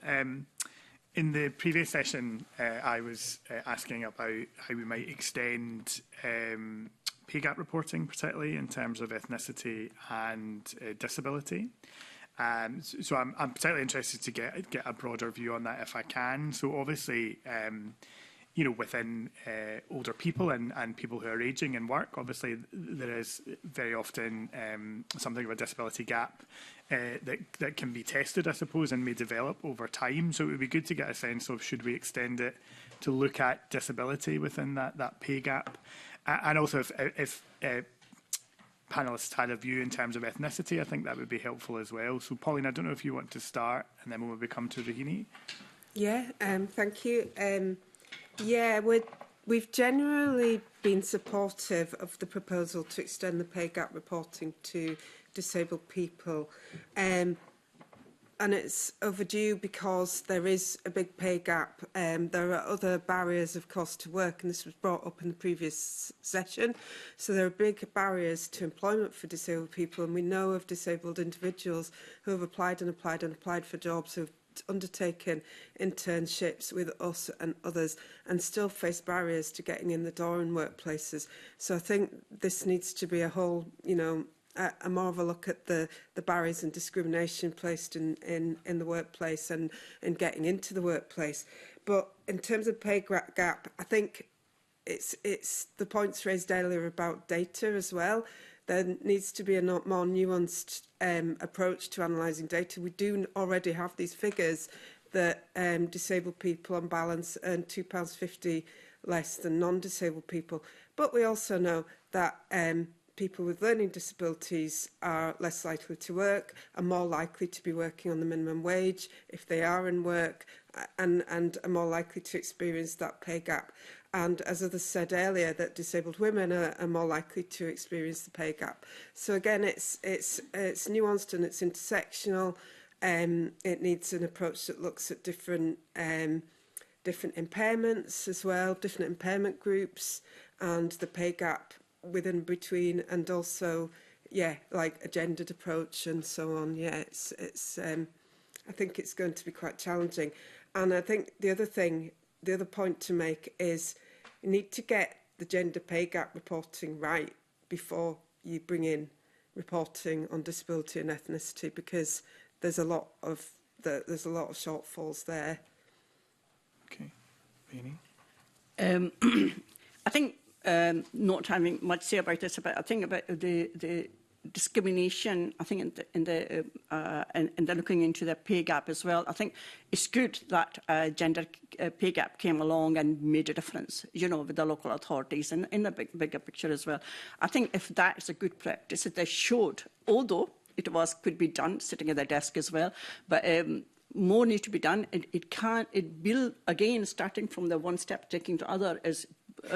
In the previous session, I was asking about how we might extend pay gap reporting, particularly in terms of ethnicity and disability. So I'm particularly interested to get a broader view on that if I can. So obviously, you know, within older people and people who are ageing in work, obviously there is very often something of a disability gap that can be tested, I suppose, and may develop over time. So it would be good to get a sense of, should we extend it to look at disability within that pay gap? And also if panellists had a view in terms of ethnicity, I think that would be helpful as well. So Pauline, I don't know if you want to start, and then we'll maybe come to Rahini. Yeah, thank you. Yeah, we've generally been supportive of the proposal to extend the pay gap reporting to disabled people. And it's overdue because there is a big pay gap. There are other barriers, of course, to work, and this was brought up in the previous session. So there are big barriers to employment for disabled people, and we know of disabled individuals who have applied for jobs, who have undertaken internships with us and others and still face barriers to getting in the door in workplaces. So I think this needs to be a whole, you know, a more of a look at the barriers and discrimination placed in the workplace and getting into the workplace. But in terms of pay gap, I think it's the points raised earlier about data as well. There needs to be a more nuanced approach to analysing data. We do already have these figures that disabled people on balance earn £2.50 less than non-disabled people. But we also know that people with learning disabilities are less likely to work, are more likely to be working on the minimum wage if they are in work, and are more likely to experience that pay gap. And as others said earlier, that disabled women are more likely to experience the pay gap. So again, it's nuanced and it's intersectional. It needs an approach that looks at different impairments as well, different impairment groups, and the pay gap within between, and also, yeah, like a gendered approach and so on. Yeah, it's I think it's going to be quite challenging. And I think the other point to make is you need to get the gender pay gap reporting right before you bring in reporting on disability and ethnicity, because there's a lot of shortfalls there. Okay. Amy? I think not having much to say about this, but I think about the discrimination. I think in the looking into the pay gap as well. I think it's good that gender pay gap came along and made a difference, you know, with the local authorities and in the bigger picture as well. I think if that is a good practice, that they showed, although it could be done sitting at the desk as well, but more needs to be done. It will, again, starting from the one step, taking to other, is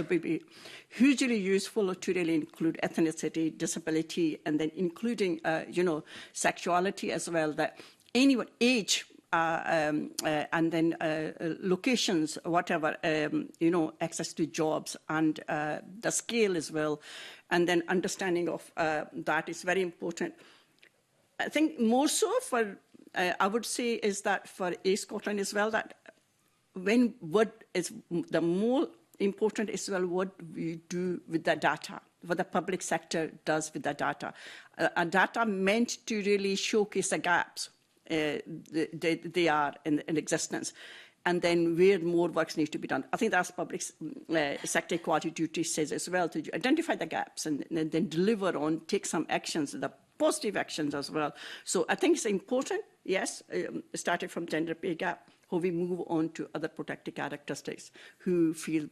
be hugely useful to really include ethnicity, disability, and then including, sexuality as well, that anyone, age, and then locations, whatever, access to jobs and the scale as well, and then understanding of that is very important. I think more so for, I would say, is that for Scotland as well, that what is the more important as well, what we do with the data, what the public sector does with the data. Data meant to really showcase the gaps they are in existence, and then where more work needs to be done. I think that's public sector equality duty says as well, to identify the gaps and then deliver on, take some actions, the positive actions as well. So I think it's important, yes, starting from gender pay gap, how we move on to other protected characteristics who feel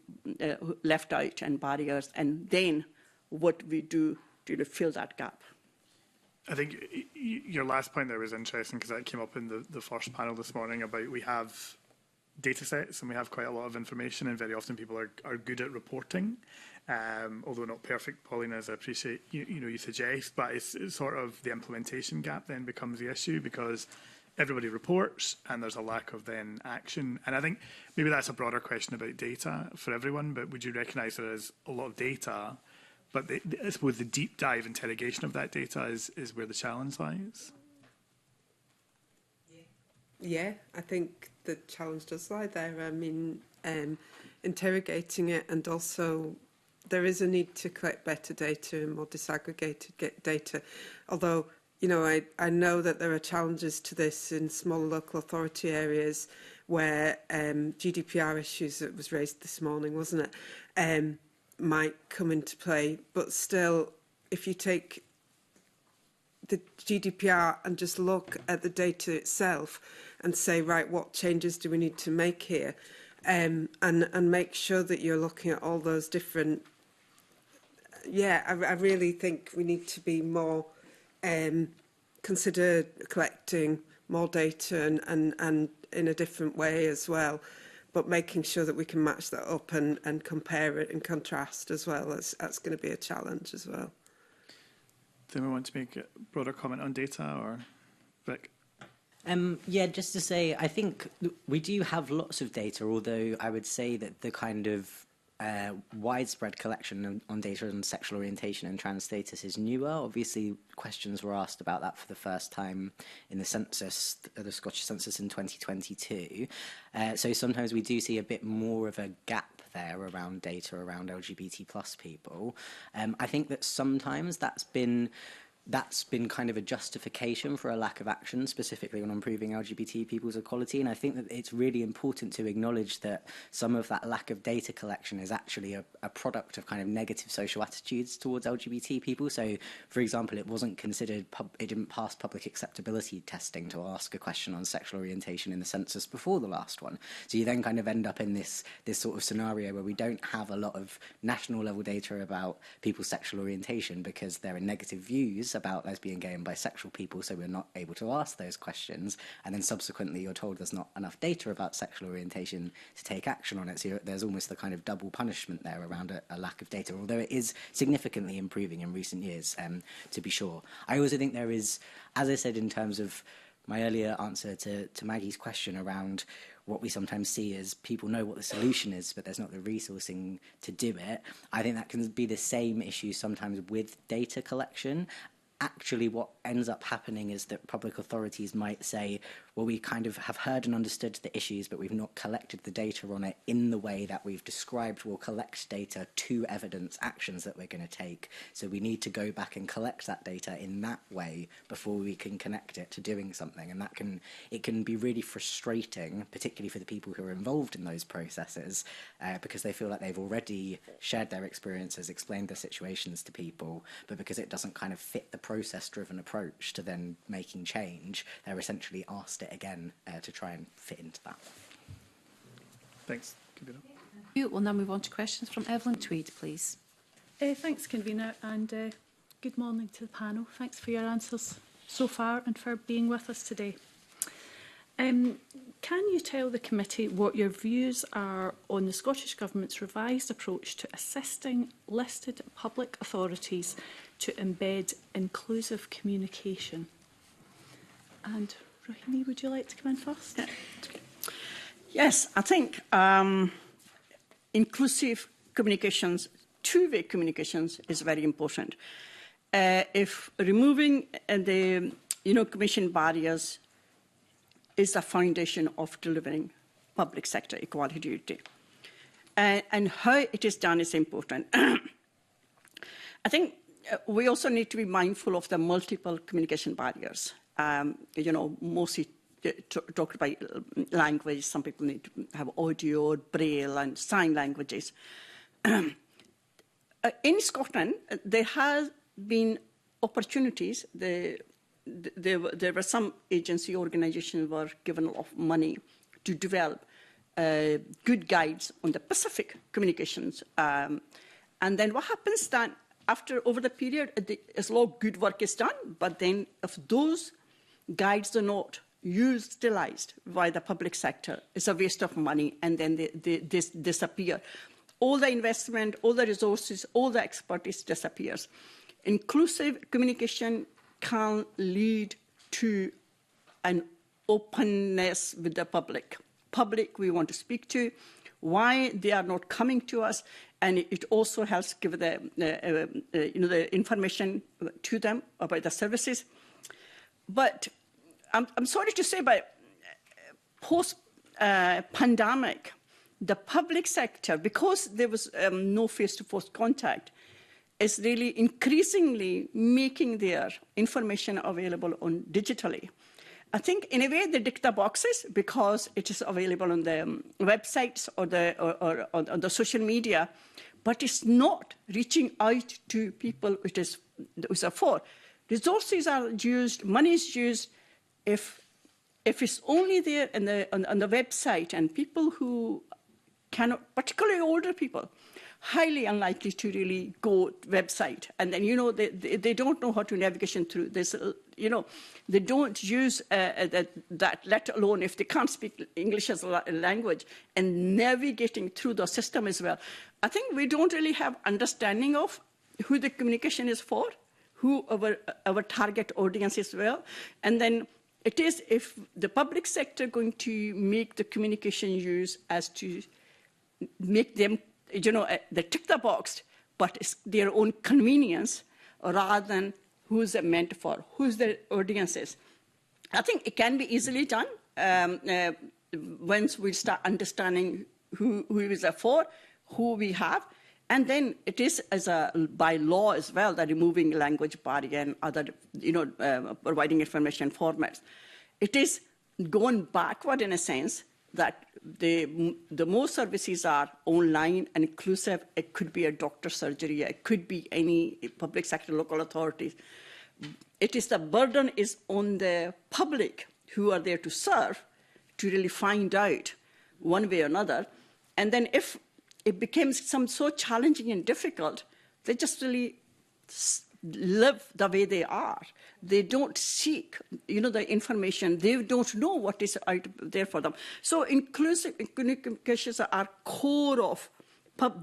left out and barriers, and then what we do to fill that gap. I think your last point there was interesting because that came up in the first panel this morning about we have data sets and we have quite a lot of information, and very often people are good at reporting, although not perfect, Paulina, as I appreciate you suggest, but it's sort of the implementation gap then becomes the issue because everybody reports and there's a lack of then action. And I think maybe that's a broader question about data for everyone, but would you recognise there is a lot of data, but I suppose the deep dive interrogation of that data is where the challenge lies? Yeah, I think the challenge does lie there. I mean, interrogating it, and also there is a need to collect better data and more disaggregated data. Although, I know that there are challenges to this in smaller local authority areas where GDPR issues that was raised this morning, wasn't it, might come into play. But still, if you take the GDPR and just look at the data itself and say, right, what changes do we need to make here? And make sure that you're looking at all those different... I really think we need to be more... consider collecting more data and in a different way as well, but making sure that we can match that up and compare it and contrast as well. That's going to be a challenge as well. Do we want to make a broader comment on data, or Vic? Just to say, I think we do have lots of data, although I would say that the kind of widespread collection on data on sexual orientation and trans status is newer. Obviously, questions were asked about that for the first time in the census, the Scottish census in 2022. So sometimes we do see a bit more of a gap there around data around LGBT plus people. I think that sometimes that's been kind of a justification for a lack of action, specifically on improving LGBT people's equality. And I think that it's really important to acknowledge that some of that lack of data collection is actually a product of kind of negative social attitudes towards LGBT people. So, for example, it wasn't considered, it didn't pass public acceptability testing to ask a question on sexual orientation in the census before the last one. So you then kind of end up in this sort of scenario where we don't have a lot of national level data about people's sexual orientation because there are negative views about lesbian, gay and bisexual people, so we're not able to ask those questions, and then subsequently you're told there's not enough data about sexual orientation to take action on it, so there's almost the kind of double punishment there around a lack of data, although it is significantly improving in recent years, to be sure. I also think there is, as I said in terms of my earlier answer to Maggie's question around what we sometimes see is people know what the solution is, but there's not the resourcing to do it. I think that can be the same issue sometimes with data collection. Actually, what ends up happening is that public authorities might say, well, we kind of have heard and understood the issues, but we've not collected the data on it in the way that we've described. We'll collect data to evidence actions that we're going to take. So we need to go back and collect that data in that way before we can connect it to doing something. And it can be really frustrating, particularly for the people who are involved in those processes, because they feel like they've already shared their experiences, explained their situations to people, but because it doesn't kind of fit the process-driven approach to then making change, they're essentially asked it again to try and fit into that. Thanks. We'll now move on to questions from Evelyn Tweed, please. Thanks, Convener, and good morning to the panel. Thanks for your answers so far and for being with us today. Can you tell the committee what your views are on the Scottish Government's revised approach to assisting listed public authorities to embed inclusive communication? And Rohini, would you like to come in first? Yes, I think inclusive communications, two-way communications is very important. If removing the commission barriers is the foundation of delivering public sector equality duty. And how it is done is important. I think we also need to be mindful of the multiple communication barriers. Mostly talked about language. Some people need to have audio, braille, and sign languages. In Scotland, there has been opportunities. There were some agency organisations were given a lot of money to develop good guides on the Pacific communications. And then what happens then, over the period, a lot of good work is done, but then if those guides are not utilised by the public sector, it's a waste of money, and then they disappear. All the investment, all the resources, all the expertise disappears. Inclusive communication can lead to an openness with the public. Public we want to speak to, why they are not coming to us, and it also helps give the information to them about the services. But I'm sorry to say, but post-pandemic, the public sector, because there was no face-to-face contact, is really increasingly making their information available digitally. I think, in a way, they tick the boxes because it is available on the websites or on the social media, but it's not reaching out to people which is for. Resources are used, money is used. If it's only there on the website, and people who cannot, particularly older people, highly unlikely to really go to website, and then they don't know how to navigation through this. They don't use that, let alone if they can't speak English as a language, and navigating through the system as well. I think we don't really have understanding of who the communication is for, who our target audience is well, and then it is if the public sector going to make the communication use as to make them, they tick the box, but it's their own convenience rather than who's it meant for, who's the audiences. I think it can be easily done once we start understanding who is for, who we have. And then it is by law as well, that removing language barrier and other, providing information formats. It is going backward in a sense that the more services are online and inclusive. It could be a doctor's surgery, it could be any public sector, local authorities. It is the burden is on the public who are there to serve to really find out one way or another. And then if it becomes so challenging and difficult, they just really live the way they are. They don't seek, the information. They don't know what is out there for them. So inclusive communications are core of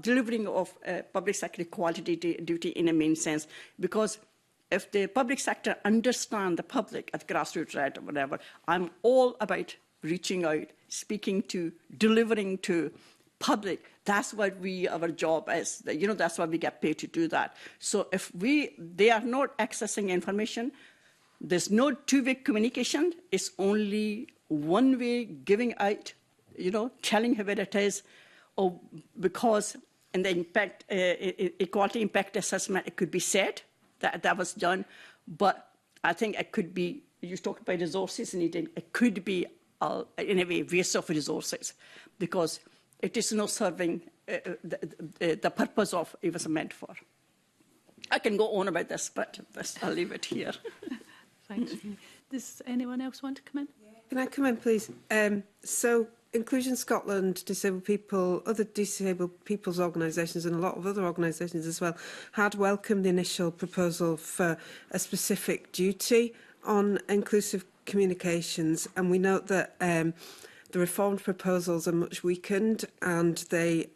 delivering of public sector equality duty in a main sense, because if the public sector understand the public at grassroots right or whatever, I'm all about reaching out, speaking to, delivering to public. That's what our job is. That's why we get paid to do that. So if they are not accessing information, there's no two-way communication. It's only one way giving out, telling her where it is, or because in the impact, equality impact assessment, it could be said that was done, but I think it could be, you talked about resources needed, it could be, in a way, waste of resources, because it is not serving the purpose of it was meant for. I can go on about this, but I'll leave it here. Thanks. Does anyone else want to come in? Can I come in, please? So Inclusion Scotland, disabled people, other disabled people's organisations and a lot of other organisations as well had welcomed the initial proposal for a specific duty on inclusive communications, and we note that the reformed proposals are much weakened, and they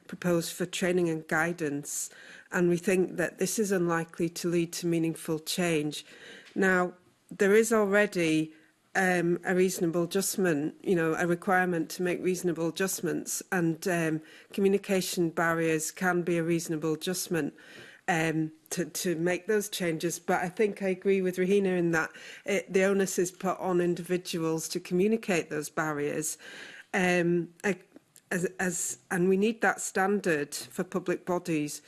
propose for training and guidance, and we think that this is unlikely to lead to meaningful change. Now, there is already a reasonable adjustment, a requirement to make reasonable adjustments, and communication barriers can be a reasonable adjustment to make those changes. But I think I agree with Rahina in that the onus is put on individuals to communicate those barriers. And we need that standard for public bodies,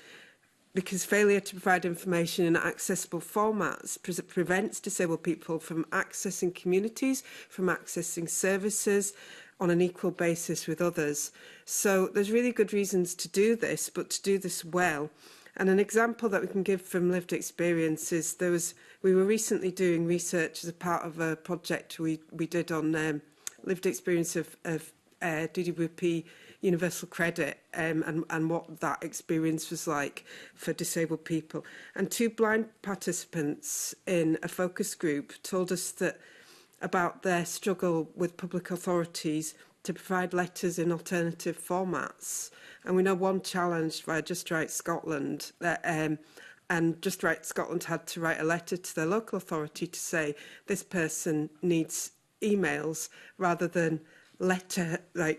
because failure to provide information in accessible formats prevents disabled people from accessing communities, from accessing services on an equal basis with others. So there's really good reasons to do this, but to do this well. And an example that we can give from lived experience is we were recently doing research as a part of a project we did on lived experience of DWP universal credit and what that experience was like for disabled people. And 2 blind participants in a focus group told us that about their struggle with public authorities to provide letters in alternative formats. And we know one challenge via Just Right Scotland, that, and Just Right Scotland had to write a letter to their local authority to say this person needs emails rather than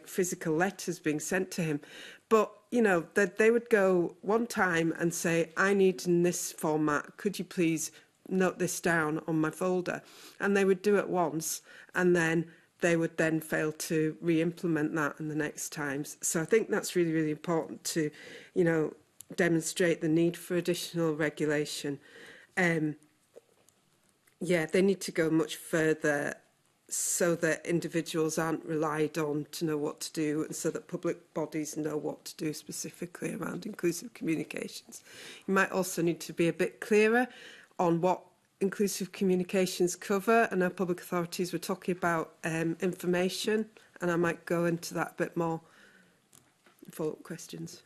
physical letters being sent to him. But, that they would go one time and say, I need in this format, could you please note this down on my folder? And they would do it once, and then they would then fail to re-implement that in the next times. So I think that's really, really important to, demonstrate the need for additional regulation. They need to go much further so that individuals aren't relied on to know what to do, and so that public bodies know what to do specifically around inclusive communications. You might also need to be a bit clearer on what inclusive communications cover. And our public authorities were talking about information, and I might go into that a bit more in follow-up questions.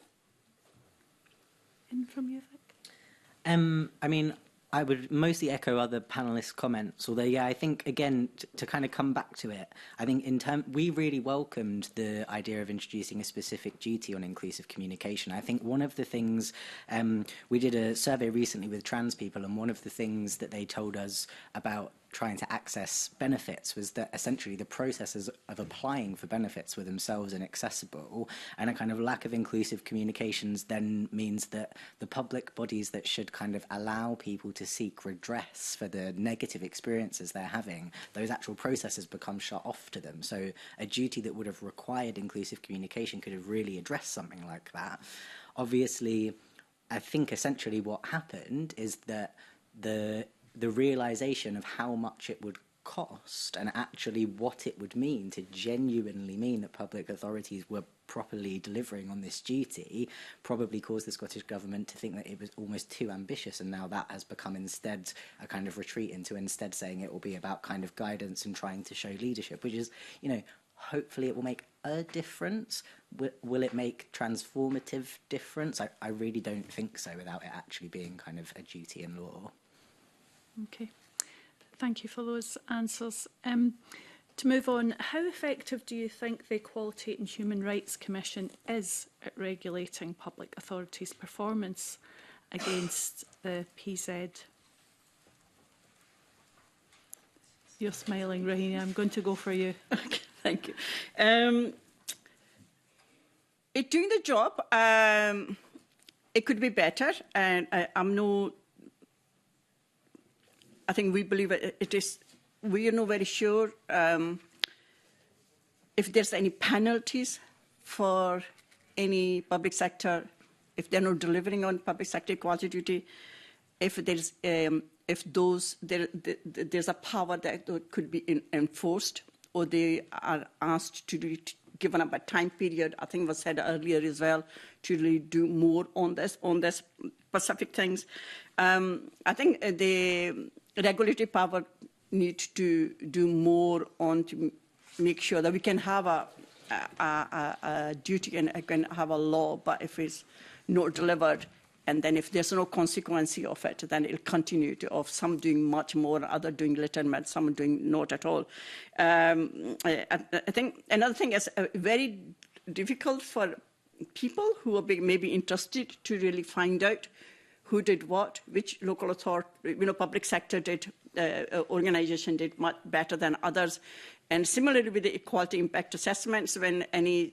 In from you, Vic? I would mostly echo other panellists' comments, although, I think, again, to kind of come back to it, I think we really welcomed the idea of introducing a specific duty on inclusive communication. I think one of the things, we did a survey recently with trans people, and one of the things that they told us about trying to access benefits was that essentially the processes of applying for benefits were themselves inaccessible, and a kind of lack of inclusive communications then means that the public bodies that should kind of allow people to seek redress for the negative experiences they're having, those actual processes become shut off to them. So a duty that would have required inclusive communication could have really addressed something like that. Obviously, I think essentially what happened is that the realisation of how much it would cost and actually what it would mean to genuinely mean that public authorities were properly delivering on this duty probably caused the Scottish Government to think that it was almost too ambitious, and now that has become instead a kind of retreat into instead saying it will be about kind of guidance and trying to show leadership, which is, hopefully it will make a difference. Will it make transformative difference? I really don't think so without it actually being kind of a duty in law. Okay, thank you for those answers. To move on, how effective do you think the Equality and Human Rights Commission is at regulating public authorities' performance against the PZ? You're smiling, Rahina. I'm going to go for you. Okay, thank you. It doing the job. It could be better, and I think we believe it is we are not very sure if there's any penalties for any public sector if they're not delivering on public sector equality duty. If there's there's a power that could be enforced, or they are asked to do it, given up a time period, I think was said earlier as well, to really do more on this specific things. I think the regulatory power needs to do more on to make sure that we can have a duty and can have a law, but if it's not delivered, and then if there's no consequence of it, then it'll continue to, of some doing much more, other doing little, some doing not at all. I think another thing is very difficult for people who are maybe interested to really find out who did what, which local authority, public sector did, organisation did much better than others. And similarly with the equality impact assessments, when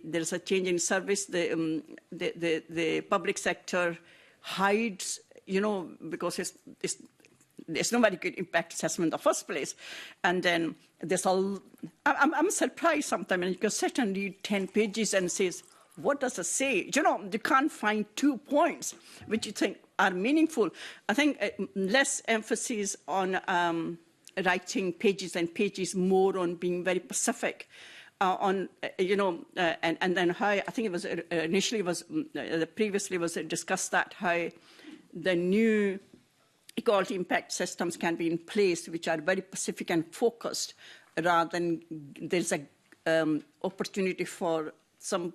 there's a change in service, the public sector hides, because there's no very good impact assessment in the first place. And then there's I'm surprised sometimes when you can sit and read 10 pages and says, what does it say? You can't find 2 points which you think are meaningful. I think less emphasis on writing pages and pages, more on being very specific and then how, I think it was initially was, previously was discussed that how the new equality impact systems can be in place, which are very specific and focused, rather than there's a opportunity for some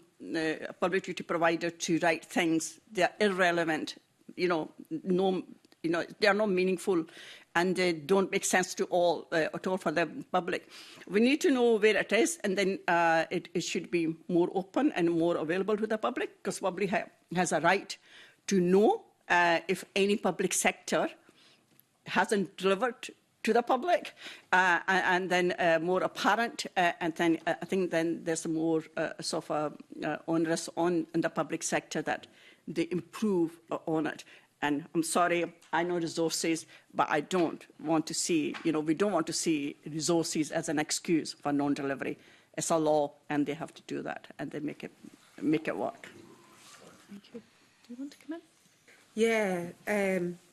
public utility provider to write things that are irrelevant, they are not meaningful, and they don't make sense to all at all for the public. We need to know where it is, and then it should be more open and more available to the public, because public has a right to know if any public sector hasn't delivered to the public, and then more apparent, and then I think then there's more sort of onus on the public sector that they improve on it. And I'm sorry, I know resources, but I don't want to see, we don't want to see resources as an excuse for non-delivery. It's a law, and they have to do that, and they make it work. Thank you. Do you want to come in? Yeah,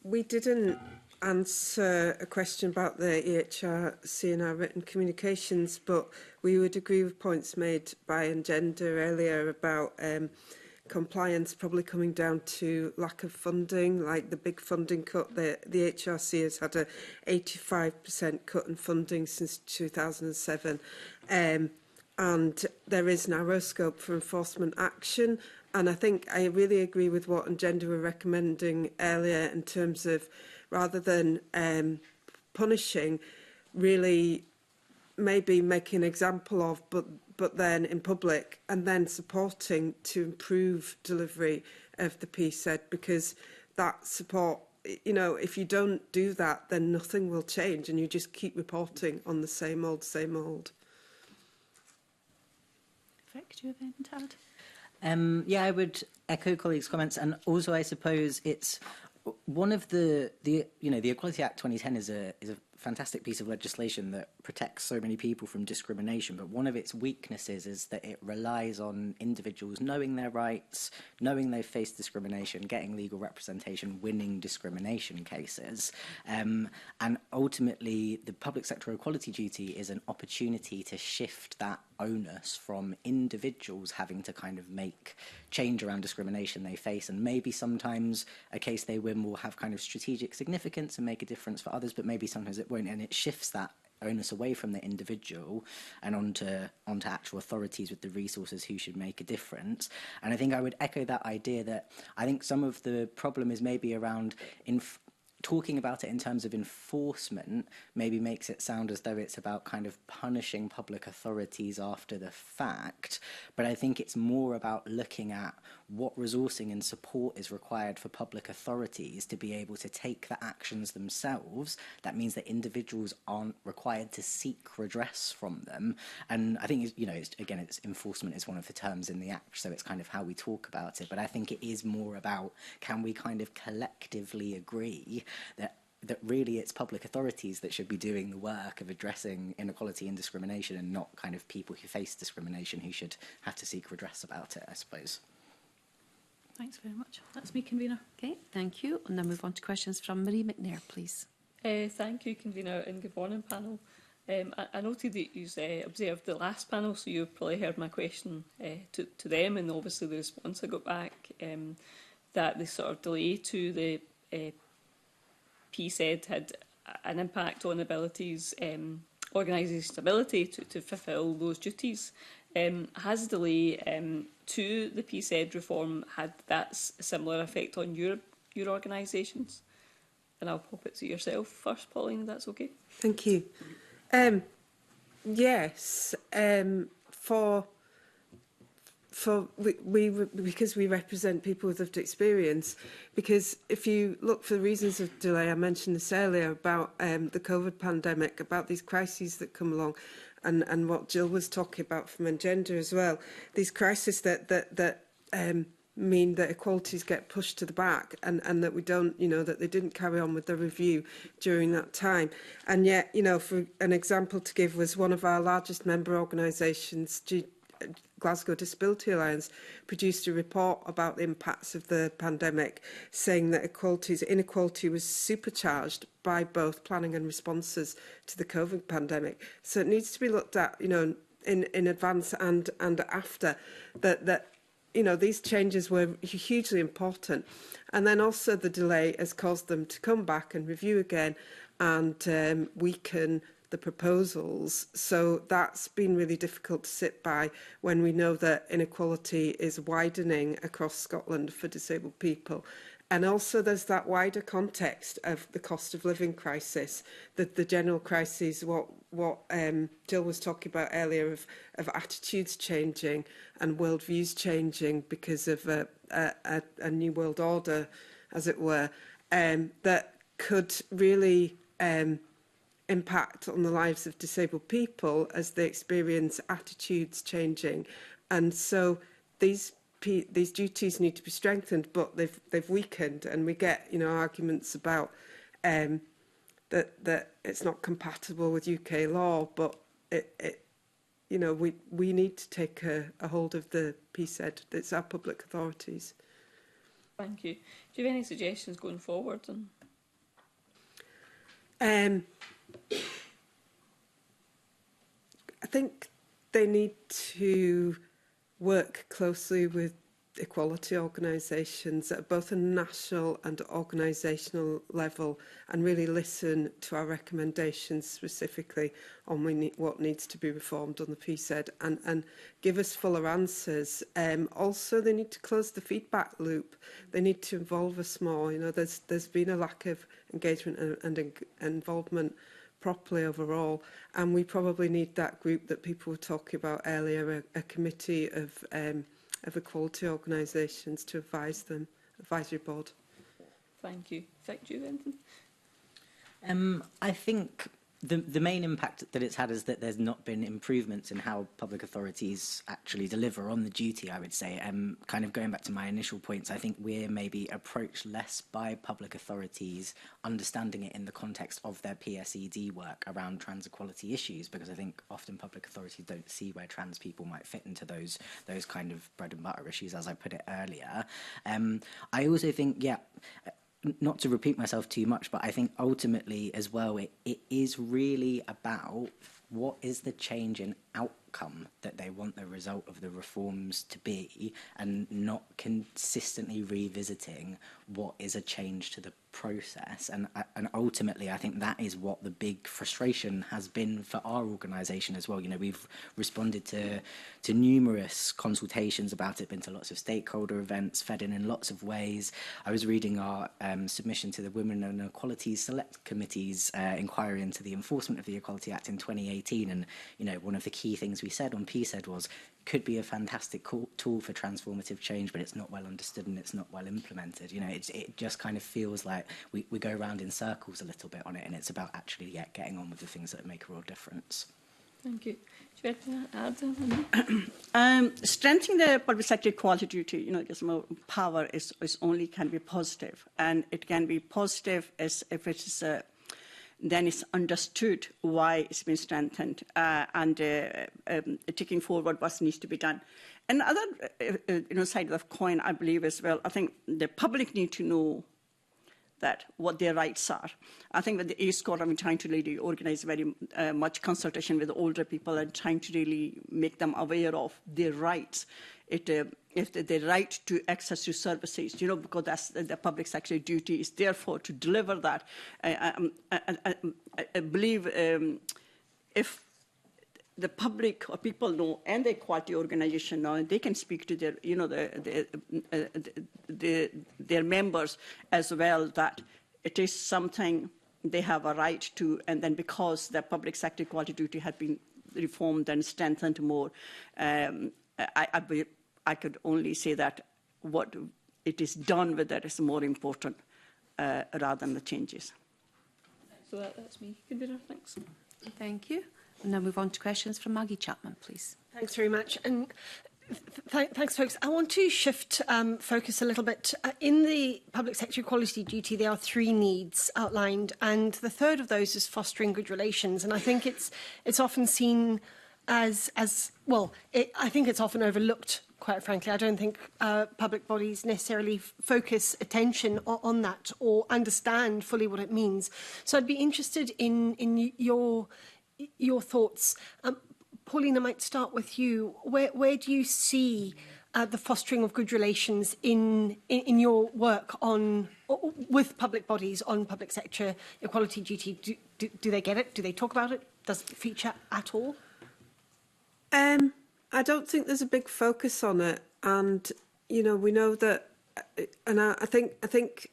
we didn't answer a question about the EHRC in our written communications, but we would agree with points made by Engender earlier about compliance probably coming down to lack of funding, like the big funding cut. The HRC has had an 85% cut in funding since 2007, and there is narrow scope for enforcement action. And I think I really agree with what Engender were recommending earlier in terms of, rather than punishing, really maybe making an example of, but then in public, and then supporting to improve delivery of the PSED, because that support, if you don't do that, then nothing will change, and you just keep reporting on the same old, same old. Vic, do you have anything to add? Yeah, I would echo colleagues' comments, and also I suppose it's one of the Equality Act 2010 is a fantastic piece of legislation that protects so many people from discrimination, but one of its weaknesses is that it relies on individuals knowing their rights, knowing they've faced discrimination, getting legal representation, winning discrimination cases. And ultimately, the public sector equality duty is an opportunity to shift that onus from individuals having to kind of make change around discrimination they face, and maybe sometimes a case they win will have kind of strategic significance and make a difference for others, but maybe sometimes it won't, and it shifts that onus away from the individual and onto actual authorities with the resources who should make a difference. And I think I would echo that idea that I think some of the problem is maybe around talking about it in terms of enforcement maybe makes it sound as though it's about kind of punishing public authorities after the fact, but I think it's more about looking at what resourcing and support is required for public authorities to be able to take the actions themselves. That means that individuals aren't required to seek redress from them. And I think, it's enforcement is one of the terms in the Act, so it's kind of how we talk about it. But I think it is more about, can we kind of collectively agree that that really it's public authorities that should be doing the work of addressing inequality and discrimination, and not kind of people who face discrimination who should have to seek redress about it, I suppose. Thanks very much. That's me, Convener. Okay, thank you. And now move on to questions from Marie McNair, please. Thank you, Convener, and good morning, panel. I noted that you observed the last panel, so you've probably heard my question to them, and obviously the response I got back, that the sort of delay to the PSED had an impact on abilities, organisational ability to fulfil those duties. Has the delay to the PSED reform had that similar effect on your organisations? And I'll pop it to yourself first, Pauline, if that's okay. Thank you. Yes, because we represent people with lived experience. Because if you look for the reasons of delay, I mentioned this earlier about the COVID pandemic, about these crises that come along, and what Jill was talking about from Engender as well. These crises that mean that equalities get pushed to the back, and that we don't, that they didn't carry on with the review during that time. And yet, for an example to give, was one of our largest member organisations, Glasgow Disability Alliance, produced a report about the impacts of the pandemic, saying that inequality was supercharged by both planning and responses to the COVID pandemic. So it needs to be looked at, in advance and after that. These changes were hugely important. And then also the delay has caused them to come back and review again and weaken the proposals. So that's been really difficult to sit by when we know that inequality is widening across Scotland for disabled people. And also there's that wider context of the cost of living crisis, the general crisis, what Jill was talking about earlier of attitudes changing and worldviews changing because of a new world order, as it were, that could really impact on the lives of disabled people as they experience attitudes changing. And so these duties need to be strengthened, but they've weakened, and we get arguments about that it's not compatible with UK law, but we need to take a hold of the PSED. It's our public authorities. Thank you. Do you have any suggestions going forward? I think they need to work closely with equality organisations at both a national and organisational level, and really listen to our recommendations specifically on what needs to be reformed on the PSED, and give us fuller answers. Also, they need to close the feedback loop. They need to involve us more. There's been a lack of engagement and involvement properly overall, and we probably need that group that people were talking about earlier, a committee of equality organisations to advise them, advisory board. Thank you. Vic, do you have anything? I think the main impact that it's had is that there's not been improvements in how public authorities actually deliver on the duty, I would say. Kind of going back to my initial points, I think we're maybe approached less by public authorities understanding it in the context of their PSED work around trans equality issues, because I think often public authorities don't see where trans people might fit into those kind of bread and butter issues, as I put it earlier. I also think, not to repeat myself too much, but I think ultimately as well, it is really about what is the change in outcome that they want the result of the reforms to be, and not consistently revisiting what is a change to the process. And ultimately, I think that is what the big frustration has been for our organisation as well. We've responded to numerous consultations about it, been to lots of stakeholder events, fed in lots of ways. I was reading our submission to the Women and Equality Select Committee's inquiry into the enforcement of the Equality Act in 2018, and one of the key things we said on PSED was could be a fantastic tool for transformative change, but it's not well understood and it's not well implemented. It just kind of feels like we go around in circles a little bit on it, and it's about actually getting on with the things that make a real difference. Thank you. Do you want to add? Strengthening the public sector equality duty, because more power is only can be positive, and it can be positive as if it is then it's understood why it's been strengthened and taking forward what needs to be done. And other side of the coin, I believe as well, I think the public need to know that what their rights are. I think with the ASCOT, I'm trying to really organise very much consultation with older people and trying to really make them aware of their rights. If the right to access to services, because that's the public sector duty is therefore to deliver that. I believe if the public or people know and the equality organisation know, and they can speak to their, their members as well, that it is something they have a right to, and then because the public sector equality duty had been reformed and strengthened more, I could only say that what it is done with that is more important rather than the changes. So that's me. Convener, thanks. Thank you. We'll now move on to questions from Maggie Chapman, please. Thanks very much. And thanks, folks. I want to shift focus a little bit. In the public sector equality duty, there are 3 needs outlined, and the third of those is fostering good relations. And I think it's often seen as well. I think it's often overlooked, quite frankly. I don't think public bodies necessarily focus attention on that or understand fully what it means. So I'd be interested in your thoughts. Pauline, I might start with you. Where do you see the fostering of good relations in your work with public bodies on public sector equality duty? Do they get it? Do they talk about it? Does it feature at all? I don't think there's a big focus on it, and we know that, and I think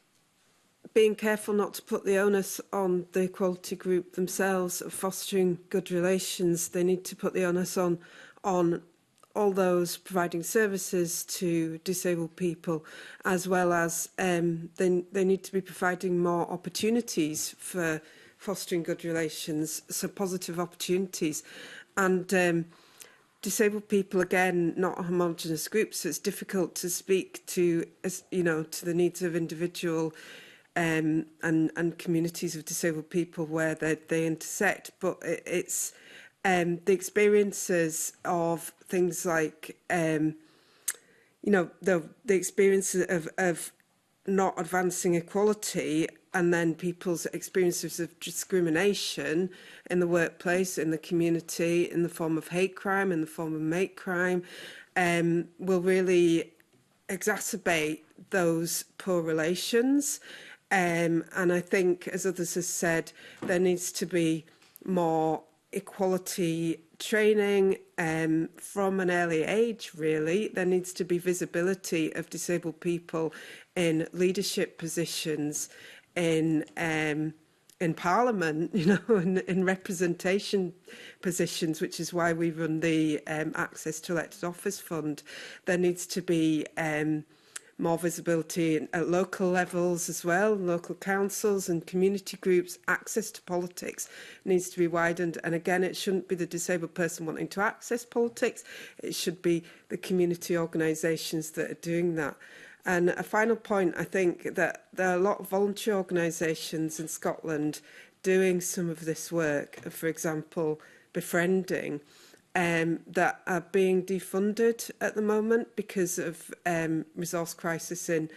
being careful not to put the onus on the equality group themselves of fostering good relations. They need to put the onus on all those providing services to disabled people, as well as they need to be providing more opportunities for fostering good relations, so positive opportunities. And disabled people, again, not a homogenous group, so it's difficult to speak to, to the needs of individual and communities of disabled people where they intersect. But it's the experiences of things like, the experiences of not advancing equality, and then people's experiences of discrimination in the workplace, in the community, in the form of hate crime, in the form of mate crime, will really exacerbate those poor relations. And I think, as others have said, there needs to be more equality training from an early age, really. There needs to be visibility of disabled people in leadership positions, in Parliament, in representation positions, which is why we run the Access to Elected Office Fund. There needs to be more visibility at local levels as well, local councils and community groups. Access to politics needs to be widened. And again, it shouldn't be the disabled person wanting to access politics. It should be the community organisations that are doing that. And a final point, I think that there are a lot of voluntary organisations in Scotland doing some of this work, for example, befriending, that are being defunded at the moment because of resource crisis in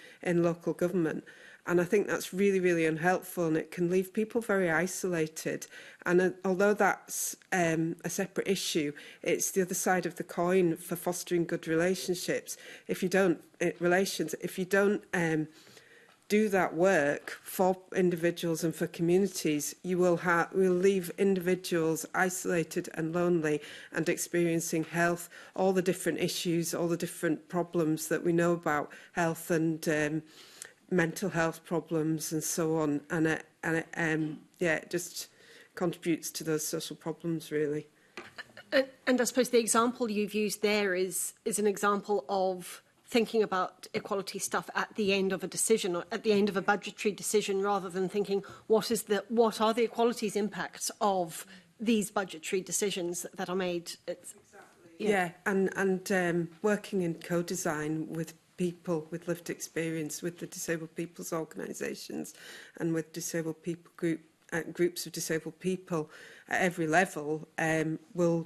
local government. And I think that's really, really unhelpful, and it can leave people very isolated. And although that's a separate issue, it's the other side of the coin for fostering good relationships. If you don't do that work for individuals and for communities, you will leave individuals isolated and lonely and experiencing health, all the different issues, all the different problems that we know about health and mental health problems and so on, and it just contributes to those social problems, really. And I suppose the example you've used there is an example of thinking about equality stuff at the end of a decision or at the end of a budgetary decision, rather than thinking what are the equalities impacts of these budgetary decisions that are made. It's, yeah, and working in co-design with people with lived experience, with the disabled people's organisations and with disabled people groups of disabled people at every level will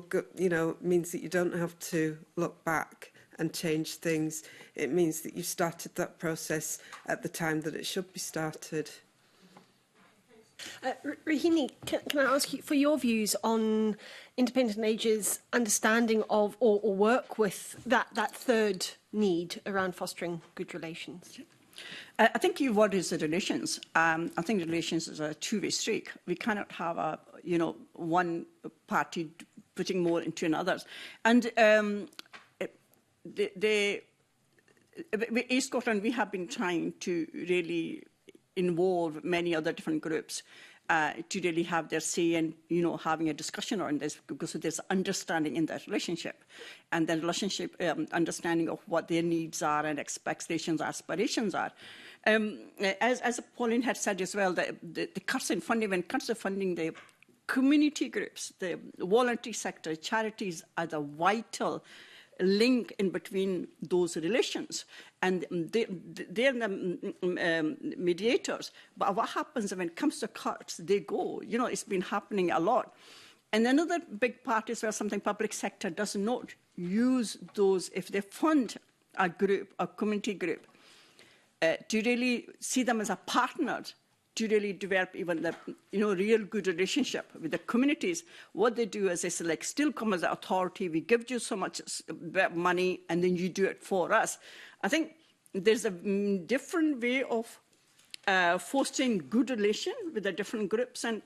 go, you know, means that you don't have to look back and change things. It means that you've started that process at the time that it should be started. Rahini, can I ask you for your views on Independent Age's understanding of or work with that third need around fostering good relations? I think your word is the relations. I think relations is a two-way street. We cannot have a, you know, one party putting more into another. And East Scotland, we have been trying to really involve many other different groups to really have their say and, you know, having a discussion on this, because there's understanding in that relationship, and then relationship understanding of what their needs are and expectations, aspirations are. As Pauline had said as well, the cuts in funding, when it comes to funding, the community groups, the voluntary sector, charities are the vital link in between those relations, and they're the mediators. But what happens when it comes to cuts? They go. You know, it's been happening a lot. And another big part is where something public sector does not use those, if they fund a group, a community group, to really see them as a partner, to really develop even the, you know, real good relationship with the communities. What they do is they say, like, still come as an authority, we give you so much money, and then you do it for us. I think there's a different way of fostering good relation with the different groups and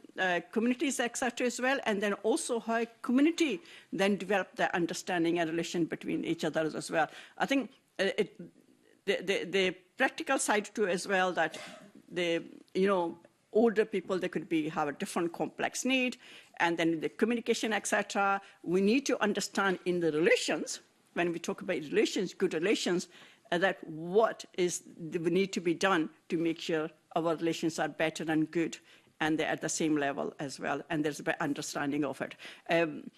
communities, etc. as well, and then also how a community then develop the understanding and relation between each other as well. I think the practical side too as well, that the, you know, older people, they could have a different complex need, and then the communication, etc. We need to understand in the relations, when we talk about relations, good relations, that what is we need to be done to make sure our relations are better and good, and they're at the same level as well, and there's a better understanding of it. And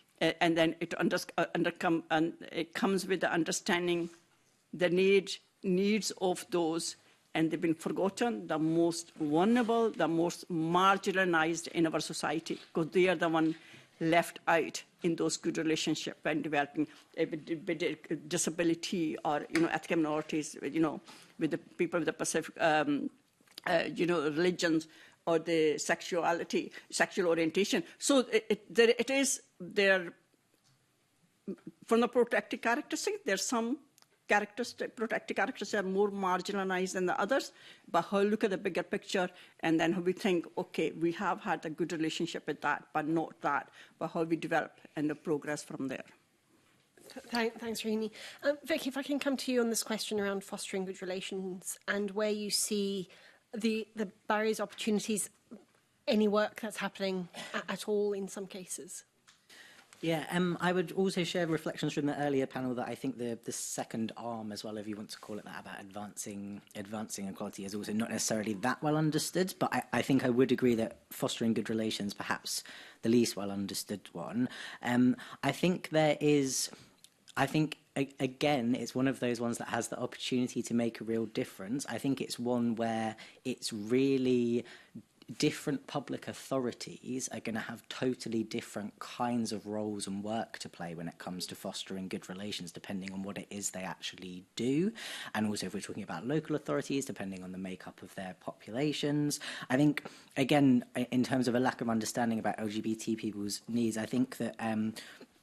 then it comes with the understanding the needs of those, and they've been forgotten, the most vulnerable, the most marginalized in our society, because they are the one left out in those good relationships when developing disability or, you know, ethnic minorities, you know, with the people with the Pacific, you know, religions or the sexual orientation. So it is there, from the protected characteristic, there's some protected characters are more marginalized than the others, but how look at the bigger picture, and then how we think, okay, we have had a good relationship with that, but not that, but how we develop and the progress from there. Thanks, Rahini. Vicky, if I can come to you on this question around fostering good relations and where you see the barriers, opportunities, any work that's happening at all in some cases. Yeah, I would also share reflections from the earlier panel that I think the second arm as well, if you want to call it that, about advancing equality is also not necessarily that well understood, but I think I would agree that fostering good relations, perhaps the least well understood one. I think again, it's one of those ones that has the opportunity to make a real difference. I think it's one where it's really different public authorities are going to have totally different kinds of roles and work to play when it comes to fostering good relations, depending on what it is they actually do. And also, if we're talking about local authorities, depending on the makeup of their populations. I think, again, in terms of a lack of understanding about LGBT people's needs, I think that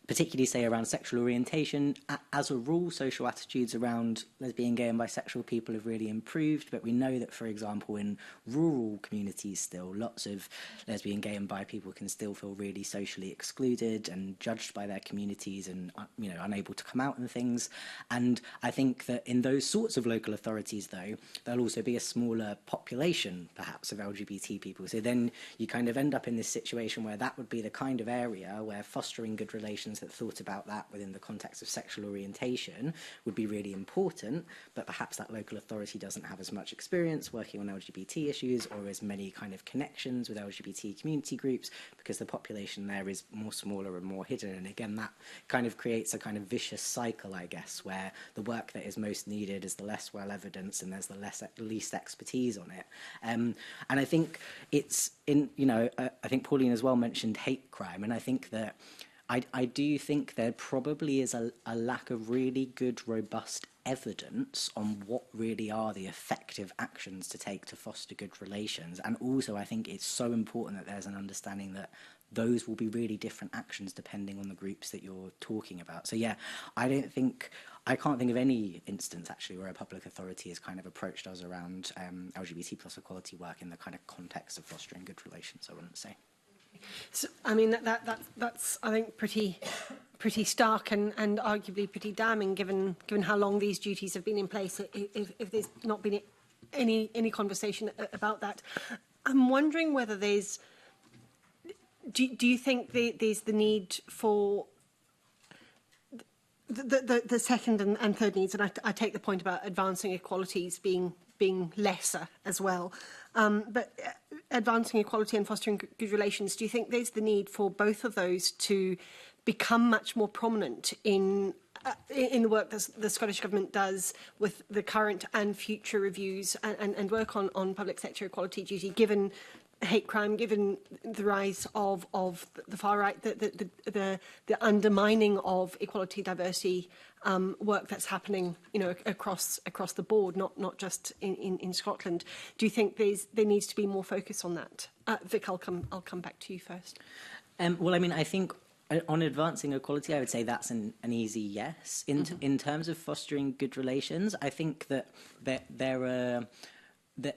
particularly, say, around sexual orientation, as a rule, social attitudes around lesbian, gay and bisexual people have really improved. But we know that, for example, in rural communities still, lots of lesbian, gay and bi people can still feel really socially excluded and judged by their communities and, you know, unable to come out and things. And I think that in those sorts of local authorities, though, there'll also be a smaller population, perhaps, of LGBT people. So then you kind of end up in this situation where that would be the kind of area where fostering good relations organisations that thought about that within the context of sexual orientation would be really important, but perhaps that local authority doesn't have as much experience working on LGBT issues or as many kind of connections with LGBT community groups because the population there is more smaller and more hidden. And again, that kind of creates a kind of vicious cycle, I guess, where the work that is most needed is the less well evidenced and there's the least expertise on it. And I think it's in, you know, I think Pauline as well mentioned hate crime, and I think that I do think there probably is a lack of really good, robust evidence on what really are the effective actions to take to foster good relations. And also, I think it's so important that there's an understanding that those will be really different actions depending on the groups that you're talking about. So yeah, I can't think of any instance actually where a public authority has kind of approached us around LGBT plus equality work in the kind of context of fostering good relations, I wouldn't say. So, I mean, that's I think pretty stark and arguably pretty damning given how long these duties have been in place. If there's not been any conversation about that, I'm wondering whether there's. Do you think there's the need for the second and third needs? And I take the point about advancing equalities being lesser as well. But advancing equality and fostering good relations, do you think there's the need for both of those to become much more prominent in the work that the Scottish Government does with the current and future reviews and work on public sector equality duty, given hate crime, given the rise of the far right, the undermining of equality, diversity work that's happening, you know, across the board, not just in Scotland? Do you think there needs to be more focus on that? Vic, I'll come back to you first. Well, I mean, I think on advancing equality, I would say that's an easy yes. In terms of fostering good relations, I think that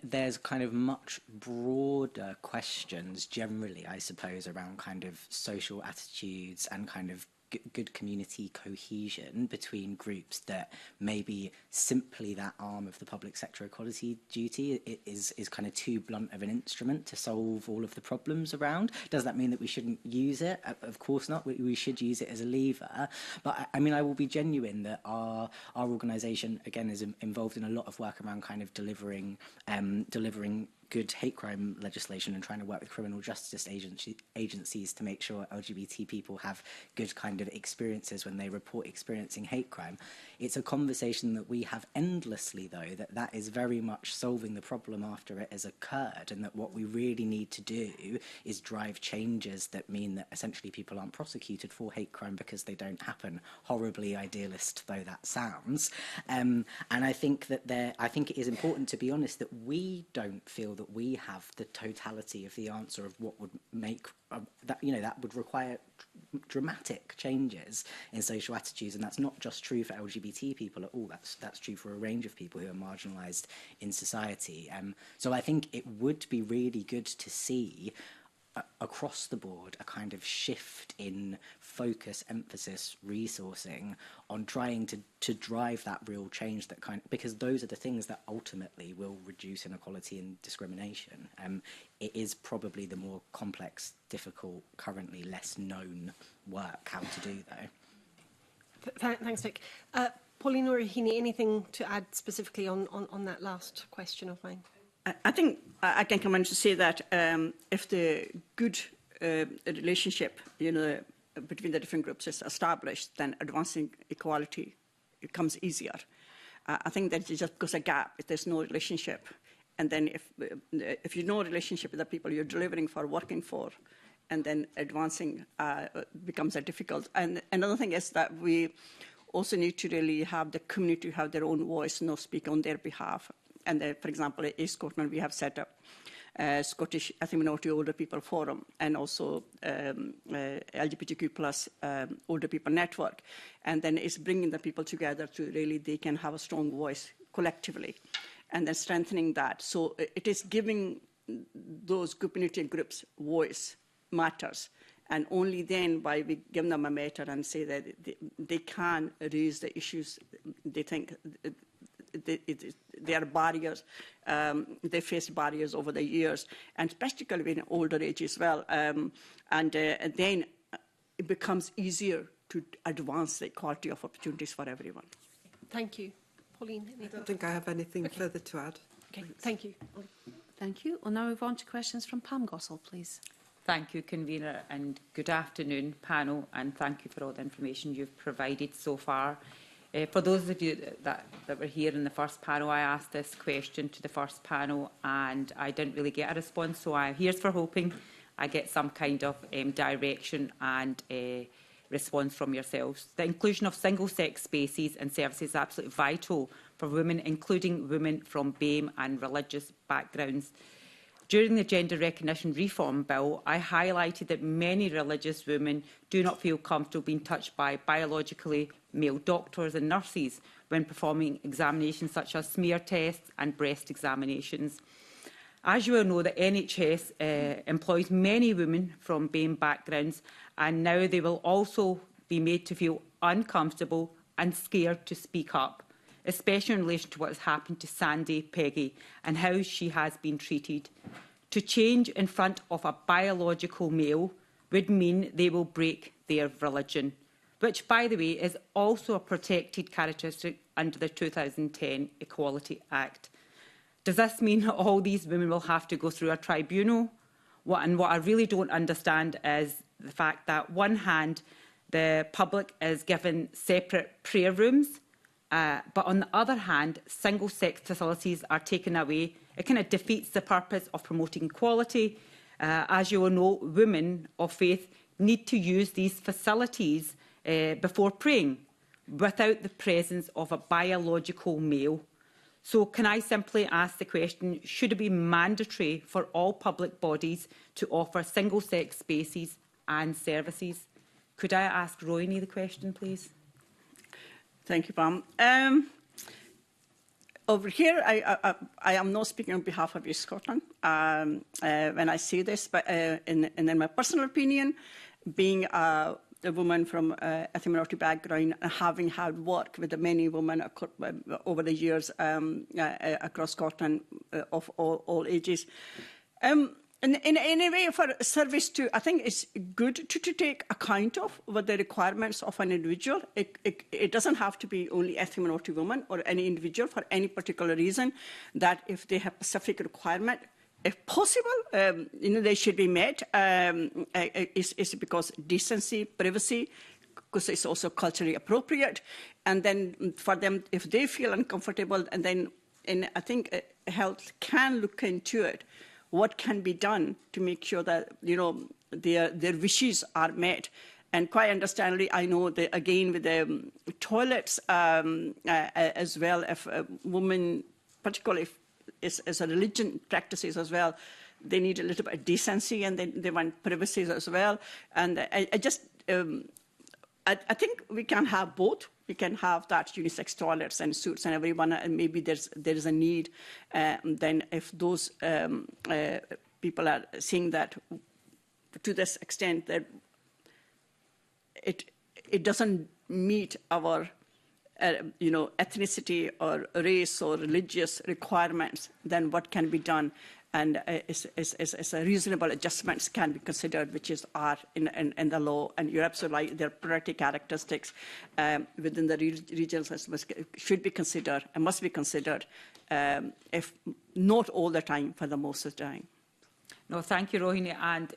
there's kind of much broader questions generally, I suppose, around kind of social attitudes and kind of good community cohesion between groups that maybe simply that arm of the public sector equality duty is kind of too blunt of an instrument to solve all of the problems around. Does that mean that we shouldn't use it? Of course not. We should use it as a lever. But I mean, I will be genuine that our organisation, again, is involved in a lot of work around kind of delivering good hate crime legislation and trying to work with criminal justice agencies to make sure LGBT people have good kind of experiences when they report experiencing hate crime. It's a conversation that we have endlessly, though, that is very much solving the problem after it has occurred, and that what we really need to do is drive changes that mean that essentially people aren't prosecuted for hate crime because they don't happen, horribly idealist though that sounds. And I think that I think it is important to be honest that we don't feel that we have the totality of the answer of what would make that would require dramatic changes in social attitudes, and that's not just true for LGBT people at all. That's true for a range of people who are marginalised in society. So I think it would be really good to see across the board a kind of shift in focus, emphasis, resourcing on trying to drive that real change, that kind of, because those are the things that ultimately will reduce inequality and discrimination. It is probably the more complex, difficult, currently less known work how to do, though. Thanks, Vic. Pauline or Rahini, anything to add specifically on that last question of mine? I think I can come in to say that if the good relationship, between the different groups is established, then advancing equality becomes easier. I think that it just goes a gap if there's no relationship, and then if you know relationship with the people you're delivering for, working for, and then advancing becomes a difficult. And another thing is that we also need to really have the community have their own voice, speak on their behalf. And for example, at East Scotland, we have set up Scottish Ethnic Minority Older People Forum and also LGBTQ plus Older People Network. And then it's bringing the people together to really, they can have a strong voice collectively and then strengthening that. So it is giving those community groups voice matters. And only then by we give them a matter and say that they can raise the issues they think there are barriers, they face barriers over the years, and especially in older age as well. And then it becomes easier to advance the equality of opportunities for everyone. Thank you. Pauline, I anything? don't think I have anything further to add. Okay, thank you. Thank you. We'll now move on to questions from Pam Gossel, please. Thank you, Convener, and good afternoon, panel, and thank you for all the information you've provided so far. For those of you that were here in the first panel, I asked this question to the first panel and I didn't really get a response, so here's for hoping I get some kind of direction and response from yourselves. The inclusion of single-sex spaces and services is absolutely vital for women, including women from BAME and religious backgrounds. During the Gender Recognition Reform Bill, I highlighted that many religious women do not feel comfortable being touched by biologically male doctors and nurses when performing examinations such as smear tests and breast examinations. As you will know, the NHS employs many women from BAME backgrounds, and now they will also be made to feel uncomfortable and scared to speak up, especially in relation to what has happened to Sandy Peggy and how she has been treated. To change in front of a biological male would mean they will break their religion, which, by the way, is also a protected characteristic under the 2010 Equality Act. Does this mean all these women will have to go through a tribunal? What I really don't understand is the fact that, on one hand, the public is given separate prayer rooms, but on the other hand, single-sex facilities are taken away. It kind of defeats the purpose of promoting equality. As you will know, women of faith need to use these facilities before praying without the presence of a biological male. So can I simply ask the question, should it be mandatory for all public bodies to offer single-sex spaces and services? Could I ask Rohini the question, please? Thank you, Pam. Over here, I am not speaking on behalf of East Scotland when I say this, but in my personal opinion, being a woman from ethnic minority background and having had work with many women over the years across Scotland of all ages. In a way, for service to, I think it's good to take account of what the requirements of an individual. It doesn't have to be only ethnic minority women or any individual for any particular reason, that if they have specific requirement, if possible, they should be met. It's because decency, privacy, because it's also culturally appropriate. And then for them, if they feel uncomfortable, and then I think health can look into it, what can be done to make sure that their wishes are met. And quite understandably, I know that again with the toilets as well, if a woman, particularly if as a religion practices as well, they need a little bit of decency and they want privacy as well. And I think we can have both. We can have that unisex toilets and suits and everyone, and maybe there is a need. Then if those people are seeing that to this extent that it doesn't meet our ethnicity or race or religious requirements, then what can be done? And as a reasonable adjustments can be considered, which are in the law. And you're absolutely right, there are priority characteristics within the regions that should be considered and must be considered, if not all the time, for the most of the time. No, thank you, Rohini. And,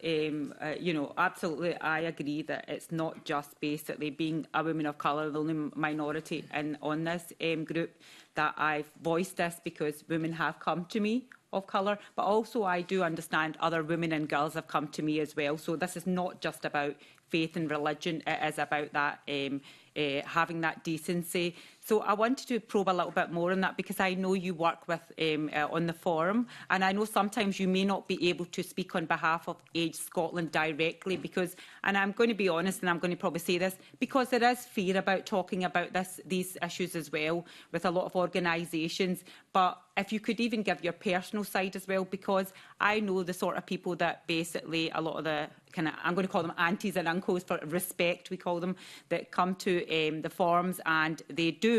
absolutely, I agree that it's not just basically being a woman of colour, the only minority on this group, that I've voiced this because women have come to me of colour, but also I do understand other women and girls have come to me as well. So this is not just about faith and religion, it is about that having that decency. So I wanted to probe a little bit more on that, because I know you work with on the forum, and I know sometimes you may not be able to speak on behalf of Age Scotland directly, because, and I'm going to be honest and I'm going to probably say this, because there is fear about talking about these issues as well with a lot of organisations. But if you could even give your personal side as well, because I know the sort of people that basically a lot of the kind of, I'm going to call them aunties and uncles for respect, we call them, that come to the forums, and they do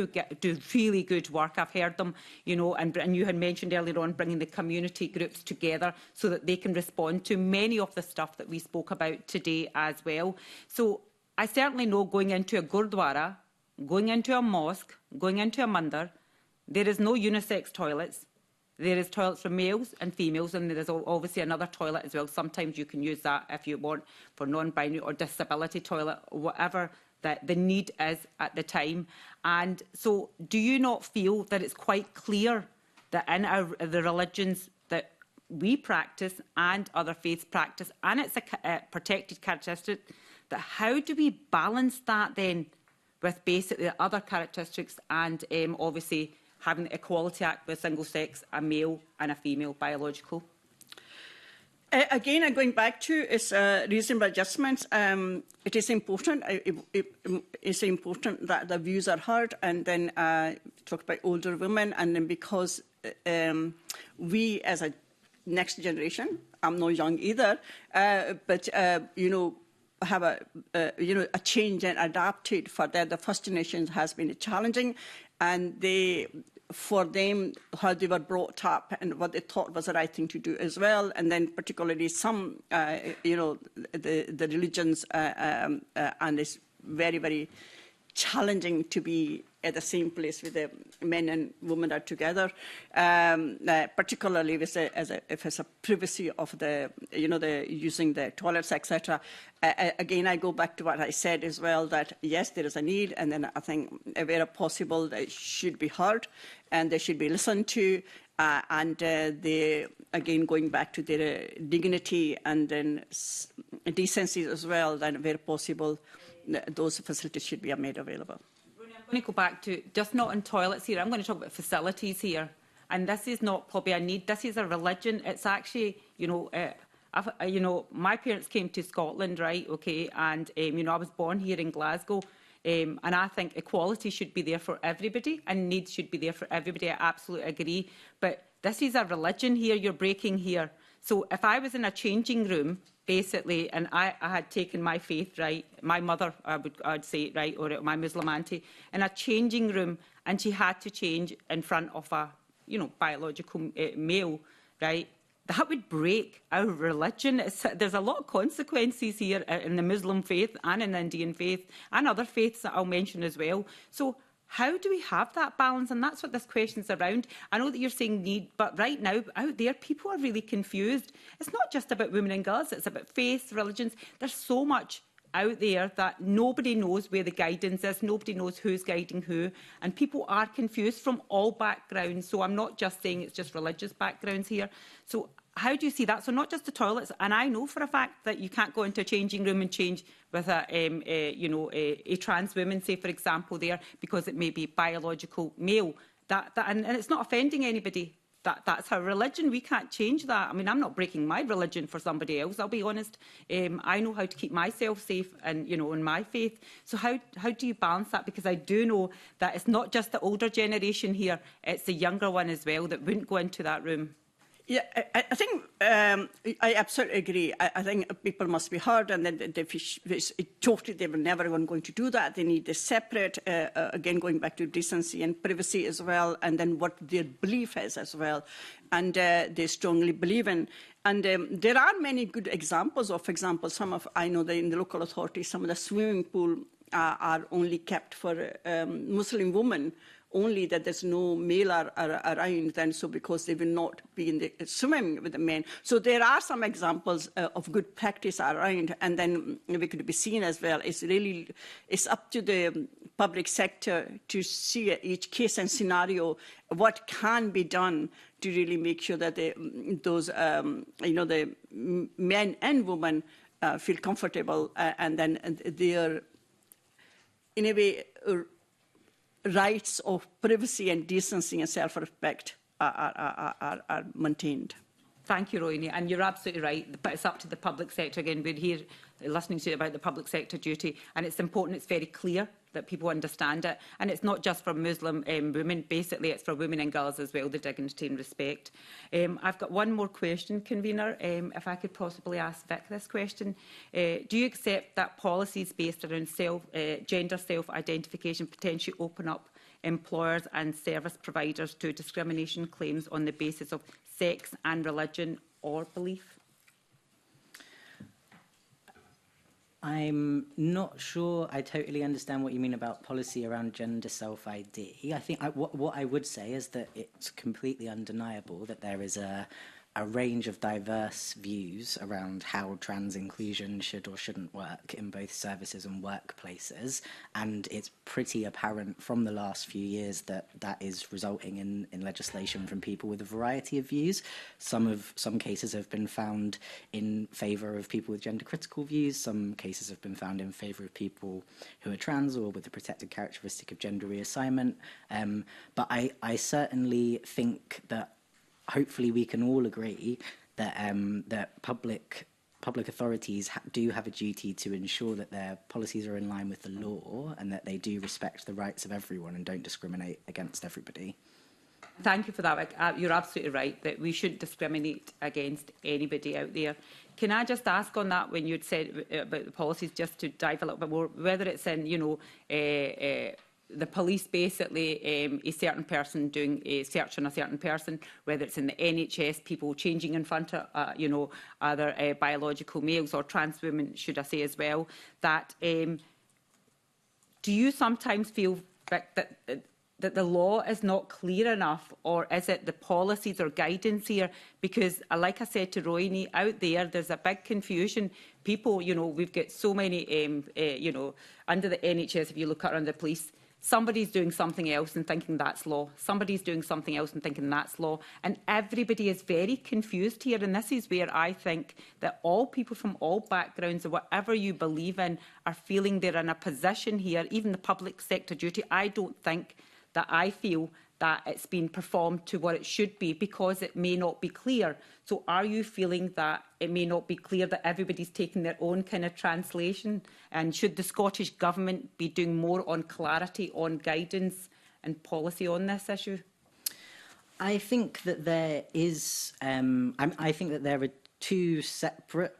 really good work. I've heard them, and you had mentioned earlier on bringing the community groups together so that they can respond to many of the stuff that we spoke about today as well. So I certainly know going into a gurdwara, going into a mosque, going into a mandir, there is no unisex toilets. There is toilets for males and females, and there is obviously another toilet as well. Sometimes you can use that if you want for non-binary or disability toilet, or whatever that the need is at the time. And so do you not feel that it's quite clear that in the religions that we practice and other faiths practice, and it's a protected characteristic, that how do we balance that then with basically the other characteristics and obviously having the Equality Act with single sex, a male and a female biological? Again, going back to its reasonable adjustments, it is important. It's important that the views are heard, and then talk about older women, and then because we as a next generation, I'm not young either, but you know, have a change and adapted for that. The First Nations has been challenging, and for them, how they were brought up and what they thought was the right thing to do as well. And then particularly some, the religions, and it's very, very challenging to be at the same place with the men and women are together, particularly if it's a privacy of the using the toilets, etc. Again, I go back to what I said as well, that yes, there is a need, and then I think where possible they should be heard and they should be listened to, and they, again, going back to their dignity and then decency as well, then where possible those facilities should be made available. I'm going to go back to, just not in toilets here, I'm going to talk about facilities here. And this is not probably a need, this is a religion. It's actually, my parents came to Scotland, right, okay, and, I was born here in Glasgow, and I think equality should be there for everybody and needs should be there for everybody. I absolutely agree. But this is a religion here you're breaking here. So if I was in a changing room, basically, and I had taken my faith, right, my mother, I'd say, right, or my Muslim auntie, in a changing room, and she had to change in front of a, biological male, right, that would break our religion. There's a lot of consequences here in the Muslim faith and in the Indian faith and other faiths that I'll mention as well. So how do we have that balance? And that's what this question's around. I know that you're saying need, but right now, out there, people are really confused. It's not just about women and girls, it's about faiths, religions. There's so much out there that nobody knows where the guidance is, nobody knows who's guiding who, and people are confused from all backgrounds. So I'm not just saying it's just religious backgrounds here. So how do you see that? So not just the toilets, and I know for a fact that you can't go into a changing room and change with a trans woman, say for example, there, because it may be biological male. And it's not offending anybody. That's our religion. We can't change that. I mean, I'm not breaking my religion for somebody else, I'll be honest. I know how to keep myself safe and, in my faith. So how do you balance that? Because I do know that it's not just the older generation here, it's the younger one as well that wouldn't go into that room. Yeah, I think I absolutely agree. I think people must be heard, and then they were never going to do that. They need a separate, again, going back to decency and privacy as well, and then what their belief is as well, and they strongly believe in. And there are many good examples of, for example, I know that in the local authorities, some of the swimming pool are only kept for Muslim women, only that there's no male around then, so because they will not be in the swimming with the men. So there are some examples of good practice around, and then we could be seen as well. It's up to the public sector to see each case and scenario what can be done to really make sure that those the men and women feel comfortable, and then their, in a way, rights of privacy and decency and self-respect are maintained. Thank you, Rohini. And you're absolutely right. But it's up to the public sector. Again, we're here listening to you about the public sector duty. And it's important, it's very clear that people understand it. And it's not just for Muslim women. Basically, it's for women and girls as well, the dignity and respect. I've got one more question, Convener, if I could possibly ask Vic this question. Do you accept that policies based around gender self-identification potentially open up employers and service providers to discrimination claims on the basis of sex and religion or belief? I'm not sure I totally understand what you mean about policy around gender self-ID. I think what I would say is that it's completely undeniable that there is a range of diverse views around how trans inclusion should or shouldn't work in both services and workplaces, and it's pretty apparent from the last few years that that is resulting in legislation from people with a variety of views. Some cases have been found in favour of people with gender critical views, some cases have been found in favour of people who are trans or with the protected characteristic of gender reassignment, but I certainly think that hopefully we can all agree that that public authorities do have a duty to ensure that their policies are in line with the law and that they do respect the rights of everyone and don't discriminate against everybody. Thank you for that. You're absolutely right that we shouldn't discriminate against anybody out there. Can I just ask on that, when you'd said about the policies, just to dive a little bit more, whether it's in, the police basically, a certain person doing a search on a certain person, whether it's in the NHS, people changing in front of, other biological males or trans women, should I say as well, that do you sometimes feel that the law is not clear enough, or is it the policies or guidance here? Because, like I said to Roynie, out there's a big confusion. People, we've got so many, under the NHS, if you look around the police, somebody's doing something else and thinking that's law. Somebody's doing something else and thinking that's law. And everybody is very confused here. And this is where I think that all people from all backgrounds, or whatever you believe in, are feeling they're in a position here, even the public sector duty. I don't think that I feel that it's been performed to what it should be, because it may not be clear. So are you feeling that it may not be clear, that everybody's taking their own kind of translation? And should the Scottish Government be doing more on clarity, on guidance and policy on this issue? I think that there is, I think that there are two separate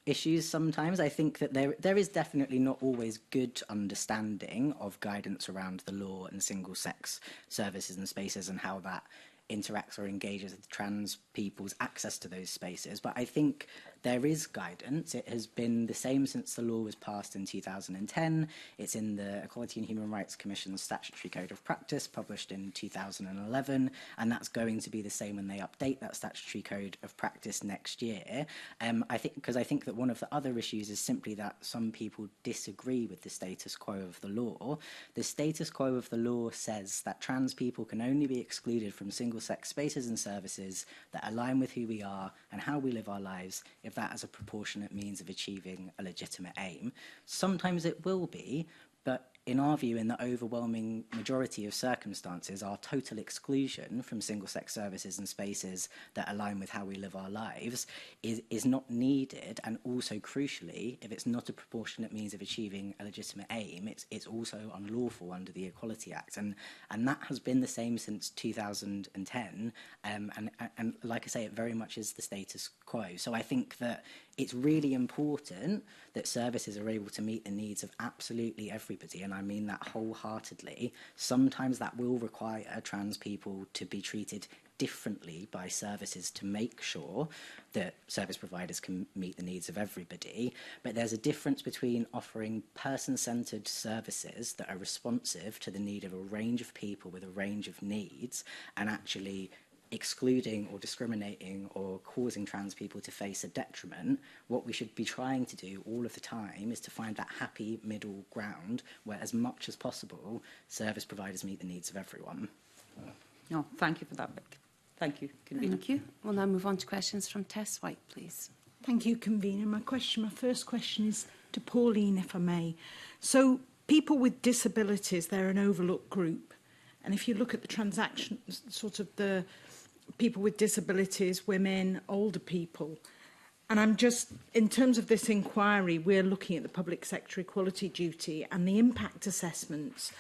issues sometimes. I think that there is definitely not always good understanding of guidance around the law and single-sex services and spaces and how that interacts or engages with trans people's access to those spaces. But I think there is guidance. It has been the same since the law was passed in 2010. It's in the Equality and Human Rights Commission's Statutory Code of Practice, published in 2011, and that's going to be the same when they update that Statutory Code of Practice next year. I think that one of the other issues is simply that some people disagree with the status quo of the law. The status quo of the law says that trans people can only be excluded from single-sex spaces and services that align with who we are and how we live our lives, if that is a proportionate means of achieving a legitimate aim. Sometimes it will be, but in our view, in the overwhelming majority of circumstances, our total exclusion from single-sex services and spaces that align with how we live our lives is not needed, and also, crucially, if it's not a proportionate means of achieving a legitimate aim, it's also unlawful under the Equality Act, and that has been the same since 2010, and like I say, it very much is the status quo. So I think that it's really important that services are able to meet the needs of absolutely everybody, and I mean that wholeheartedly. Sometimes that will require trans people to be treated differently by services to make sure that service providers can meet the needs of everybody. But there's a difference between offering person-centred services that are responsive to the need of a range of people with a range of needs, and actually excluding or discriminating or causing trans people to face a detriment. What we should be trying to do all of the time is to find that happy middle ground where, as much as possible, service providers meet the needs of everyone. No, thank you for that, Vic. Thank you, Convener. Thank you. We'll now move on to questions from Tess White, please. Thank you, Convener. My first question is to Pauline, if I may. So, people with disabilities, they're an overlooked group. And if you look at the transactions, sort of the people with disabilities, women, older people, and I'm just, in terms of this inquiry, we're looking at the public sector equality duty and the impact assessments.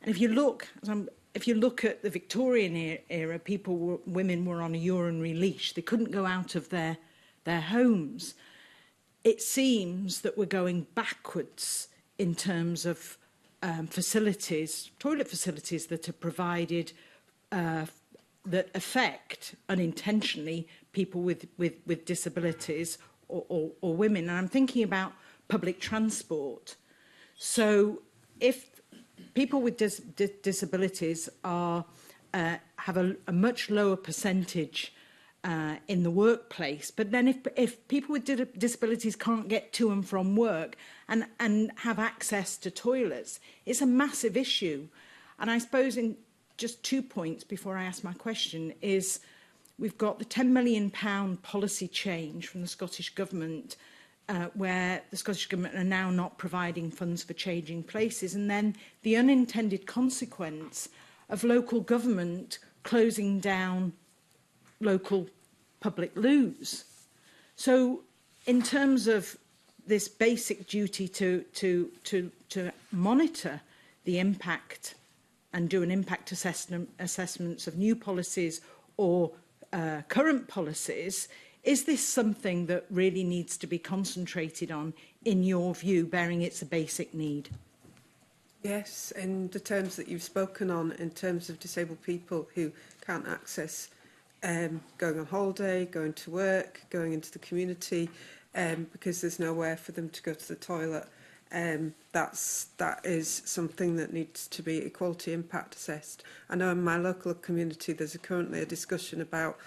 And if you look at the Victorian era, women were on a urinary leash. They couldn't go out of their homes. It seems that we're going backwards in terms of facilities, toilet facilities that are provided that affect unintentionally people with disabilities or women. And I'm thinking about public transport. So if people with disabilities are have a much lower percentage in the workplace, but then if people with disabilities can't get to and from work and have access to toilets, it's a massive issue. And I suppose in just 2 points before I ask my question is we've got the £10 million policy change from the Scottish Government where the Scottish Government are now not providing funds for changing places, and then the unintended consequence of local government closing down local public loos. So in terms of this basic duty to monitor the impact and do an impact assessments of new policies or current policies, is this something that really needs to be concentrated on, in your view, bearing it's a basic need? Yes, in the terms that you've spoken on, in terms of disabled people who can't access going on holiday, going to work, going into the community, because there's nowhere for them to go to the toilet. That is something that needs to be equality impact assessed. I know in my local community there's currently a discussion about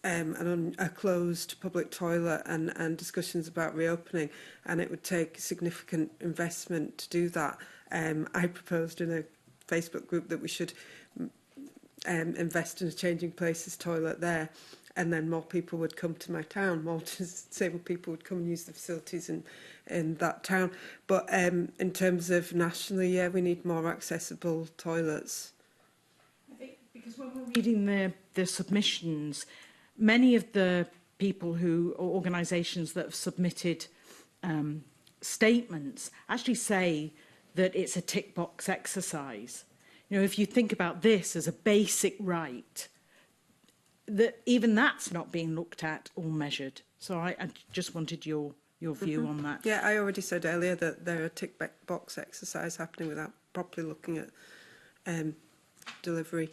a closed public toilet and discussions about reopening, and it would take significant investment to do that. I proposed in a Facebook group that we should invest in a changing places toilet there, and then more people would come to my town, more disabled people would come and use the facilities in that town. But in terms of nationally, yeah, we need more accessible toilets. I think because when we're reading the submissions, many of the people or organisations that have submitted statements actually say that it's a tick box exercise. You know, if you think about this as a basic right, that even that's not being looked at or measured. So I just wanted your view on that. Yeah, I already said earlier that there are tick box exercise happening without properly looking at delivery.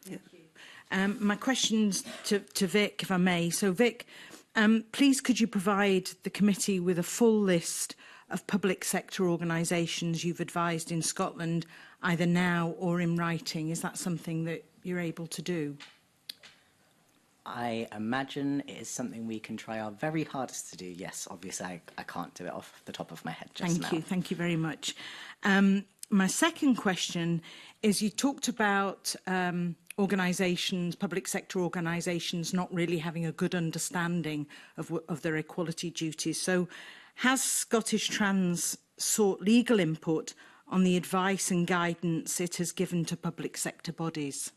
Yeah. My question's to Vic, if I may. So Vic, please could you provide the committee with a full list of public sector organisations you've advised in Scotland, either now or in writing? Is that something that you're able to do? I imagine it is something we can try our very hardest to do. Yes, obviously I can't do it off the top of my head just now. Thank you very much. My second question is, you talked about organisations, public sector organisations, not really having a good understanding of their equality duties. So has Scottish Trans sought legal input on the advice and guidance it has given to public sector bodies?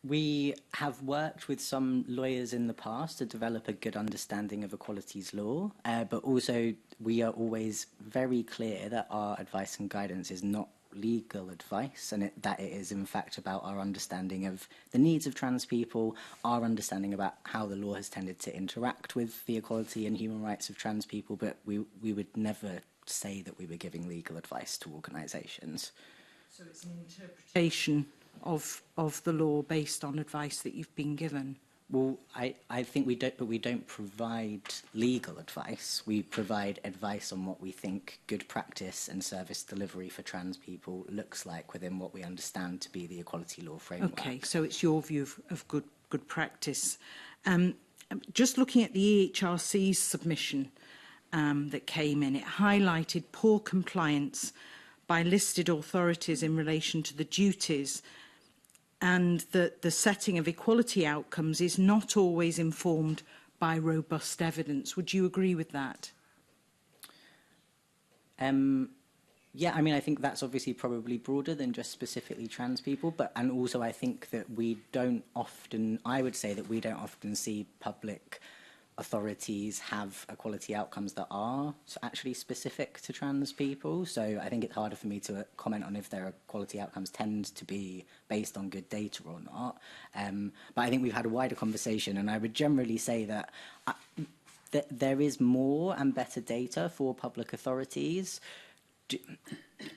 We have worked with some lawyers in the past to develop a good understanding of equalities law, but also we are always very clear that our advice and guidance is not legal advice, and that it is in fact about our understanding of the needs of trans people, our understanding about how the law has tended to interact with the equality and human rights of trans people, but we would never say that we were giving legal advice to organisations. So it's an interpretation of the law based on advice that you've been given? Well, I think we don't, but we don't provide legal advice. We provide advice on what we think good practice and service delivery for trans people looks like within what we understand to be the equality law framework. Okay, so it's your view of good practice. Just looking at the EHRC's submission that came in, it highlighted poor compliance by listed authorities in relation to the duties, and that the setting of equality outcomes is not always informed by robust evidence. Would you agree with that? Yeah, I mean, I think that's obviously probably broader than just specifically trans people, and also I think that I would say that we don't often see public authorities have equality outcomes that are actually specific to trans people. So I think it's harder for me to comment on if their equality outcomes tend to be based on good data or not. But I think we've had a wider conversation, and I would generally say that there is more and better data for public authorities.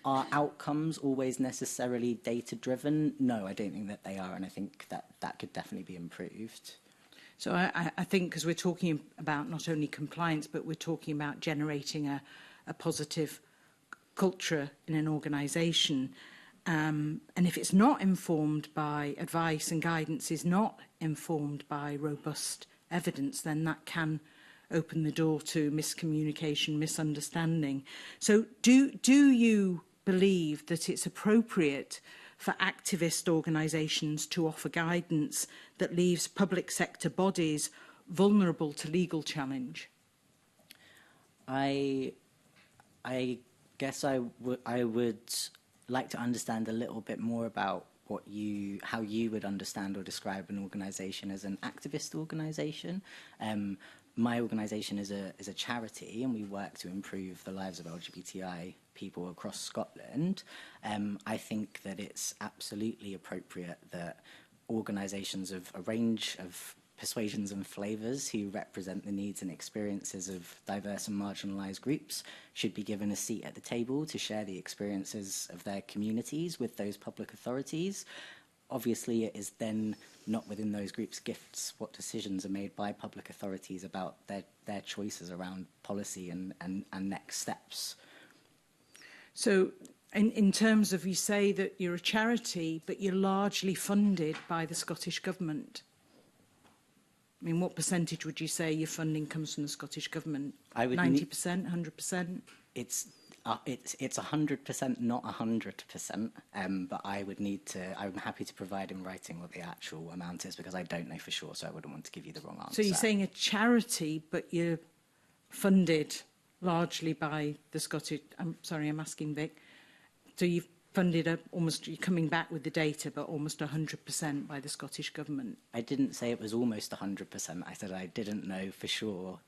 Are outcomes always necessarily data-driven? No, I don't think that they are, and I think that could definitely be improved. So I think, because we're talking about not only compliance, but we're talking about generating a positive culture in an organisation. And if it's not informed by advice and guidance, is not informed by robust evidence, then that can open the door to miscommunication, misunderstanding. So do you believe that it's appropriate for activist organisations to offer guidance that leaves public sector bodies vulnerable to legal challenge? I guess I would like to understand a little bit more about how you would understand or describe an organisation as an activist organisation. My organisation is a charity, and we work to improve the lives of LGBTI people across Scotland. I think that it's absolutely appropriate that organisations of a range of persuasions and flavours who represent the needs and experiences of diverse and marginalised groups should be given a seat at the table to share the experiences of their communities with those public authorities. Obviously, it is then not within those groups' gifts what decisions are made by public authorities about their choices around policy and next steps. So in terms of, you say that you're a charity, but you're largely funded by the Scottish Government. I mean, what percentage would you say your funding comes from the Scottish Government? 90%, 100%? It's 100%, not 100%. But I'm happy to provide in writing what the actual amount is, because I don't know for sure, so I wouldn't want to give you the wrong answer. So you're saying a charity, but you're funded largely by the Scottish... I'm sorry, I'm asking Vic. So you've funded you're coming back with the data, but almost 100% by the Scottish Government. I didn't say it was almost 100%. I said I didn't know for sure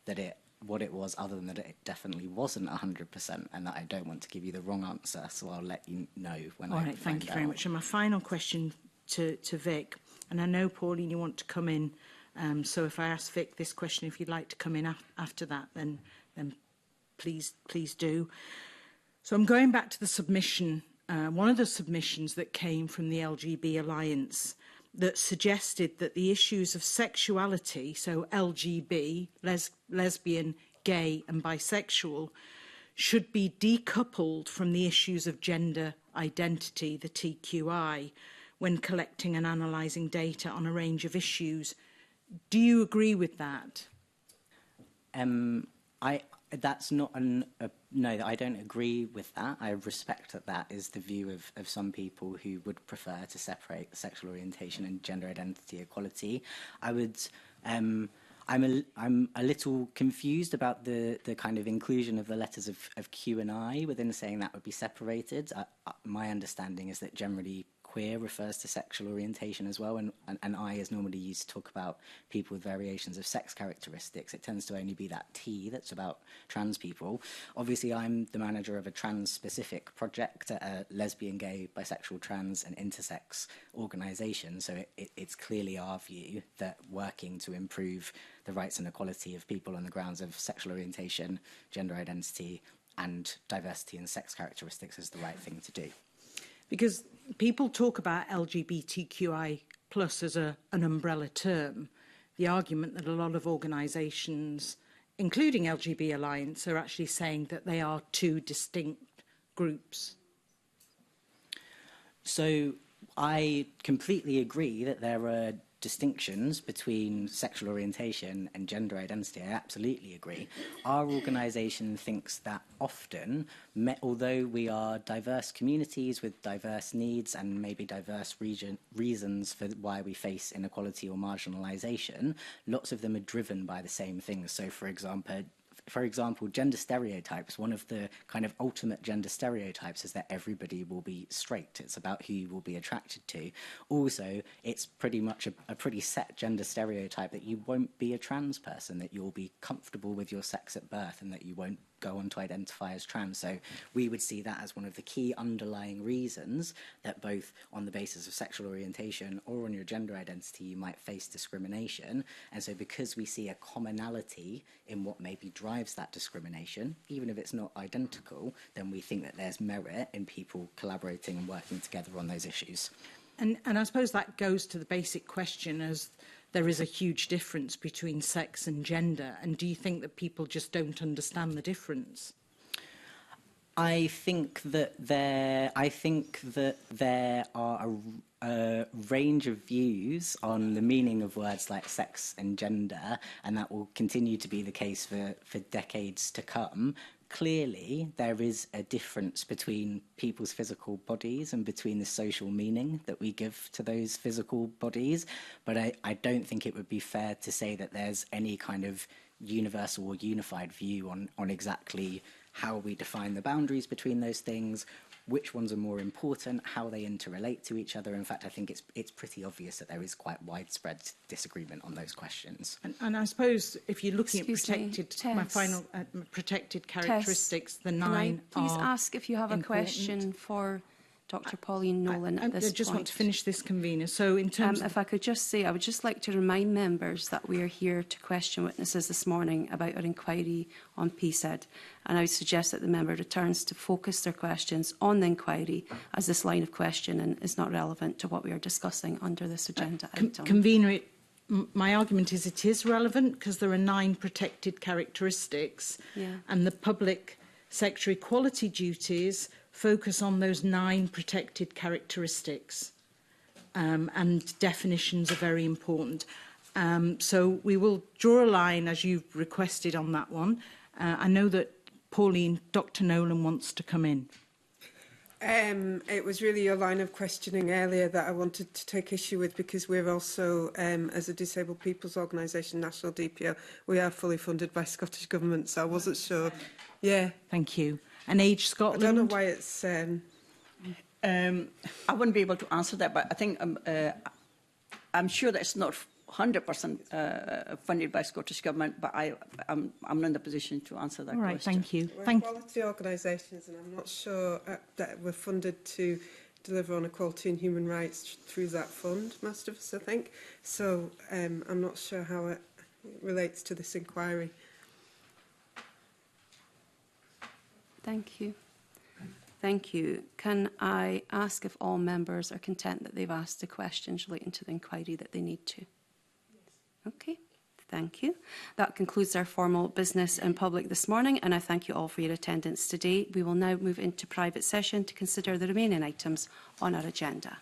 what it was, other than that it definitely wasn't 100%, and that I don't want to give you the wrong answer, so I'll let you know when I find out. All right, thank you very much. And my final question to Vic, and I know, Pauline, you want to come in, so if I ask Vic this question, if you'd like to come in after that, then please do. So I'm going back to the submission, one of the submissions that came from the LGB Alliance, that suggested that the issues of sexuality, so LGB, lesbian, gay and bisexual, should be decoupled from the issues of gender identity, the TQI, when collecting and analysing data on a range of issues. Do you agree with that? That's not no, I don't agree with that. I respect that is the view of some people who would prefer to separate sexual orientation and gender identity equality. I'm a little confused about the kind of inclusion of the letters of Q and I within saying that would be separated. My understanding is that generally queer refers to sexual orientation as well, and I is normally used to talk about people with variations of sex characteristics. It tends to only be that T that's about trans people. Obviously, I'm the manager of a trans-specific project at a lesbian, gay, bisexual, trans and intersex organisation, so it's clearly our view that working to improve the rights and equality of people on the grounds of sexual orientation, gender identity and diversity and sex characteristics is the right thing to do. Because people talk about LGBTQI plus as an umbrella term. The argument that a lot of organisations, including LGB Alliance, are actually saying that they are two distinct groups. So I completely agree that there are distinctions between sexual orientation and gender identity. I absolutely agree. Our organisation thinks that often, although we are diverse communities with diverse needs and maybe diverse reasons for why we face inequality or marginalisation, lots of them are driven by the same things. So, for example, gender stereotypes, one of the kind of ultimate gender stereotypes is that everybody will be straight. It's about who you will be attracted to. Also, it's pretty much a pretty set gender stereotype that you won't be a trans person, that you'll be comfortable with your sex at birth and that you won't go on to identify as trans. So we would see that as one of the key underlying reasons that both on the basis of sexual orientation or on your gender identity you might face discrimination. And so because we see a commonality in what maybe drives that discrimination, even if it's not identical, then we think that there's merit in people collaborating and working together on those issues. And I suppose that goes to the basic question as there is a huge difference between sex and gender? And do you think that people just don't understand the difference? I think that there are a range of views on the meaning of words like sex and gender, and that will continue to be the case for decades to come. Clearly, there is a difference between people's physical bodies and between the social meaning that we give to those physical bodies, but I don't think it would be fair to say that there's any kind of universal or unified view on exactly how we define the boundaries between those things, which ones are more important, how they interrelate to each other. In fact, I think it's pretty obvious that there is quite widespread disagreement on those questions. And I suppose if you're looking Excuse at me, protected characteristics, the 9 Can I please are ask if you have important. a question for Dr. Pauline Nolan at this point? I just want to finish this, convener. So in terms if I could just say, I would just like to remind members that we are here to question witnesses this morning about our inquiry on PSED. And I would suggest that the member returns to focus their questions on the inquiry, as this line of questioning is not relevant to what we are discussing under this agenda item. Convener, my argument is it is relevant because there are 9 protected characteristics, and the public sector equality duties focus on those 9 protected characteristics, and definitions are very important. So we will draw a line, as you've requested, on that one. I know that Dr. Nolan wants to come in. It was really your line of questioning earlier that I wanted to take issue with, because we're also, as a disabled people's organisation, National DPO, we are fully funded by Scottish Government, so I wasn't sure. Yeah. Thank you. And Age Scotland? I don't know why it's... I wouldn't be able to answer that, but I think I'm sure that it's not 100% funded by Scottish Government, but I'm not in the position to answer that question. All right, thank you. We're quality organisations, and I'm not sure that we're funded to deliver on equality and human rights through that fund, most of us, I think. So I'm not sure how it relates to this inquiry. Thank you. Thank you. Can I ask if all members are content that they've asked the questions relating to the inquiry that they need to? Okay, thank you. That concludes our formal business in public this morning, and I thank you all for your attendance today. We will now move into private session to consider the remaining items on our agenda.